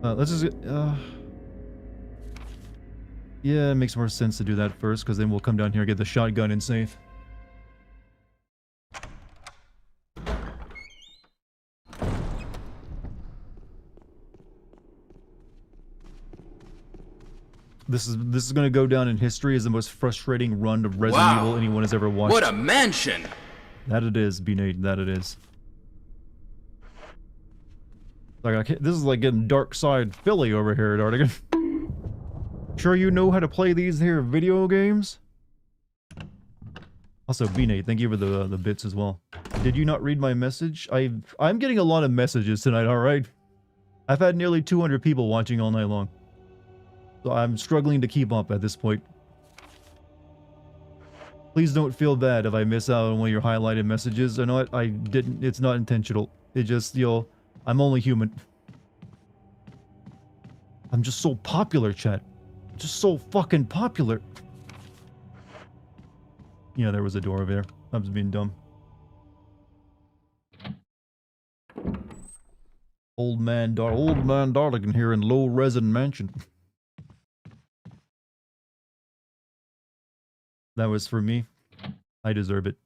Let's just yeah, it makes more sense to do that first, because then we'll come down here and get the shotgun and safe. This is gonna go down in history as the most frustrating run of Resident Evil anyone has ever watched. What a mansion! That it is, B-Nate, that it is. Like, this is like getting Dark Side Philly over here, Dartigan. Sure you know how to play these here video games? Also, B-Nate, thank you for the bits as well. Did you not read my message? I'm getting a lot of messages tonight, alright? I've had nearly 200 people watching all night long. So I'm struggling to keep up at this point. Please don't feel bad if I miss out on one of your highlighted messages. I know I didn't, it's not intentional. It just, you know, I'm only human. I'm just so popular, chat. Just so fucking popular. Yeah, there was a door over there. I was being dumb. Old man Dartigan here in low resin mansion. That was for me. I deserve it.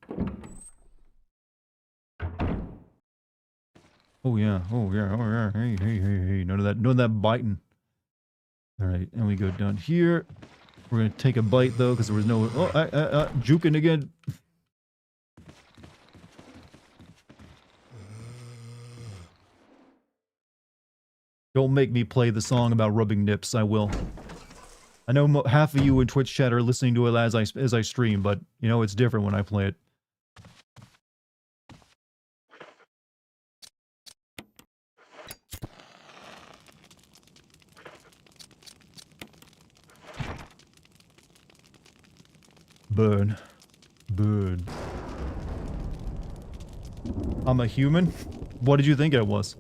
Oh yeah, oh yeah, oh yeah. Hey. None of that biting. Alright, and we go down here. We're gonna take a bite though, because there was no... Oh, juking again. Don't make me play the song about rubbing nips, I will. I know half of you in Twitch chat are listening to it as I stream, but, you know, it's different when I play it. Burn. Burn. I'm a human? What did you think I was?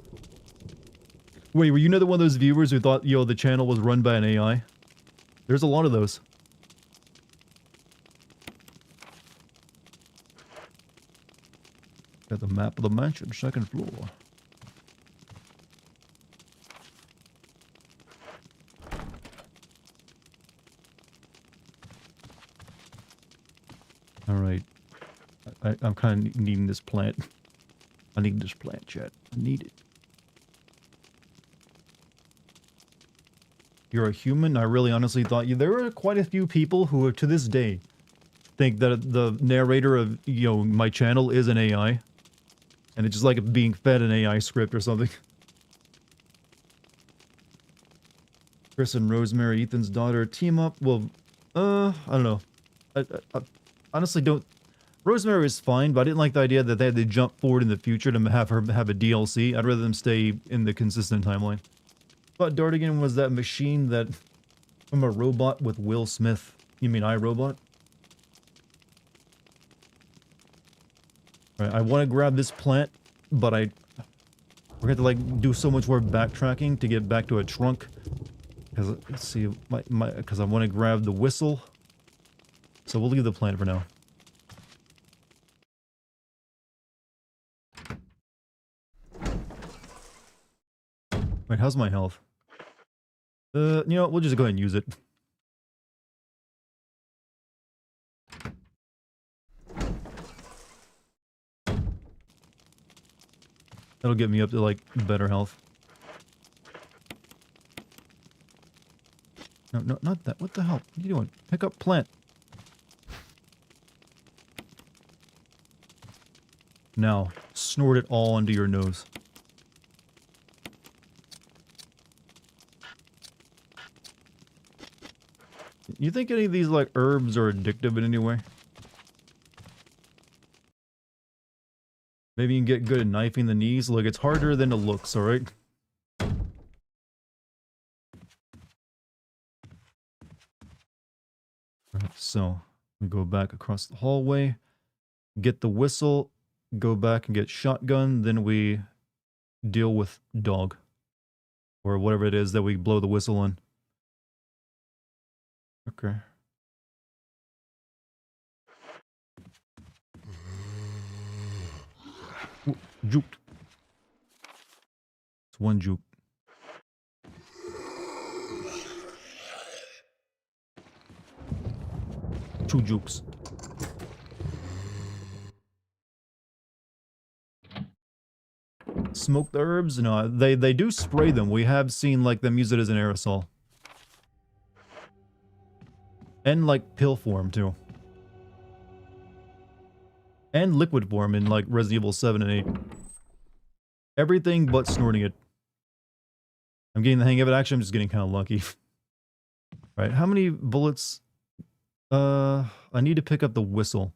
Wait, were you another one of those viewers who thought, yo, the channel was run by an AI? There's a lot of those. Got the map of the mansion, second floor. Alright. I'm kind of needing this plant. I need this plant, chat. I need it. You're a human? I really honestly thought you... There are quite a few people who, to this day, think that the narrator of, you know, my channel is an AI. And it's just like being fed an AI script or something. Chris and Rosemary, Ethan's daughter, team up. Well, I don't know. I honestly don't... Rosemary is fine, but I didn't like the idea that they had to jump forward in the future to have her have a DLC. I'd rather them stay in the consistent timeline. But Dartigan was that machine that I'm a robot with Will Smith. You mean iRobot? Alright, I want to grab this plant, but we're going to like do so much more backtracking to get back to a trunk. Because, let's see, because I want to grab the whistle. So we'll leave the plant for now. Wait, how's my health? You know what, we'll just go ahead and use it. That'll get me up to, like, better health. No, not that. What the hell? What are you doing? Pick up plant. Now, snort it all into your nose. You think any of these, like, herbs are addictive in any way? Maybe you can get good at knifing the knees? Look, it's harder than it looks, alright? Alright, so, we go back across the hallway, get the whistle, go back and get shotgun, then we deal with dog. Or whatever it is that we blow the whistle on. Okay. Ooh, juked. It's one juke. Two jukes. Smoke the herbs? No, they do spray them. We have seen like them use it as an aerosol. And like pill form too. And liquid form in like Resident Evil 7 and 8. Everything but snorting it. I'm getting the hang of it. Actually, I'm just getting kind of lucky. Right, how many bullets? I need to pick up the whistle.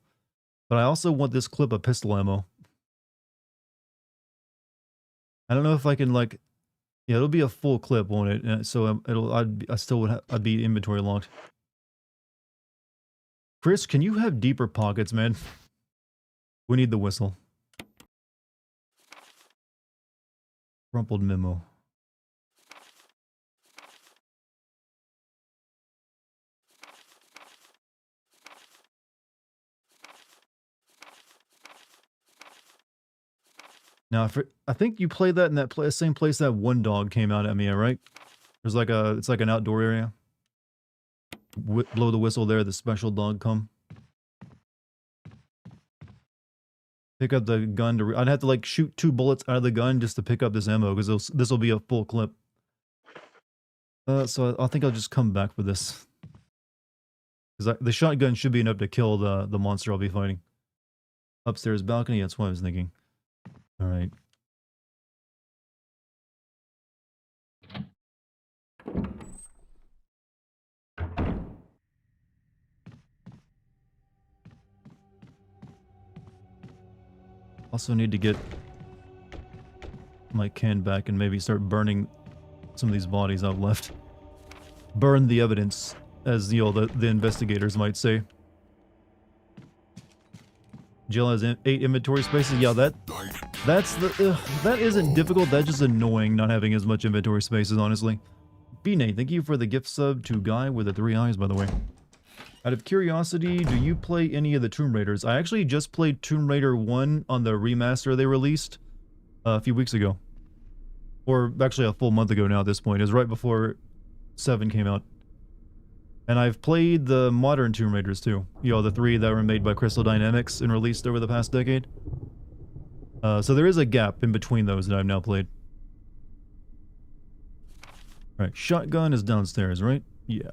But I also want this clip of pistol ammo. I don't know if I can like... Yeah, it'll be a full clip, won't it? So I'd be inventory locked. Chris, can you have deeper pockets, man? We need the whistle. Crumpled memo. Now, I think you played that in that same place that one dog came out at me, right? There's like it's like an outdoor area. Blow the whistle there, the special dog come. Pick up the gun to... I'd have to like shoot 2 bullets out of the gun just to pick up this ammo, because this will be a full clip. So I think I'll just come back for this. Because the shotgun should be enough to kill the monster I'll be fighting. Upstairs balcony, that's what I was thinking. Alright. Also need to get my can back and maybe start burning some of these bodies I've left. Burn the evidence, as, you know, the investigators might say. Jill has 8 inventory spaces. Yeah, that isn't difficult. That's just annoying not having as much inventory spaces, honestly. B-Nate, thank you for the gift sub to Guy with the 3 eyes, by the way. Out of curiosity, do you play any of the Tomb Raiders? I actually just played Tomb Raider 1 on the remaster they released a few weeks ago. Or actually a full month ago now at this point. It was right before 7 came out. And I've played the modern Tomb Raiders too. You know, the 3 that were made by Crystal Dynamics and released over the past decade. So there is a gap in between those that I've now played. Alright, shotgun is downstairs, right? Yeah.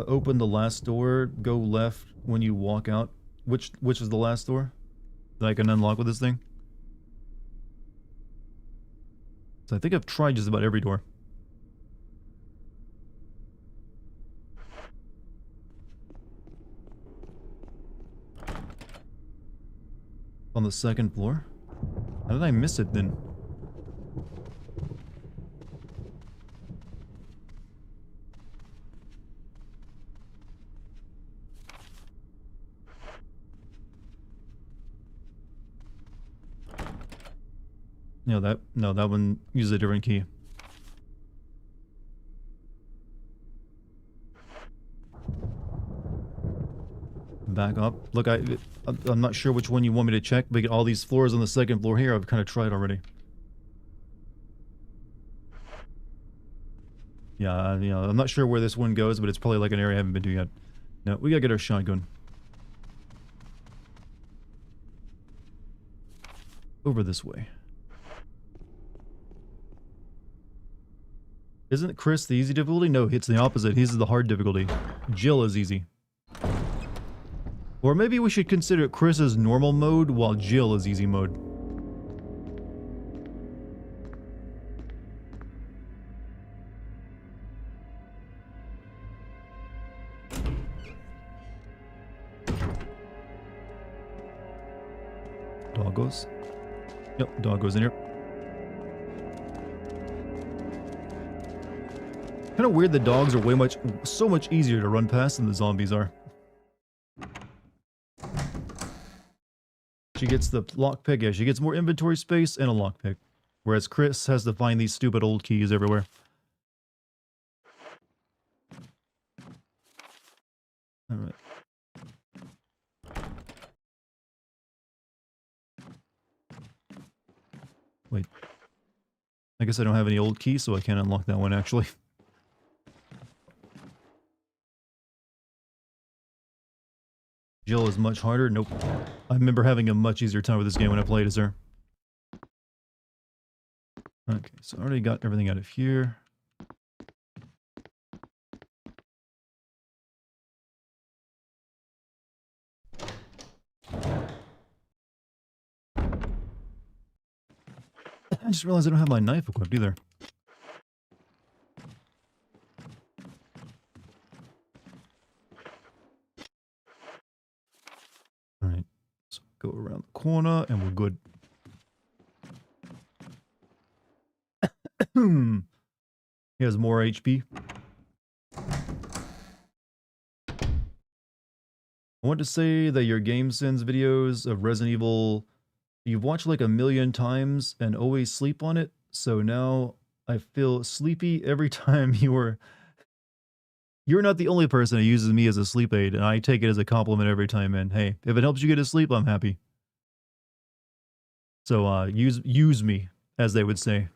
Open the last door, go left when you walk out. Which is the last door that I can unlock with this thing? So I think I've tried just about every door. On the second floor? How did I miss it then? No, that one uses a different key. Back up. Look, I'm not sure which one you want me to check, but all these floors on the second floor here, I've kind of tried already. Yeah, you know, I'm not sure where this one goes, but it's probably like an area I haven't been to yet. No, we gotta get our shotgun. Over this way. Isn't Chris the easy difficulty? No, it's the opposite. He's the hard difficulty. Jill is easy. Or maybe we should consider Chris as normal mode while Jill is easy mode. Doggos. Yep, doggos in here. Kind of weird the dogs are so much easier to run past than the zombies are. She gets the lockpick, yeah, she gets more inventory space and a lockpick. Whereas Chris has to find these stupid old keys everywhere. Alright. Wait. I guess I don't have any old keys, so I can't unlock that one actually. Jill is much harder. Nope. I remember having a much easier time with this game when I played as her. Okay, so I already got everything out of here. I just realized I don't have my knife equipped either. Alright, so go around the corner and we're good. He has more HP. I want to say that your GameSins videos of Resident Evil, you've watched like 1,000,000 times and always sleep on it, so now I feel sleepy every time you're not the only person who uses me as a sleep aid, and I take it as a compliment every time, and hey, if it helps you get to sleep, I'm happy. So, use me, as they would say.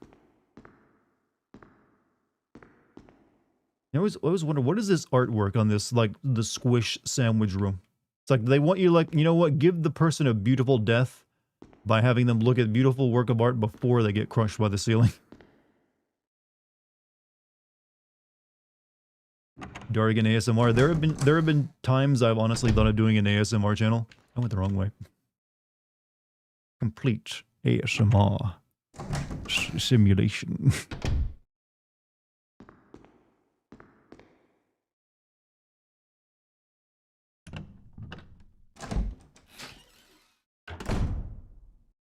I always wonder, what is this artwork on this, like, the squish sandwich room? It's like, they want you, like, you know what, give the person a beautiful death by having them look at beautiful work of art before they get crushed by the ceiling. Dartigan ASMR. There have been times I've honestly thought of doing an ASMR channel. I went the wrong way. Complete ASMR simulation.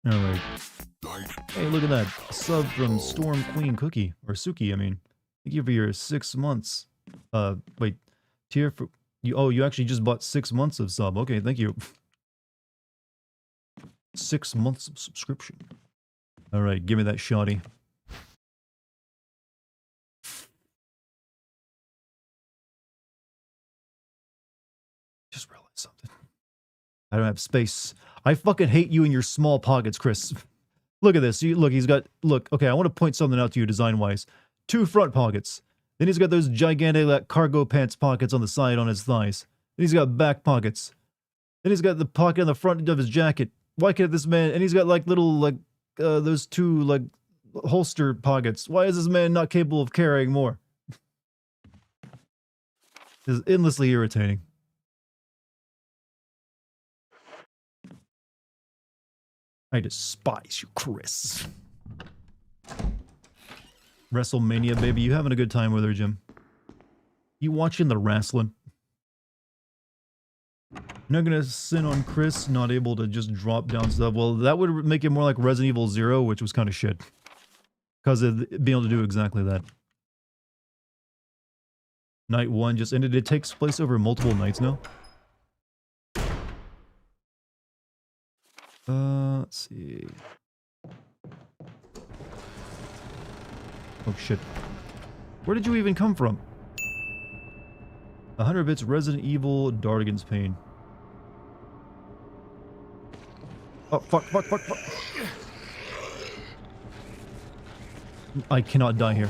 Alright. Hey, look at that. A sub from Storm Queen Cookie. Or Suki, I mean. Thank you for your 6 months. Wait. Tier for... you actually just bought 6 months of sub. Okay, thank you. 6 months of subscription. Alright, give me that shoddy. Just realized something. I don't have space. I fucking hate you and your small pockets, Chris. Look at this. Look, he's got... Look, okay, I want to point something out to you design-wise. 2 front pockets. Then he's got those gigantic like, cargo pants pockets on the side on his thighs. Then he's got back pockets. Then he's got the pocket on the front of his jacket. Why can't this man... And he's got like little like... those 2 like holster pockets. Why is this man not capable of carrying more? This is endlessly irritating. I despise you, Chris. WrestleMania, baby. You having a good time with her, Jim? You watching the wrestling? not gonna sin on Chris not able to just drop down stuff. Well, that would make it more like Resident Evil 0, which was kind of shit. Because of being able to do exactly that. Night 1 just ended. It takes place over multiple nights now. Let's see. Oh shit. Where did you even come from? 100 bits Resident Evil Dartigan's Pain. Oh, fuck. I cannot die here.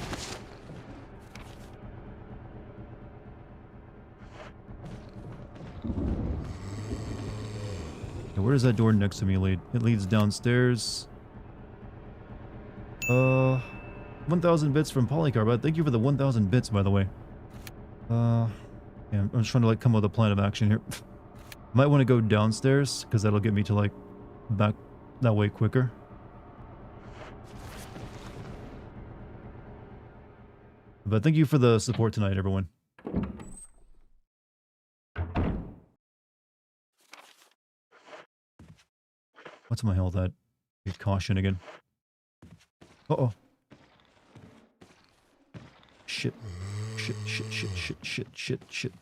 Okay, where does that door next to me lead? It leads downstairs. 1,000 bits from Polycarb. Thank you for the 1,000 bits, by the way. Yeah, I'm just trying to like come up with a plan of action here. Might want to go downstairs, because that'll get me to like back that way quicker. But thank you for the support tonight, everyone. What's my health at? Get caution again. Uh-oh. Shit. Shit.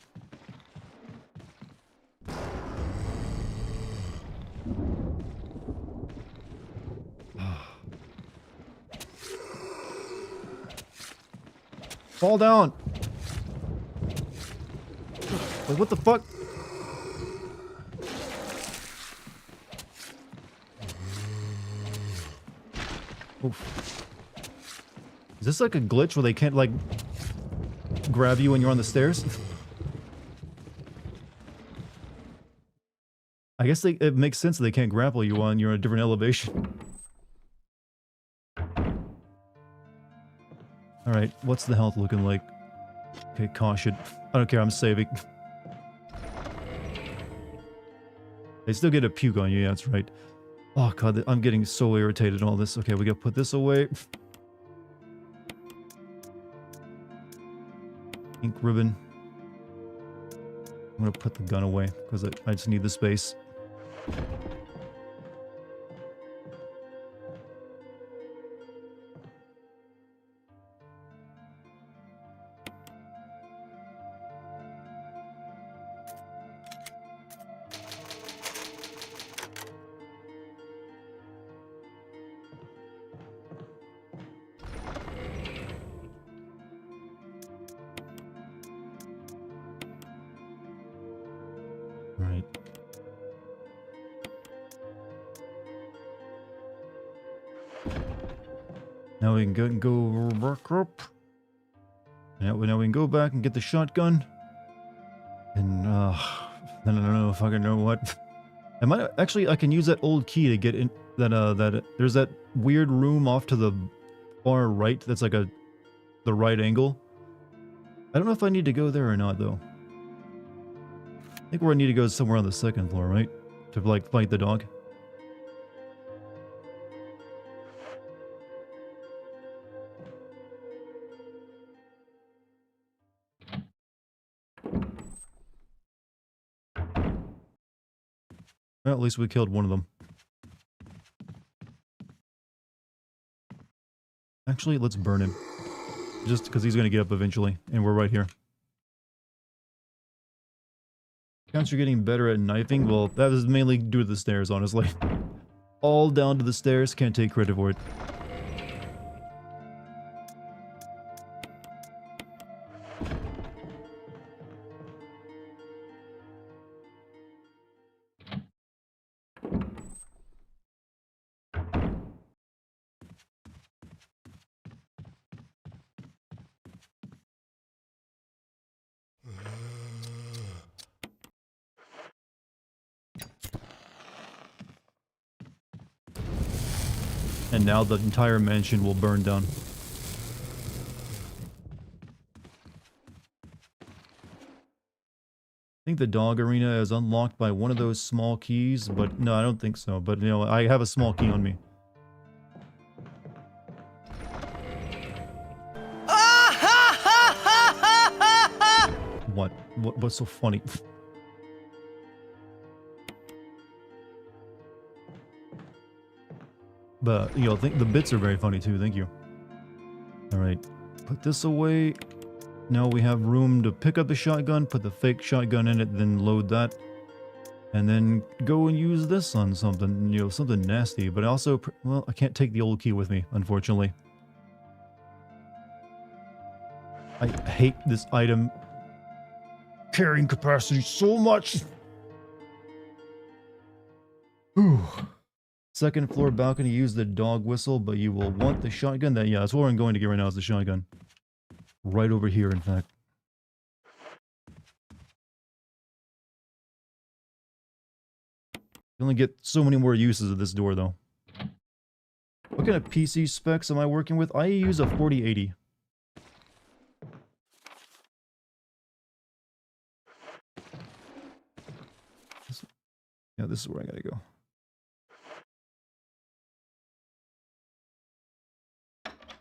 Fall down! Like, what the fuck? Oof. Is this like a glitch where they can't, like, grab you when you're on the stairs? I guess it makes sense that they can't grapple you when you're in a different elevation. Alright, what's the health looking like? Okay, caution. I don't care, I'm saving. They still get a puke on you, yeah, that's right. Oh god, I'm getting so irritated in all this. Okay, we gotta put this away. Ink ribbon. I'm gonna put the gun away, because I just need the space. Right. Now we can go back up. Now we can go back and get the shotgun. And then I don't know if I can know what. I might actually I can use that old key to get in that there's that weird room off to the far right that's like the right angle. I don't know if I need to go there or not though. I think where I need to go is somewhere on the second floor, right? To like fight the dog. Well, at least we killed one of them. Actually, let's burn him. Just because he's going to get up eventually, and we're right here. Counts you're getting better at knifing? Well, that was mainly due to the stairs, honestly. All down to the stairs, can't take credit for it. And now the entire mansion will burn down. I think the dog arena is unlocked by one of those small keys, but no, I don't think so. But, you know, I have a small key on me. What? What's so funny? But, you know, I think the bits are very funny too. Thank you. Alright. Put this away. Now we have room to pick up the shotgun, put the fake shotgun in it, then load that. And then go and use this on something, you know, something nasty. But also, well, I can't take the old key with me, unfortunately. I hate this item carrying capacity so much. Ooh. Second floor balcony, use the dog whistle, but you will want the shotgun. Yeah, that's what I'm going to get right now is the shotgun. Right over here, in fact. You only get so many more uses of this door, though. What kind of PC specs am I working with? I use a 4080. Yeah, this is where I gotta go.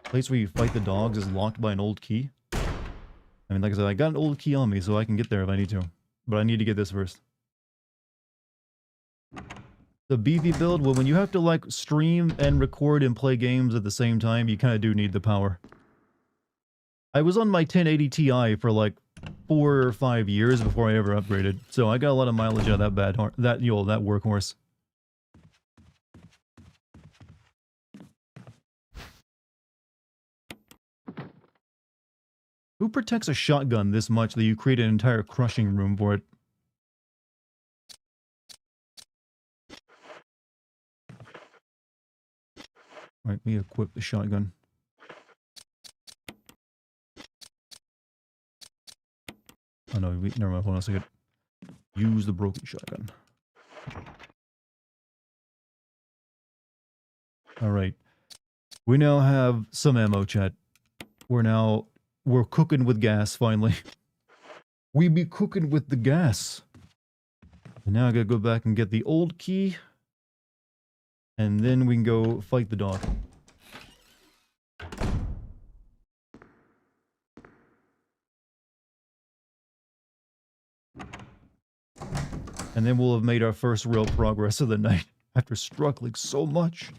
Place where you fight the dogs is locked by an old key. I mean, like I said, I got an old key on me, so I can get there if I need to. But I need to get this first. The beefy build, well, when you have to, like, stream and record and play games at the same time, you kind of do need the power. I was on my 1080 Ti for, like, 4 or 5 years before I ever upgraded. So I got a lot of mileage out of that that workhorse. Who protects a shotgun this much that you create an entire crushing room for it? Alright, we equip the shotgun. Oh no, never mind, hold on a second. Use the broken shotgun. Alright. We now have some ammo, chat. We're cooking with gas, finally. We be cooking with the gas. And now I gotta go back and get the old key. And then we can go fight the dog. And then we'll have made our first real progress of the night after struggling so much.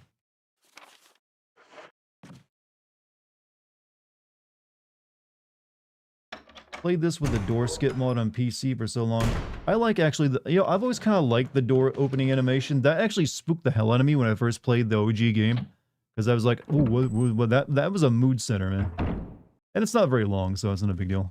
Played this with the door skip mod on PC for so long. I like actually, I've always kind of liked the door opening animation. That actually spooked the hell out of me when I first played the OG game. Because I was like, ooh, that was a mood center, man. And it's not very long, so it's not a big deal.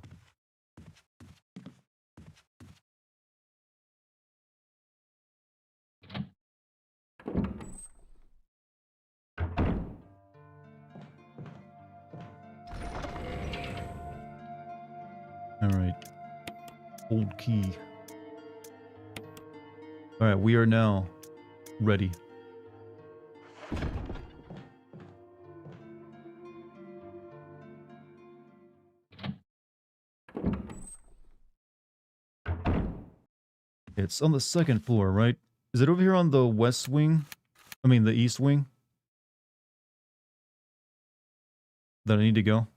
Alright. Old key. Alright, we are now ready. It's on the second floor, right? Is it over here on the west wing? I mean, the east wing? That I need to go?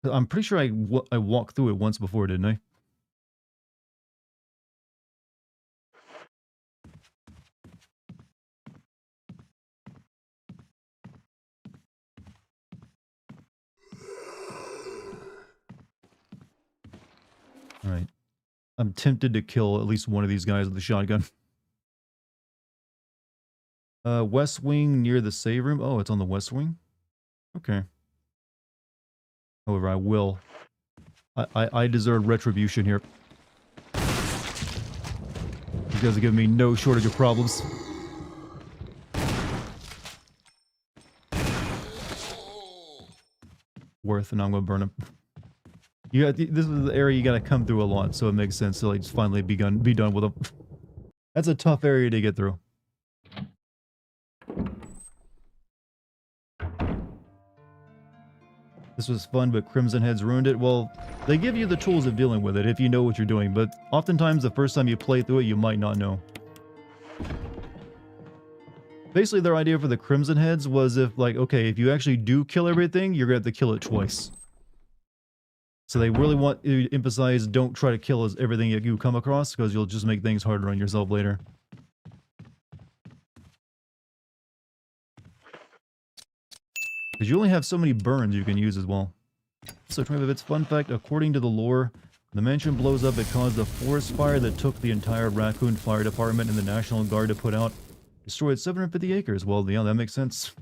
I'm pretty sure I walked through it once before, didn't I? Alright. I'm tempted to kill at least one of these guys with the shotgun. West wing near the save room. Oh, it's on the west wing? Okay. However, I will. I deserve retribution here. You guys are giving me no shortage of problems. Worth, and I'm gonna burn him. This is the area you gotta come through a lot, so it makes sense to like just finally be done with them. That's a tough area to get through. This was fun, but Crimson Heads ruined it. Well, they give you the tools of dealing with it if you know what you're doing, but oftentimes the first time you play through it, you might not know. Basically, their idea for the Crimson Heads was if, like, okay, if you actually do kill everything, you're gonna have to kill it twice. So they really want to emphasize don't try to kill everything that you come across, because you'll just make things harder on yourself later. Because you only have so many burns you can use as well. So 25 bits fun fact, according to the lore, the mansion blows up because the forest fire that took the entire Raccoon Fire Department and the National Guard to put out destroyed 750 acres. Well, yeah, that makes sense.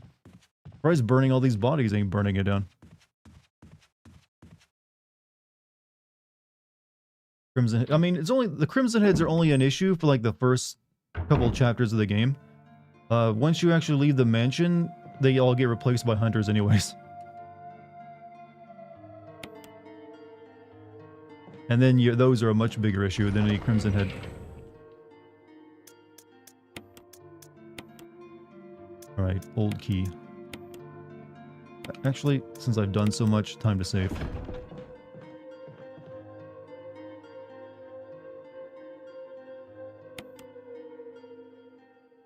Surprised burning all these bodies ain't burning it down. Crimson, I mean, it's only the Crimson Heads are only an issue for like the first couple chapters of the game. Once you actually leave the mansion, they all get replaced by hunters anyways. And then those are a much bigger issue than any Crimson Head. Alright, old key. Actually, since I've done so much, time to save.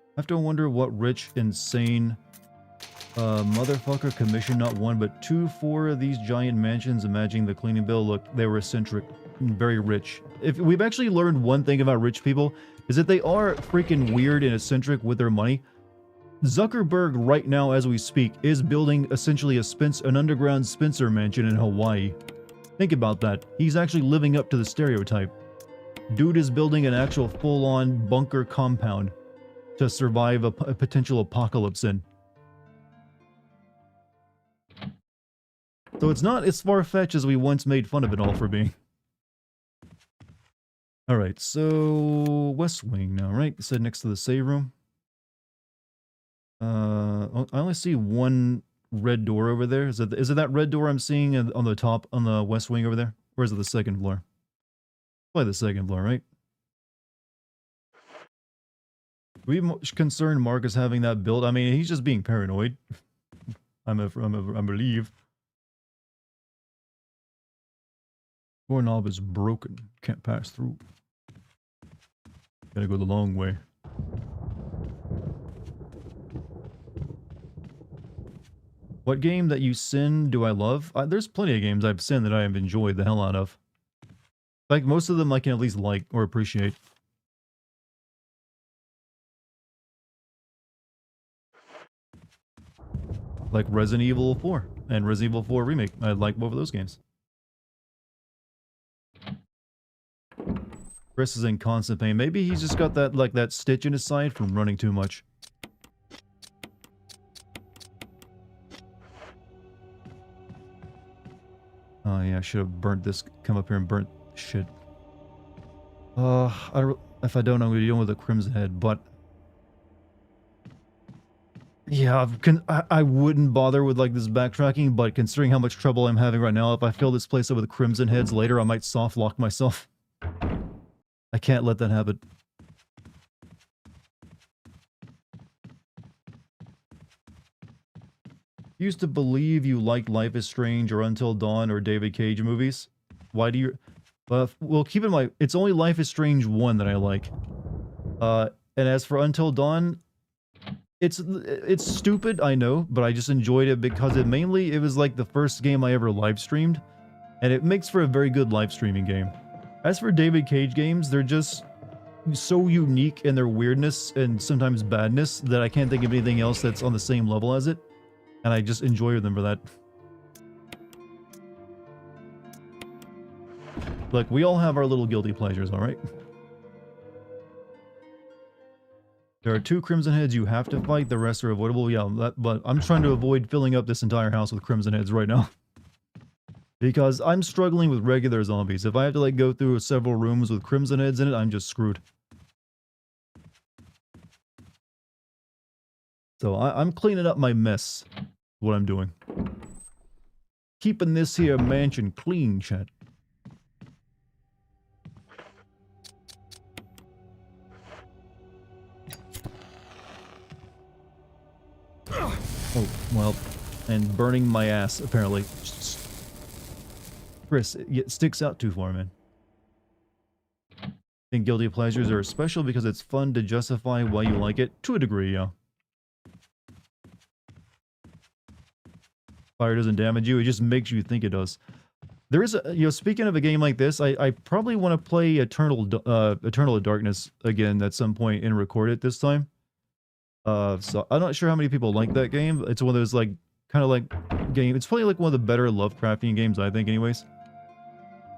I have to wonder what rich, insane motherfucker commissioned not one but two, four of these giant mansions. Imagining the cleaning bill. Look, they were eccentric and very rich. If we've actually learned one thing about rich people, is that they are freaking weird and eccentric with their money. Zuckerberg right now as we speak is building essentially an underground Spencer mansion in Hawaii. Think about that. He's actually living up to the stereotype. Dude is building an actual full-on bunker compound to survive a potential apocalypse in. So it's not as far-fetched as we once made fun of it all for being. Alright, so West Wing now, right? It said next to the save room. I only see one red door over there. Is it that red door I'm seeing on the top, on the West Wing over there? Or is it the second floor? Probably the second floor, right? Are we concerned Mark is having that built? I mean, he's just being paranoid. I believe. Doorknob is broken. Can't pass through. Gotta go the long way. What game that you sin do I love? There's plenty of games I've sinned that I have enjoyed the hell out of. Like, most of them I can at least like or appreciate. Like Resident Evil 4 and Resident Evil 4 Remake. I like both of those games. Chris is in constant pain. Maybe he's just got that, like, that stitch in his side from running too much. Oh yeah, I should have burnt this. Come up here and burnt shit. If I don't, I'm gonna be dealing with a Crimson Head, but yeah, I wouldn't bother with like this backtracking, but considering how much trouble I'm having right now, if I fill this place up with Crimson Heads later, I might soft lock myself. I can't let that happen. Used to believe you liked Life is Strange or Until Dawn or David Cage movies. Why do you... well, keep in mind, it's only Life is Strange 1 that I like. And as for Until Dawn, it's stupid, I know, but I just enjoyed it because it was like the first game I ever live streamed, and it makes for a very good live streaming game. As for David Cage games, they're just so unique in their weirdness and sometimes badness that I can't think of anything else that's on the same level as it. And I just enjoy them for that. Look, we all have our little guilty pleasures, alright? There are 2 Crimson Heads you have to fight, the rest are avoidable. Yeah, but I'm trying to avoid filling up this entire house with Crimson Heads right now. Because I'm struggling with regular zombies. If I have to like go through several rooms with Crimson Heads in it, I'm just screwed. So I'm cleaning up my mess. What I'm doing. Keeping this here mansion clean, chat. Oh, well, and burning my ass, apparently. Chris, it sticks out too far, man. I think guilty pleasures are special because it's fun to justify why you like it, to a degree, yeah. Fire doesn't damage you, it just makes you think it does. There is a, speaking of a game like this, I probably want to play Eternal Darkness again at some point and record it this time. So I'm not sure how many people like that game. It's one of those like kind of like game. It's probably like one of the better Lovecraftian games, I think, anyways.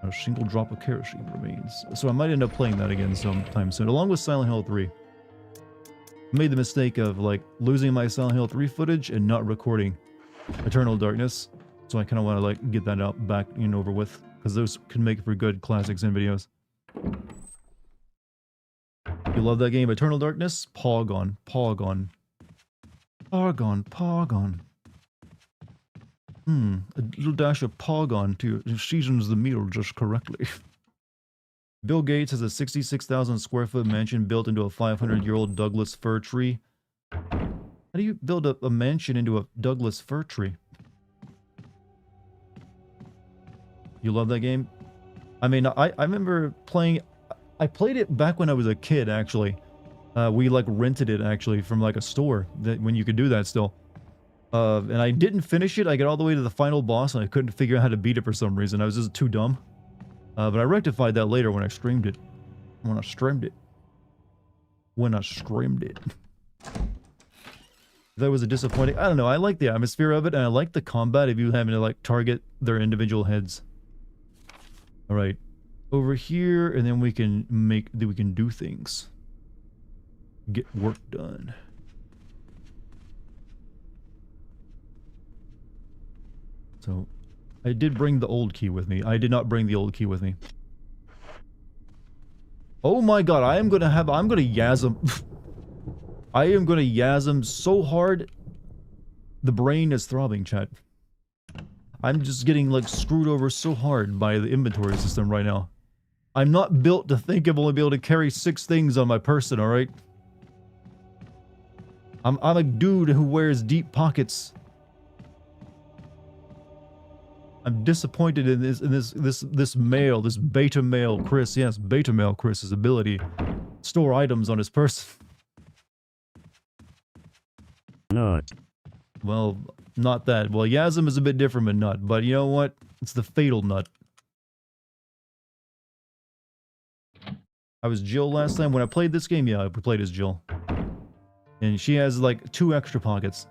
A single drop of kerosene remains. So I might end up playing that again sometime soon, along with Silent Hill 3. I made the mistake of like losing my Silent Hill 3 footage and not recording Eternal Darkness. So I kind of want to like get that out back and over with, because those can make for good classics and videos. You love that game, Eternal Darkness? Pogon, Pogon. Pogon, Pogon. A little dash of Pogon to seasons the meal just correctly. Bill Gates has a 66,000 square foot mansion built into a 500-year-old Douglas fir tree. How do you build a mansion into a Douglas fir tree? You love that game? I mean, I remember playing... I played it back when I was a kid, actually. We, like, rented it, actually, from, like, a store, that when you could do that still. And I didn't finish it. I got all the way to the final boss, and I couldn't figure out how to beat it for some reason. I was just too dumb. But I rectified that later when I streamed it. When I streamed it. That was a disappointing... I don't know, I like the atmosphere of it, and I like the combat of you having to, like, target their individual heads. Alright. Over here, and then we can do things. Get work done. So, I did bring the old key with me. I did not bring the old key with me. Oh my god, I'm gonna Yasm. I am gonna Yasm so hard. The brain is throbbing, chat. I'm just getting, like, screwed over so hard by the inventory system right now. I'm not built to think of only be able to carry 6 things on my person, alright? I'm a dude who wears deep pockets. I'm disappointed in this male, this beta male Chris. Yes, beta male Chris's ability to store items on his person. No. Well, not that. Well, Yasm is a bit different than Nut, but you know what? It's the fatal Nut. I was Jill last time. When I played this game, yeah, I played as Jill. And she has, like, 2 extra pockets.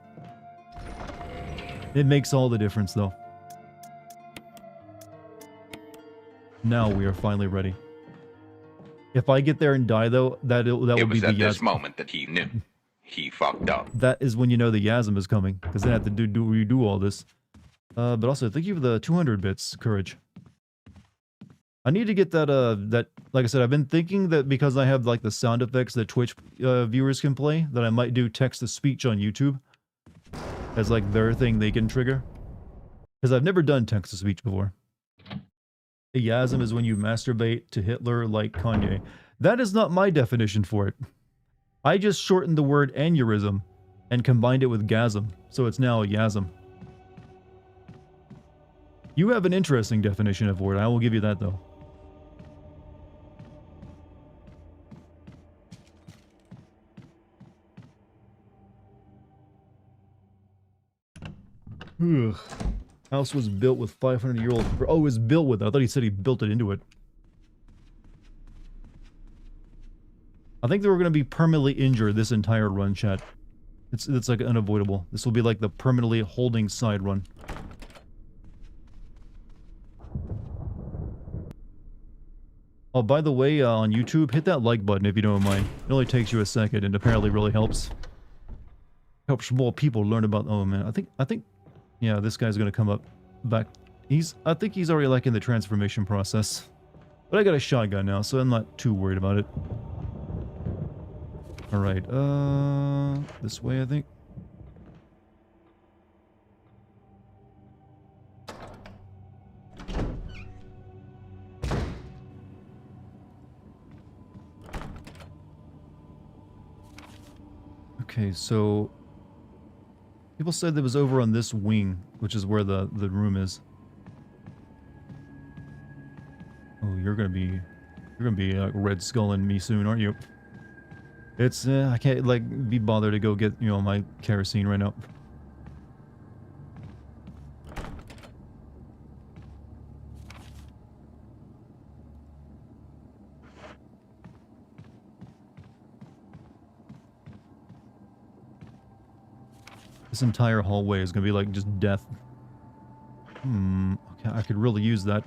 It makes all the difference, though. Now we are finally ready. If I get there and die, though, that would be the It was at this moment that he knew. He fucked up. That is when you know the Yasm is coming, because then I have to redo all this. But also, thank you for the 200 bits, Courage. I need to get that, like I said, I've been thinking that because I have, like, the sound effects that Twitch viewers can play, that I might do text-to-speech on YouTube as, like, their thing they can trigger. Because I've never done text-to-speech before. A Yasm is when you masturbate to Hitler like Kanye. That is not my definition for it. I just shortened the word aneurysm and combined it with gasm, so it's now a Yasm. You have an interesting definition of word, I will give you that, though. Ugh. House was built with 500-year-old... Oh, it was built with it. I thought he said he built it into it. I think they were going to be permanently injured this entire run, chat. It's like unavoidable. This will be like the permanently holding side run. Oh, by the way, on YouTube, hit that like button if you don't mind. It only takes you a second and apparently really helps. Helps more people learn about... Oh, man. I think... Yeah, this guy's gonna come up back. I think he's already, like, in the transformation process. But I got a shotgun now, so I'm not too worried about it. Alright, this way, I think. Okay, so... People said it was over on this wing, which is where the room is. Oh, you're gonna be like Red Skull and me soon, aren't you? It's I can't like be bothered to go get, you know, my kerosene right now. This entire hallway is gonna be like just death. Okay, I could really use that.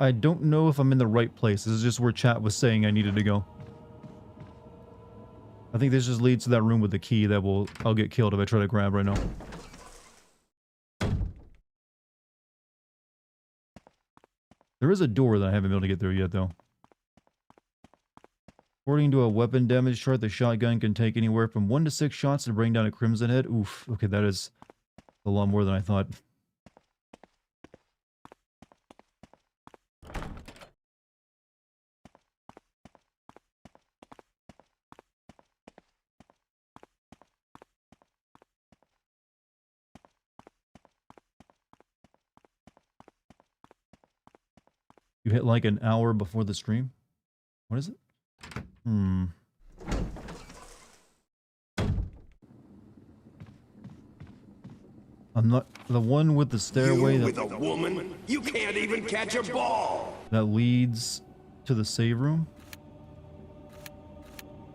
I don't know if I'm in the right place. This is just where chat was saying I needed to go. I think this just leads to that room with the key that I'll get killed if I try to grab right now. There is a door that I haven't been able to get through yet, though. According to a weapon damage chart, the shotgun can take anywhere from 1 to 6 shots to bring down a crimson head. Oof. Okay, that is a lot more than I thought. You hit like an hour before the stream? What is it? I'm not the one with the stairway You with a woman? You can't even catch a ball! that leads to the save room.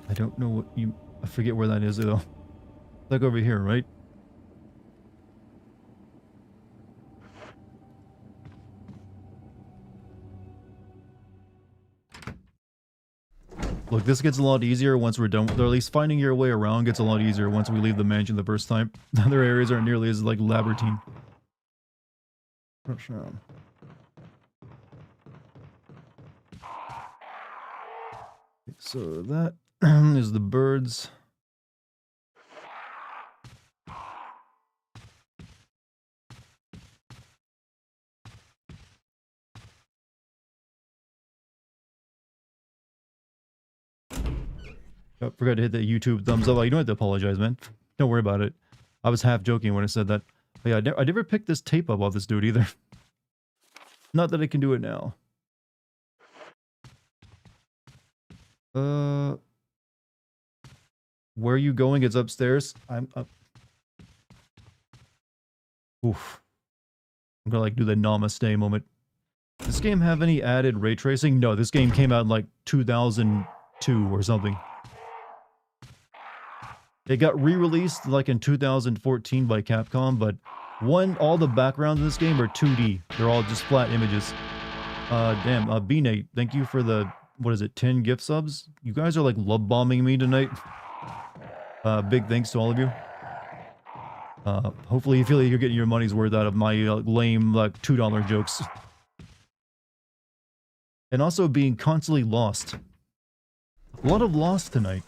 I don't know what you... I forget where that is, though. It's like over here, right? Look, this gets a lot easier once we're done. Or at least finding your way around gets a lot easier once we leave the mansion the first time. The other areas aren't nearly as, like, labyrinthine. So that is the birds. I forgot to hit that YouTube thumbs up. Oh, you don't have to apologize, man. Don't worry about it. I was half joking when I said that. But yeah, I never picked this tape up off this dude either. Not that I can do it now. Where are you going? It's upstairs. I'm up. Oof. I'm gonna like do the namaste moment. Does this game have any added ray tracing? No, this game came out in like 2002 or something. It got re-released like in 2014 by Capcom, but all the backgrounds in this game are 2D. They're all just flat images. Damn, B-Nate, thank you for the, what is it, 10 gift subs? You guys are like love bombing me tonight. Big thanks to all of you. Hopefully you feel like you're getting your money's worth out of my lame, like, $2 jokes. And also being constantly lost. A lot of lost tonight.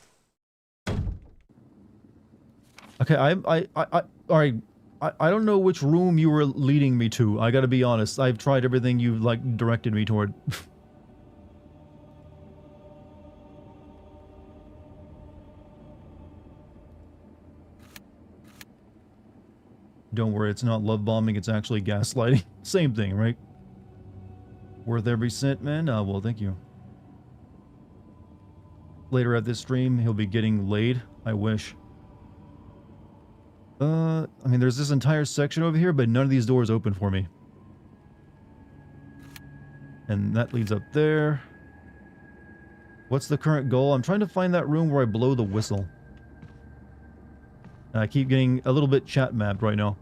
Okay, alright. I don't know which room you were leading me to. I gotta be honest. I've tried everything you, like, directed me toward. Don't worry, it's not love bombing, it's actually gaslighting. Same thing, right? Worth every cent, man? Well, thank you. Later at this stream, he'll be getting laid. I wish. I mean, there's this entire section over here, but none of these doors open for me. And that leads up there. What's the current goal? I'm trying to find that room where I blow the whistle. And I keep getting a little bit chat mapped right now.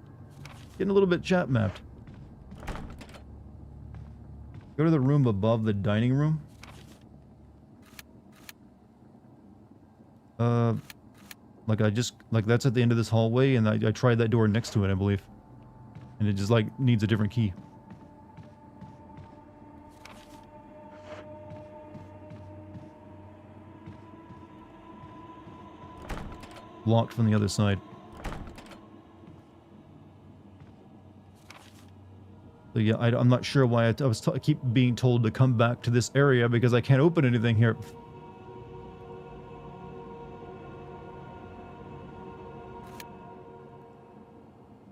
Getting a little bit chat mapped. Go to the room above the dining room. Like that's at the end of this hallway, and I tried that door next to it, I believe. And it just, like, needs a different key. Locked from the other side. So yeah, I'm not sure why I keep being told to come back to this area because I can't open anything here.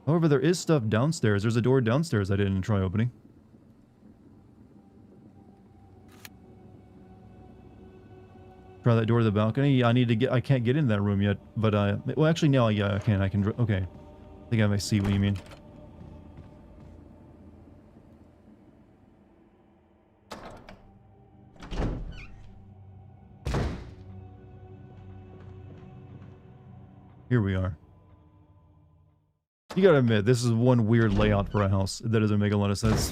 However, there is stuff downstairs. There's a door downstairs I didn't try opening. Try that door to the balcony. I can't get in that room yet, but well, actually, no, yeah, I can. Okay. I think I might see what you mean. Here we are. You gotta admit, this is one weird layout for a house. That doesn't make a lot of sense.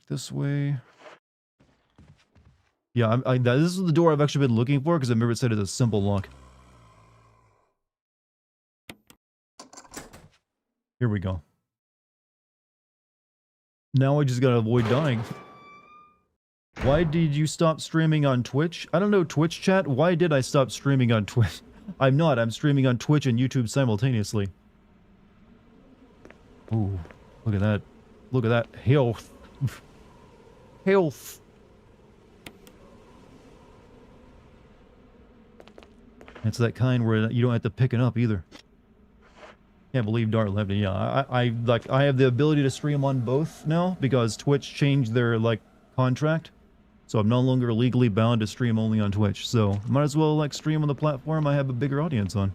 This way. Yeah, this is the door I've actually been looking for because I remember it said it's a simple lock. Here we go. Now I just gotta avoid dying. Why did you stop streaming on Twitch? I don't know, Twitch chat. Why did I stop streaming on Twitch? I'm not. I'm streaming on Twitch and YouTube simultaneously. Ooh, look at that. Look at that. Health. Health. It's that kind where you don't have to pick it up either. Can't believe Dart left it. Yeah, I have the ability to stream on both now because Twitch changed their contract. So I'm no longer legally bound to stream only on Twitch. So might as well stream on the platform I have a bigger audience on.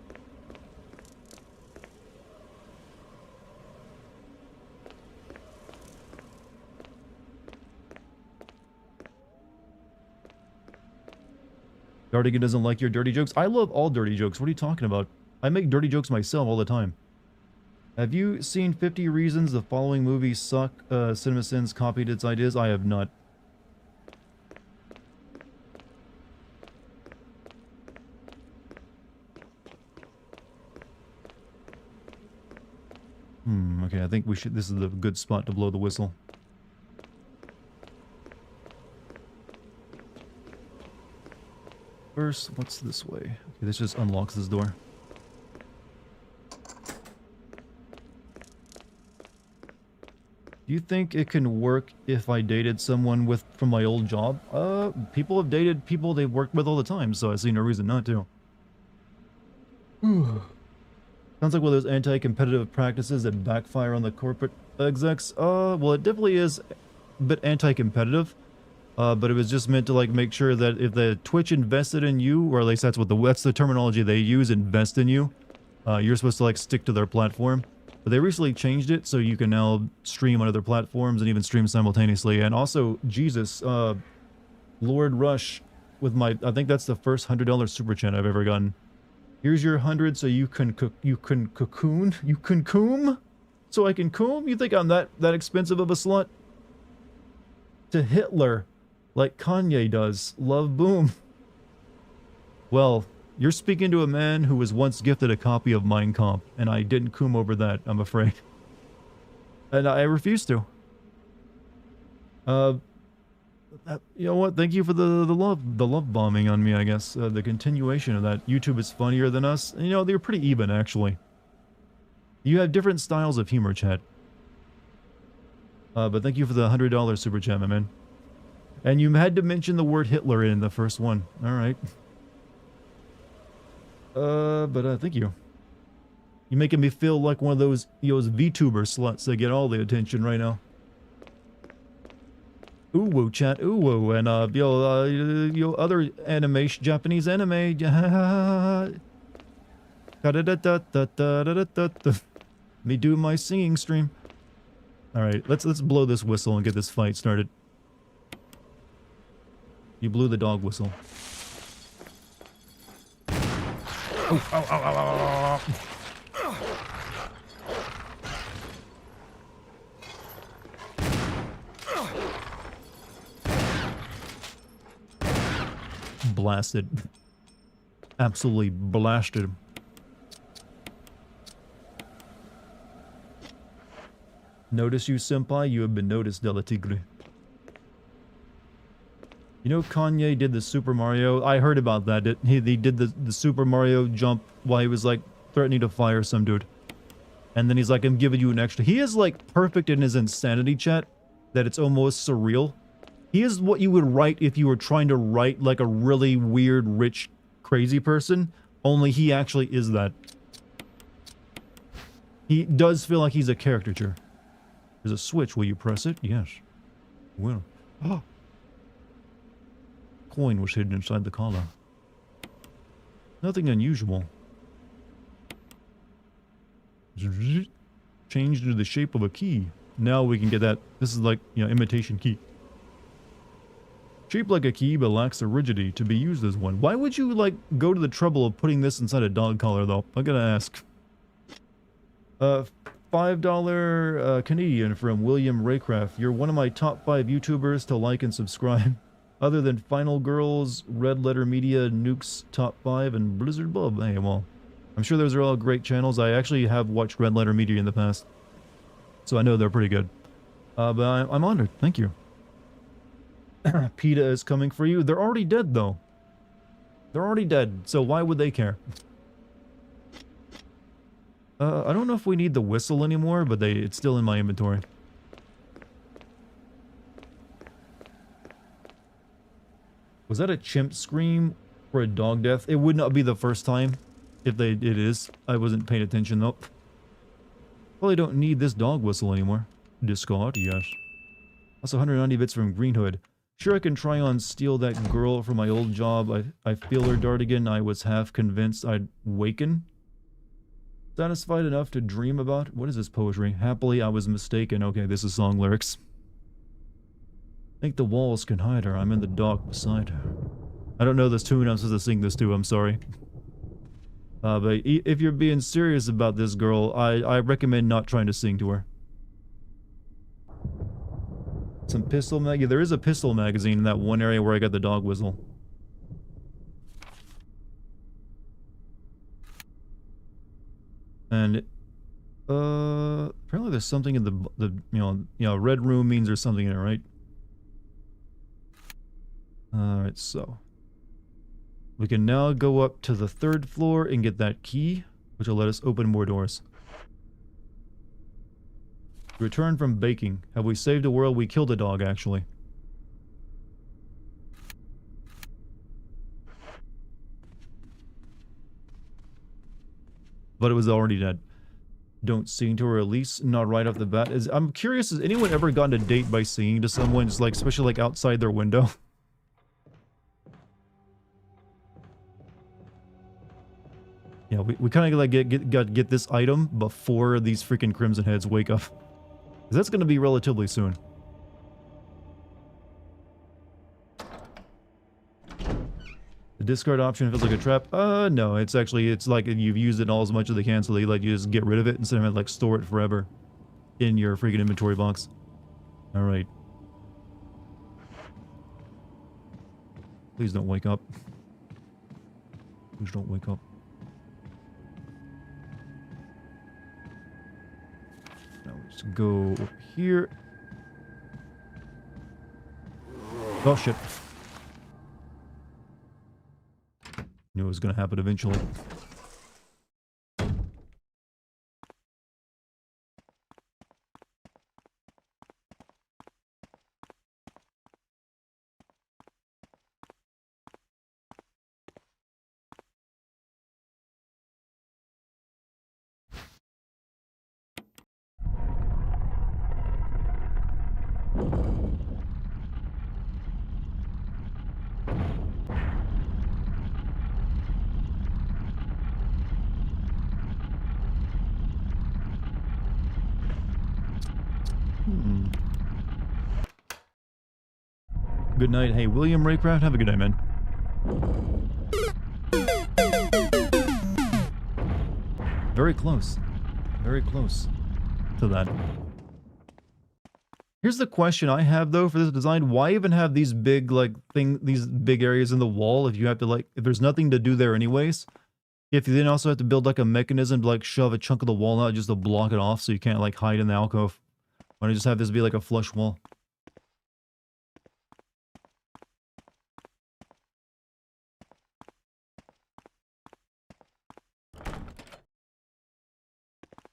Dartigan doesn't like your dirty jokes. I love all dirty jokes. What are you talking about? I make dirty jokes myself all the time. Have you seen 50 Reasons the following movies suck? CinemaSins copied its ideas. I have not. Okay, I think we should. This is the good spot to blow the whistle. First, what's this way? Okay, this just unlocks this door. Do you think it can work if I dated someone from my old job? People have dated people they've worked with all the time, so I see no reason not to. Sounds like one of those anti-competitive practices that backfire on the corporate execs. Well, it definitely is a bit anti-competitive. But it was just meant to make sure that if the Twitch invested in you, or at least that's the terminology they use, invest in you, you're supposed to stick to their platform. But they recently changed it so you can now stream on other platforms and even stream simultaneously. And also, Jesus, Lord Rush with I think that's the first $100 super chat I've ever gotten. Here's your 100 so you can cocoon, you can coom, so I can coom. You think I'm that expensive of a slut? To Hitler, like Kanye does. Love boom. Well, you're speaking to a man who was once gifted a copy of Mein Kampf, and I didn't coom over that, I'm afraid. And I refuse to. You know what? Thank you for the love bombing on me, I guess. The continuation of that. YouTube is funnier than us. You know, they're pretty even, actually. You have different styles of humor, chat. But thank you for the $100 super chat, my man. And you had to mention the word Hitler in the first one. Alright. But thank you. You're making me feel like one of those VTuber sluts that get all the attention right now. Ooh, chat, ooh, and other animation, Japanese anime. Me do my singing stream. All right, let's blow this whistle and get this fight started. You blew the dog whistle. Oh, ow, ow, ow, ow, ow. Blasted. Absolutely blasted. Notice you, senpai? You have been noticed, Della Tigre. You know Kanye did the Super Mario? I heard about that. He did the Super Mario jump while he was threatening to fire some dude. And then he's like, I'm giving you an extra. He is perfect in his insanity, chat, that it's almost surreal. He is what you would write if you were trying to write a really weird, rich, crazy person. Only he actually is that. He does feel like he's a caricature. There's a switch. Will you press it? Yes. Well. Oh. Coin was hidden inside the collar. Nothing unusual. Changed into the shape of a key. Now we can get that. This is imitation key. Shaped like a key but lacks the rigidity to be used as one. Why would you, like, go to the trouble of putting this inside a dog collar, though? I gotta ask. $5 Canadian from William Raycraft. You're one of my top 5 YouTubers to like and subscribe. Other than Final Girls, Red Letter Media, Nukes Top 5, and Blizzard Bub. Hey, well, I'm sure those are all great channels. I actually have watched Red Letter Media in the past, so I know they're pretty good. But I'm honored. Thank you. PETA is coming for you. They're already dead, though. They're already dead, so why would they care? I don't know if we need the whistle anymore, but it's still in my inventory. Was that a chimp scream or a dog death? It would not be the first time. If it is. I wasn't paying attention, though. Probably don't need this dog whistle anymore. Discard, yes. Also 190 bits from Green Hood. Sure, I can try on steal that girl from my old job. I feel her, Dartigan. I was half convinced I'd waken. Satisfied enough to dream about? What is this poetry? Happily, I was mistaken. Okay, this is song lyrics. Think the walls can hide her. I'm in the dark beside her. I don't know this tune I'm supposed to sing this to. I'm sorry. But if you're being serious about this girl, I recommend not trying to sing to her. Some pistol mag. Yeah, there is a pistol magazine in that one area where I got the dog whistle. And apparently there's something in the red room means there's something in it, right? Alright, so we can now go up to the 3rd floor and get that key, which will let us open more doors. Return from baking. Have we saved a world? We killed a dog, actually. But it was already dead. Don't sing to her, at least not right off the bat. I'm curious, has anyone ever gotten a date by singing to someone, just like, especially like outside their window? Yeah, we kind of like get this item before these freaking Crimson Heads wake up. 'Cause that's going to be relatively soon. The discard option feels like a trap. No, it's like you've used it all as much as they can, so they let you just get rid of it instead of like store it forever in your freaking inventory box. Alright. Please don't wake up. Please don't wake up. Now let's go up here. Oh shit. Knew it was going to happen eventually. Good night. Hey, William Raycraft, have a good night, man. Very close. Very close to that. Here's the question I have, though, for this design. Why even have these big, like, these big areas in the wall if you have to, like, if there's nothing to do there anyways? If you then also have to build, like, a mechanism to, like, shove a chunk of the wall out just to block it off so you can't, like, hide in the alcove? Why don't you just have this be, like, a flush wall?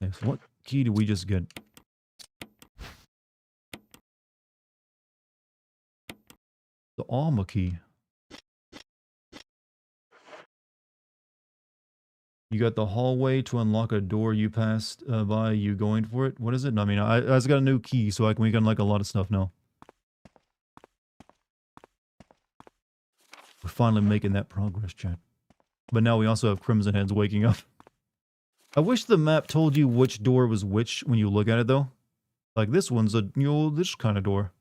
Okay, so what key do we just get? The Alma key. You got the hallway to unlock a door you passed by. You going for it? What is it? I mean, I just got a new key, so we can unlock a lot of stuff now. We're finally making that progress, chat. But now we also have Crimson Heads waking up. I wish the map told you which door was which when you look at it, though. Like, this one's a, this kind of door.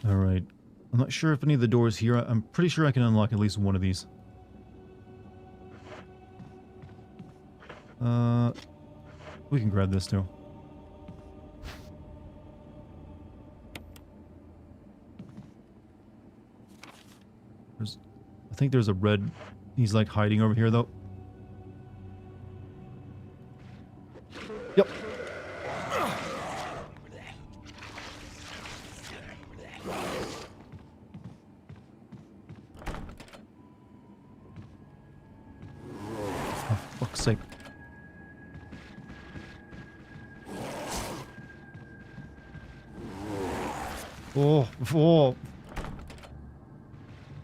Alright. I'm not sure if any of the doors here... I'm pretty sure I can unlock at least one of these. We can grab this too. I think there's a red... He's like hiding over here though. Yep. For fuck's sake. Oh.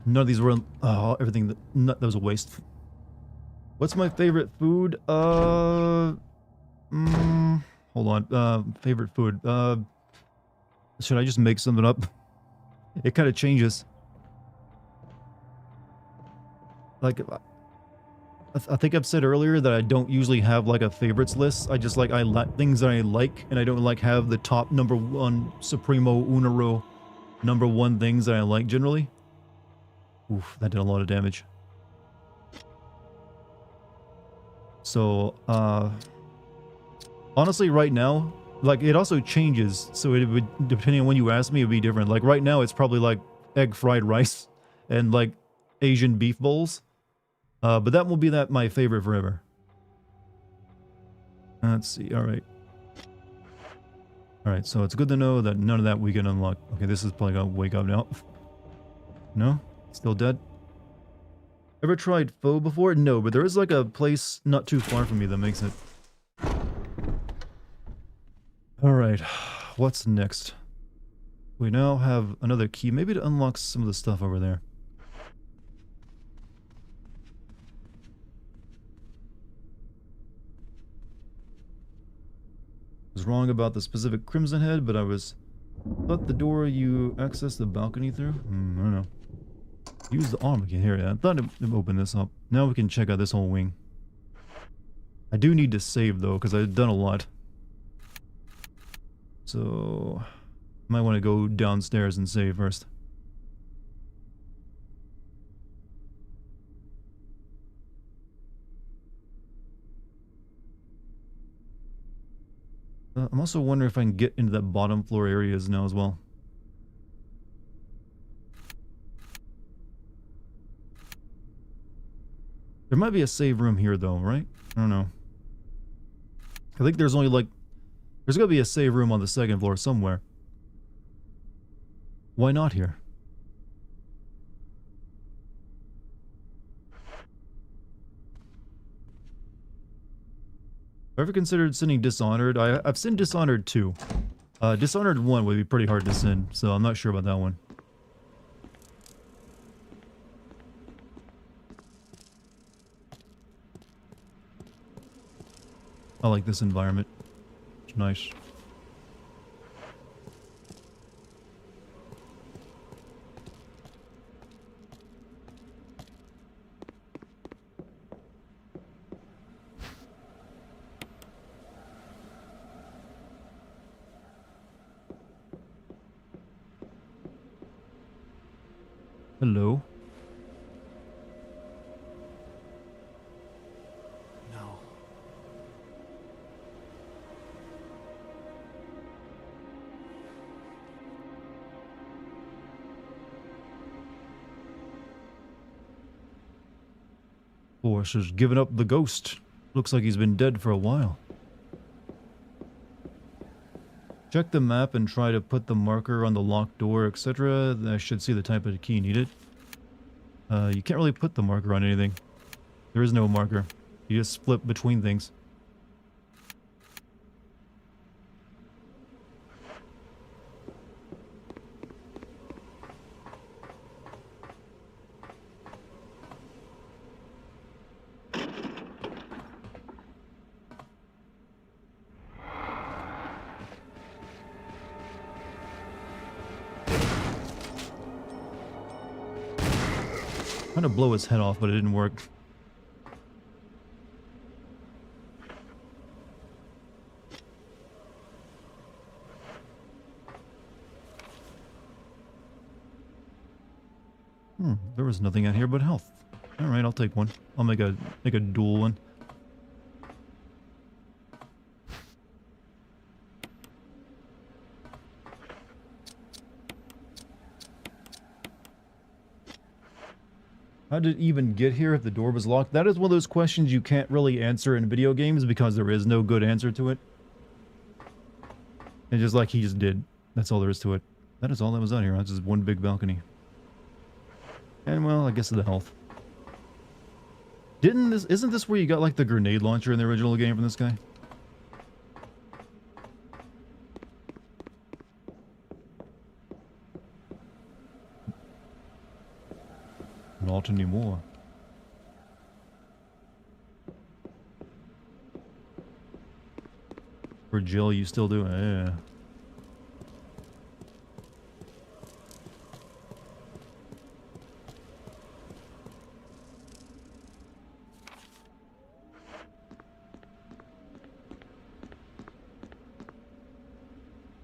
None of these were... Oh, everything that was a waste. What's my favorite food? Hold on. Favorite food. Should I just make something up? It kind of changes. Like, I think I've said earlier that I don't usually have like a favorites list. I just like, I like things that I like, and I don't like have the top number one, supremo, unero, number one things that I like generally. Oof, that did a lot of damage. So, honestly, right now, like, it also changes. So it would, depending on when you ask me, it would be different. Like, right now, it's probably like egg fried rice and like Asian beef bowls. But that will be my favorite forever. Let's see. All right. All right. So it's good to know that none of that we can unlock. Okay, this is probably gonna wake up now. No? Still dead? Ever tried pho before? No, but there is like a place not too far from me that makes it. Alright, what's next? We now have another key, maybe to unlock some of the stuff over there. I was wrong about the specific Crimson Head, but I thought the door you access the balcony through? I don't know. Use the arm again here. I thought it opened this up. Now we can check out this whole wing. I do need to save though, because I've done a lot. So, might want to go downstairs and save first. I'm also wondering if I can get into that bottom floor areas now as well. There might be a save room here though, right? I don't know. I think there's only like... There's gotta be a save room on the second floor somewhere. Why not here? Have I ever considered sinning Dishonored? I've sinned Dishonored 2. Dishonored 1 would be pretty hard to sin, so I'm not sure about that one. I like this environment. It's nice. Hello. No. Force has given up the ghost. Looks like he's been dead for a while. Check the map and try to put the marker on the locked door, etc. I should see the type of key needed. You can't really put the marker on anything. There is no marker. You just split between things. Trying to blow his head off, but it didn't work. There was nothing out here but health. Alright, I'll take one. I'll make a dual one. How did it even get here if the door was locked? That is one of those questions you can't really answer in video games because there is no good answer to it. And just like he just did. That's all there is to it. That is all that was out here. That's just one big balcony. And well, I guess the health. Isn't this where you got like the grenade launcher in the original game from this guy? Not anymore. For Jill, you still do it? Yeah.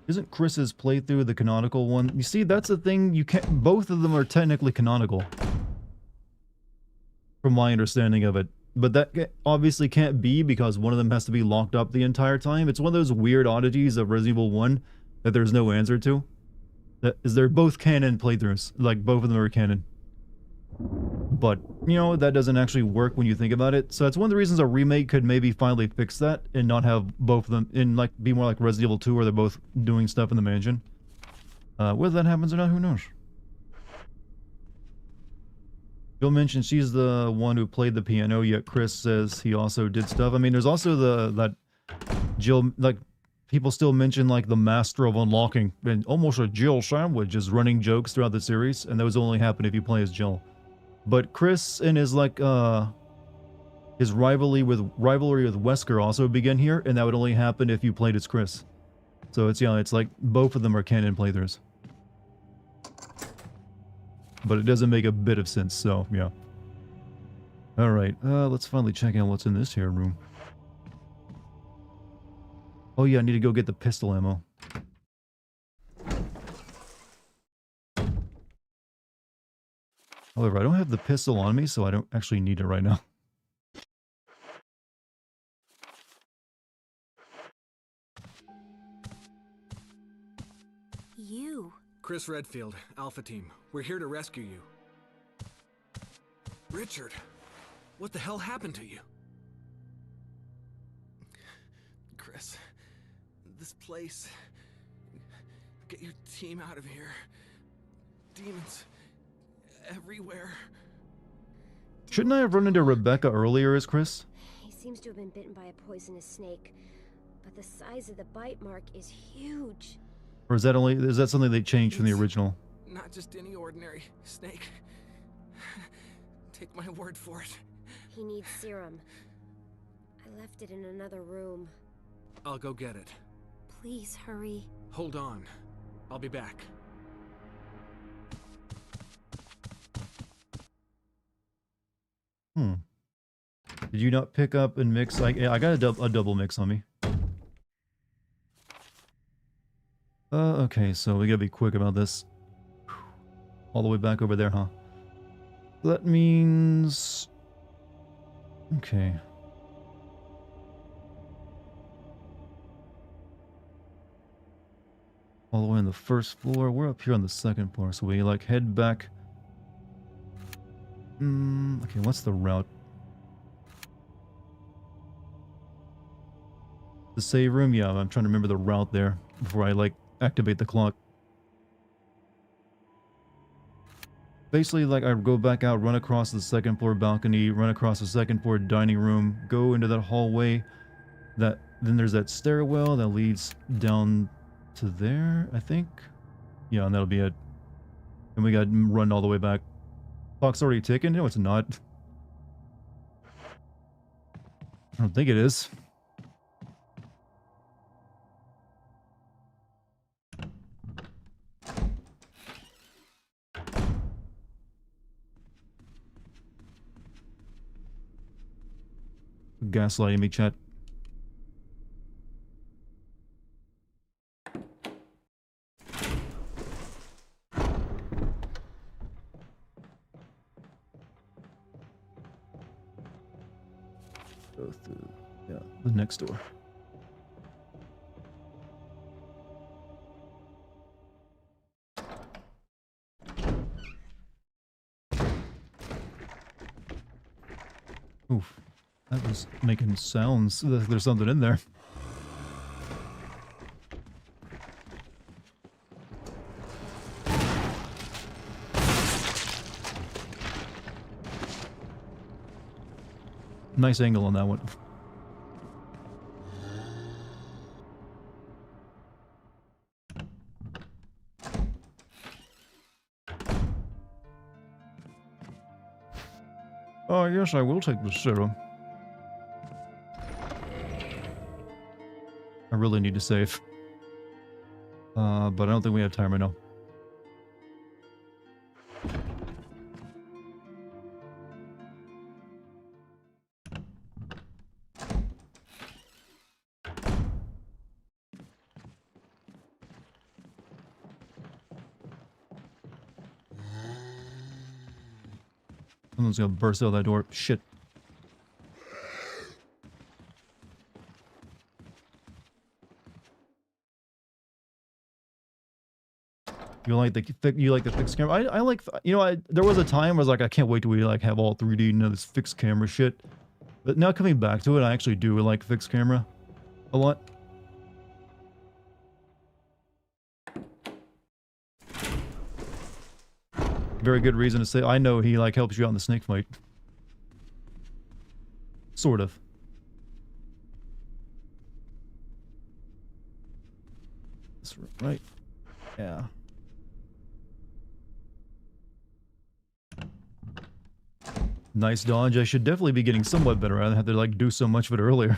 Isn't Chris's playthrough the canonical one? You see, that's the thing, you can't, both of them are technically canonical. From my understanding of it. But that obviously can't be because one of them has to be locked up the entire time. It's one of those weird oddities of Resident Evil 1 that there's no answer to. That is, they're both canon playthroughs. Like, both of them are canon. But, you know, that doesn't actually work when you think about it. So that's one of the reasons a remake could maybe finally fix that and not have both of them in, like, be more like Resident Evil 2 where they're both doing stuff in the mansion. Whether that happens or not, who knows? Jill mentioned she's the one who played the piano, yet Chris says he also did stuff. I mean, there's also that Jill, like, people still mention, like, the master of unlocking, and almost a Jill sandwich is running jokes throughout the series, and those only happen if you play as Jill. But Chris and his, like, his rivalry with Wesker also begin here, and that would only happen if you played as Chris. So it's, yeah, it's like, both of them are canon playthroughs. But it doesn't make a bit of sense, so, yeah. Alright, let's finally check out what's in this here room. Oh yeah, I need to go get the pistol ammo. However, I don't have the pistol on me, so I don't actually need it right now. You. Chris Redfield, Alpha Team. We're here to rescue you. Richard, what the hell happened to you? Chris, this place. Get your team out of here. Demons everywhere. Shouldn't I have run into Rebecca earlier as Chris? He seems to have been bitten by a poisonous snake, but the size of the bite mark is huge. Or is that something they changed from the original? Not just any ordinary snake. Take my word for it. He needs serum. I left it in another room. I'll go get it. Please hurry. Hold on. I'll be back. Did you not pick up and mix? Yeah, I got a double mix on me. Okay, so we gotta be quick about this. All the way back over there, huh? That means... Okay. All the way on the first floor. We're up here on the second floor, so we, like, head back. Okay, what's the route? The save room? Yeah, I'm trying to remember the route there before I, like, activate the clock. Basically, like, I go back out, run across the second floor balcony, run across the second floor dining room, go into that hallway. Then there's that stairwell that leads down to there, I think. Yeah, and that'll be it. And we got run all the way back. Clock's already ticking? No, it's not. I don't think it is. Gaslighting me, chat. Go through, yeah, the next door. Oof, that was making sounds. There's something in there. Nice angle on that one. Oh, yes, I will take the serum. I really need to save. But I don't think we have time right now. Someone's gonna burst out that door. Shit. You like the fixed camera? I like, you know, there was a time where I was like, I can't wait till we like have all 3D, you know, this fixed camera shit. But now coming back to it, I actually do like fixed camera a lot. Very good reason to say. I know he like helps you out in the snake fight. Sort of. That's right. Yeah. Nice dodge. I should definitely be getting somewhat better. I had to like do so much of it earlier.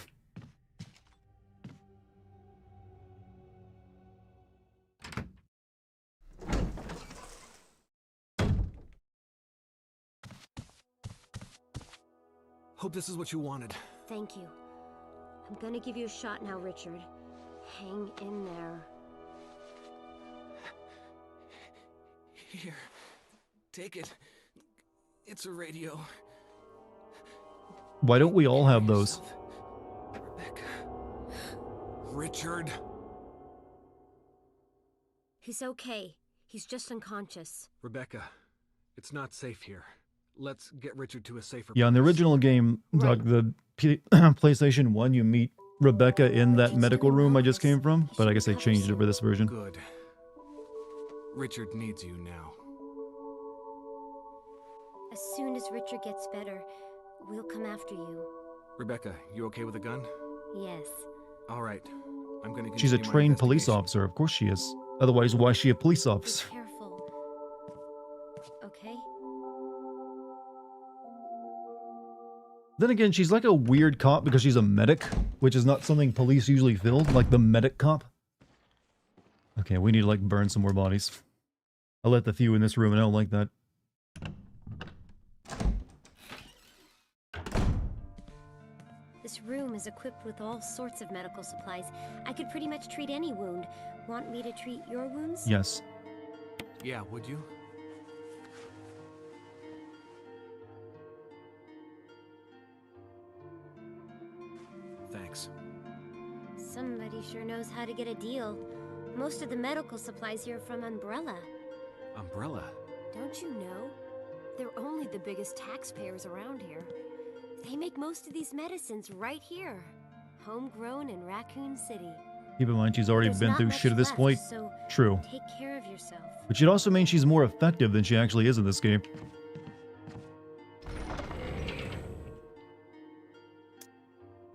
Hope this is what you wanted. Thank you. I'm gonna give you a shot now, Richard. Hang in there. Here. Take it. It's a radio. Why don't we all have those? Rebecca. Richard. He's okay. He's just unconscious. Rebecca, it's not safe here. Let's get Richard to a safer Yeah, in the place. original game, like the PlayStation 1, you meet Rebecca in that medical room I just came from, but I guess they changed it for this version. Good. Richard needs you now. As soon as Richard gets better, we'll come after you. Rebecca, you okay with a gun? Yes. All right. I'm gonna She's a continue my trained police investigation. officer, of course she is. Otherwise, why is she a police officer? Careful. Okay? Then again, she's like a weird cop because she's a medic, which is not something police usually fill, like the medic cop. Okay, we need to like burn some more bodies. I let the few in this room and I don't like that. This room is equipped with all sorts of medical supplies. I could pretty much treat any wound. Want me to treat your wounds? Yes. Yeah, would you? Thanks. Somebody sure knows how to get a deal. Most of the medical supplies here are from Umbrella. Umbrella? Don't you know? They're only the biggest taxpayers around here. They make most of these medicines right here. Homegrown in Raccoon City. Keep in mind, she's already There's been not through much shit at this left, point. so True. take care of yourself. Which it also means she's more effective than she actually is in this game.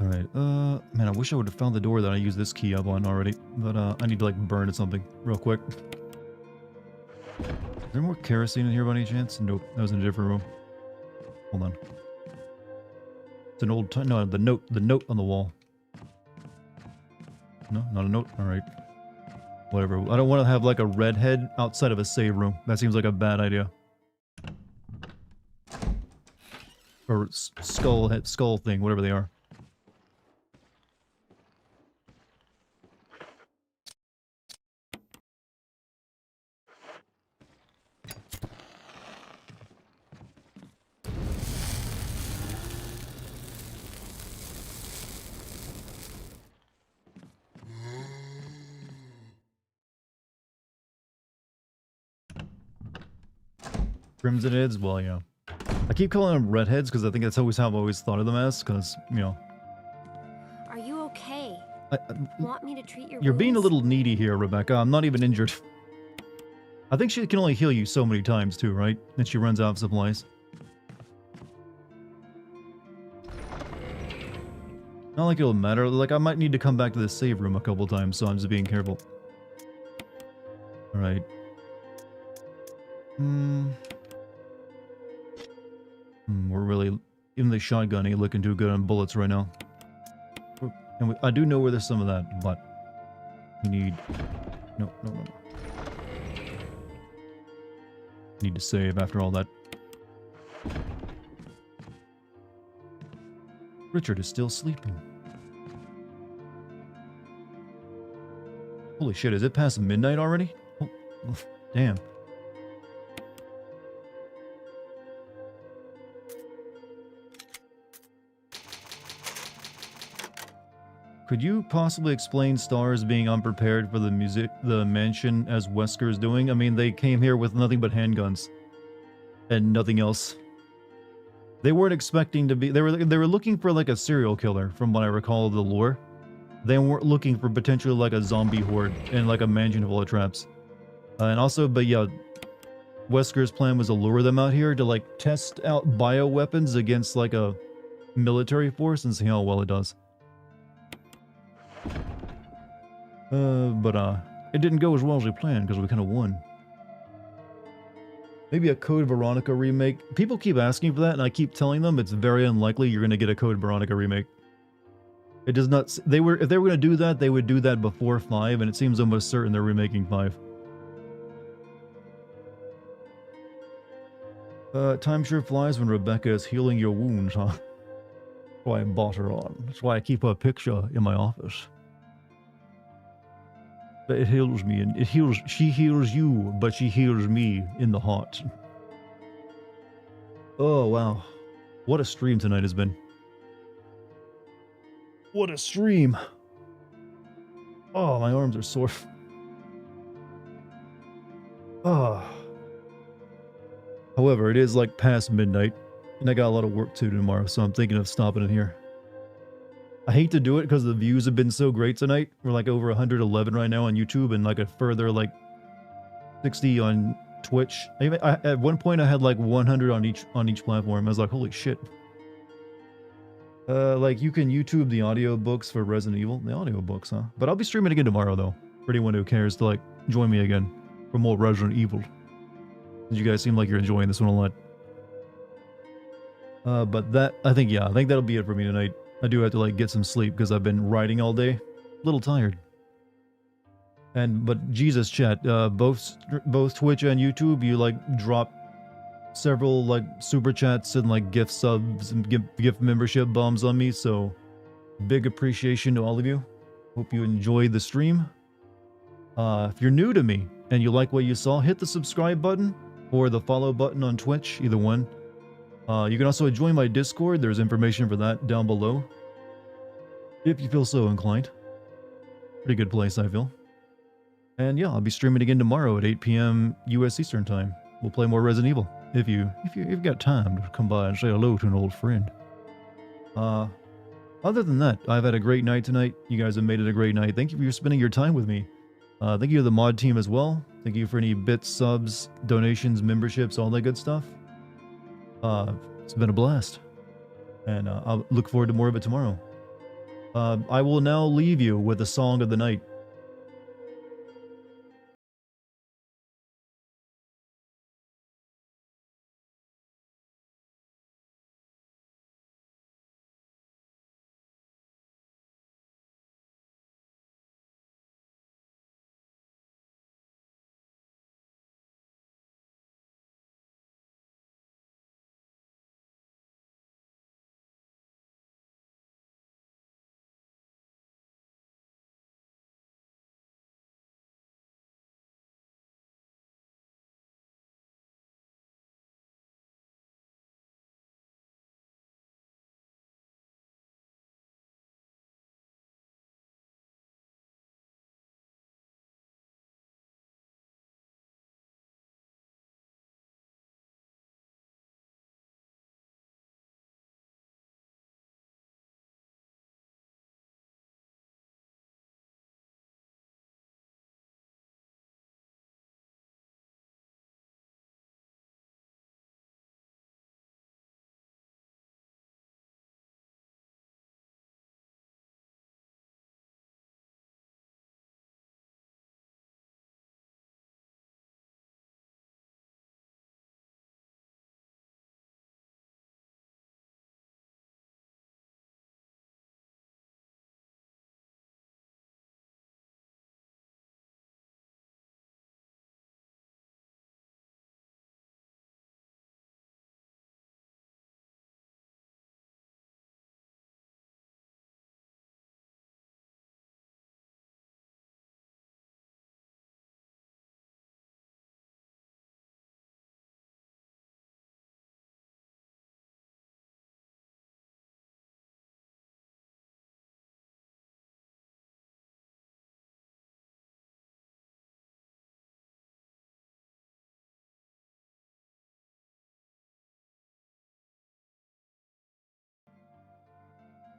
Alright, man, I wish I would have found the door that I used this key up on already. But, I need to, like, burn something real quick. Is there more kerosene in here by any chance? Nope, that was in a different room. Hold on. It's an old no, the note on the wall. No, not a note? Alright. Whatever. I don't want to have, like, a redhead outside of a save room. That seems like a bad idea. Or skull thing, whatever they are. Crimson Heads? Well, yeah. I keep calling them redheads because I think that's always how I've always thought of them as, because, you know. Are you okay? Want me to treat your You're being a wounds? little needy here, Rebecca. I'm not even injured. I think she can only heal you so many times, too, right? And she runs out of supplies. Not like it'll matter. Like, I might need to come back to the save room a couple times, so I'm just being careful. Alright. We're really... Even the shotgun ain't looking too good on bullets right now. And I do know where there's some of that, but... We need... No. Need to save after all that. Richard is still sleeping. Holy shit, is it past midnight already? Oh, damn. Could you possibly explain Stars being unprepared for the mansion as Wesker's doing? I mean, they came here with nothing but handguns. And nothing else. They weren't expecting to be... They were looking for like a serial killer, from what I recall of the lore. They weren't looking for potentially like a zombie horde and like a mansion full of traps. And also, but yeah, Wesker's plan was to lure them out here to like test out bioweapons against like a military force and see how well it does. But it didn't go as well as we planned because we kind of won. Maybe a Code Veronica remake. People keep asking for that, and I keep telling them it's very unlikely you're going to get a Code Veronica remake. It does not... if they were going to do that, they would do that before 5, and it seems almost certain they're remaking 5. Time sure flies when Rebecca is healing your wounds, huh? That's why I bought her on. That's why I keep her picture in my office. But it heals me, and it heals... She heals you, but she heals me in the heart. Oh, wow. What a stream tonight has been. What a stream. Oh, my arms are sore. Oh. However, it is like past midnight, and I got a lot of work to do tomorrow, so I'm thinking of stopping it here. I hate to do it because the views have been so great tonight. We're like over 111 right now on YouTube and like a further like 60 on Twitch. At one point I had like 100 on each platform. I was like, holy shit. Like you can YouTube the audiobooks for Resident Evil. The audiobooks, huh? But I'll be streaming again tomorrow though. For anyone who cares to like join me again for more Resident Evil. You guys seem like you're enjoying this one a lot. But that, I think that'll be it for me tonight. I do have to like get some sleep because I've been writing all day. A little tired. But Jesus, chat, both Twitch and YouTube, you like drop several like super chats and like gift subs and gift membership bombs on me, so big appreciation to all of you. Hope you enjoyed the stream. If you're new to me and you like what you saw, hit the subscribe button or the follow button on Twitch, either one. You can also join my Discord. There's information for that down below. If you feel so inclined. Pretty good place, I feel. And yeah, I'll be streaming again tomorrow at 8 p.m. US Eastern Time. We'll play more Resident Evil. If you've got time to come by and say hello to an old friend. Other than that, I've had a great night tonight. You guys have made it a great night. Thank you for spending your time with me. Thank you to the mod team as well. Thank you for any bits, subs, donations, memberships, all that good stuff. It's been a blast. And I'll look forward to more of it tomorrow. I will now leave you with a song of the night.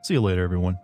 See you later, everyone.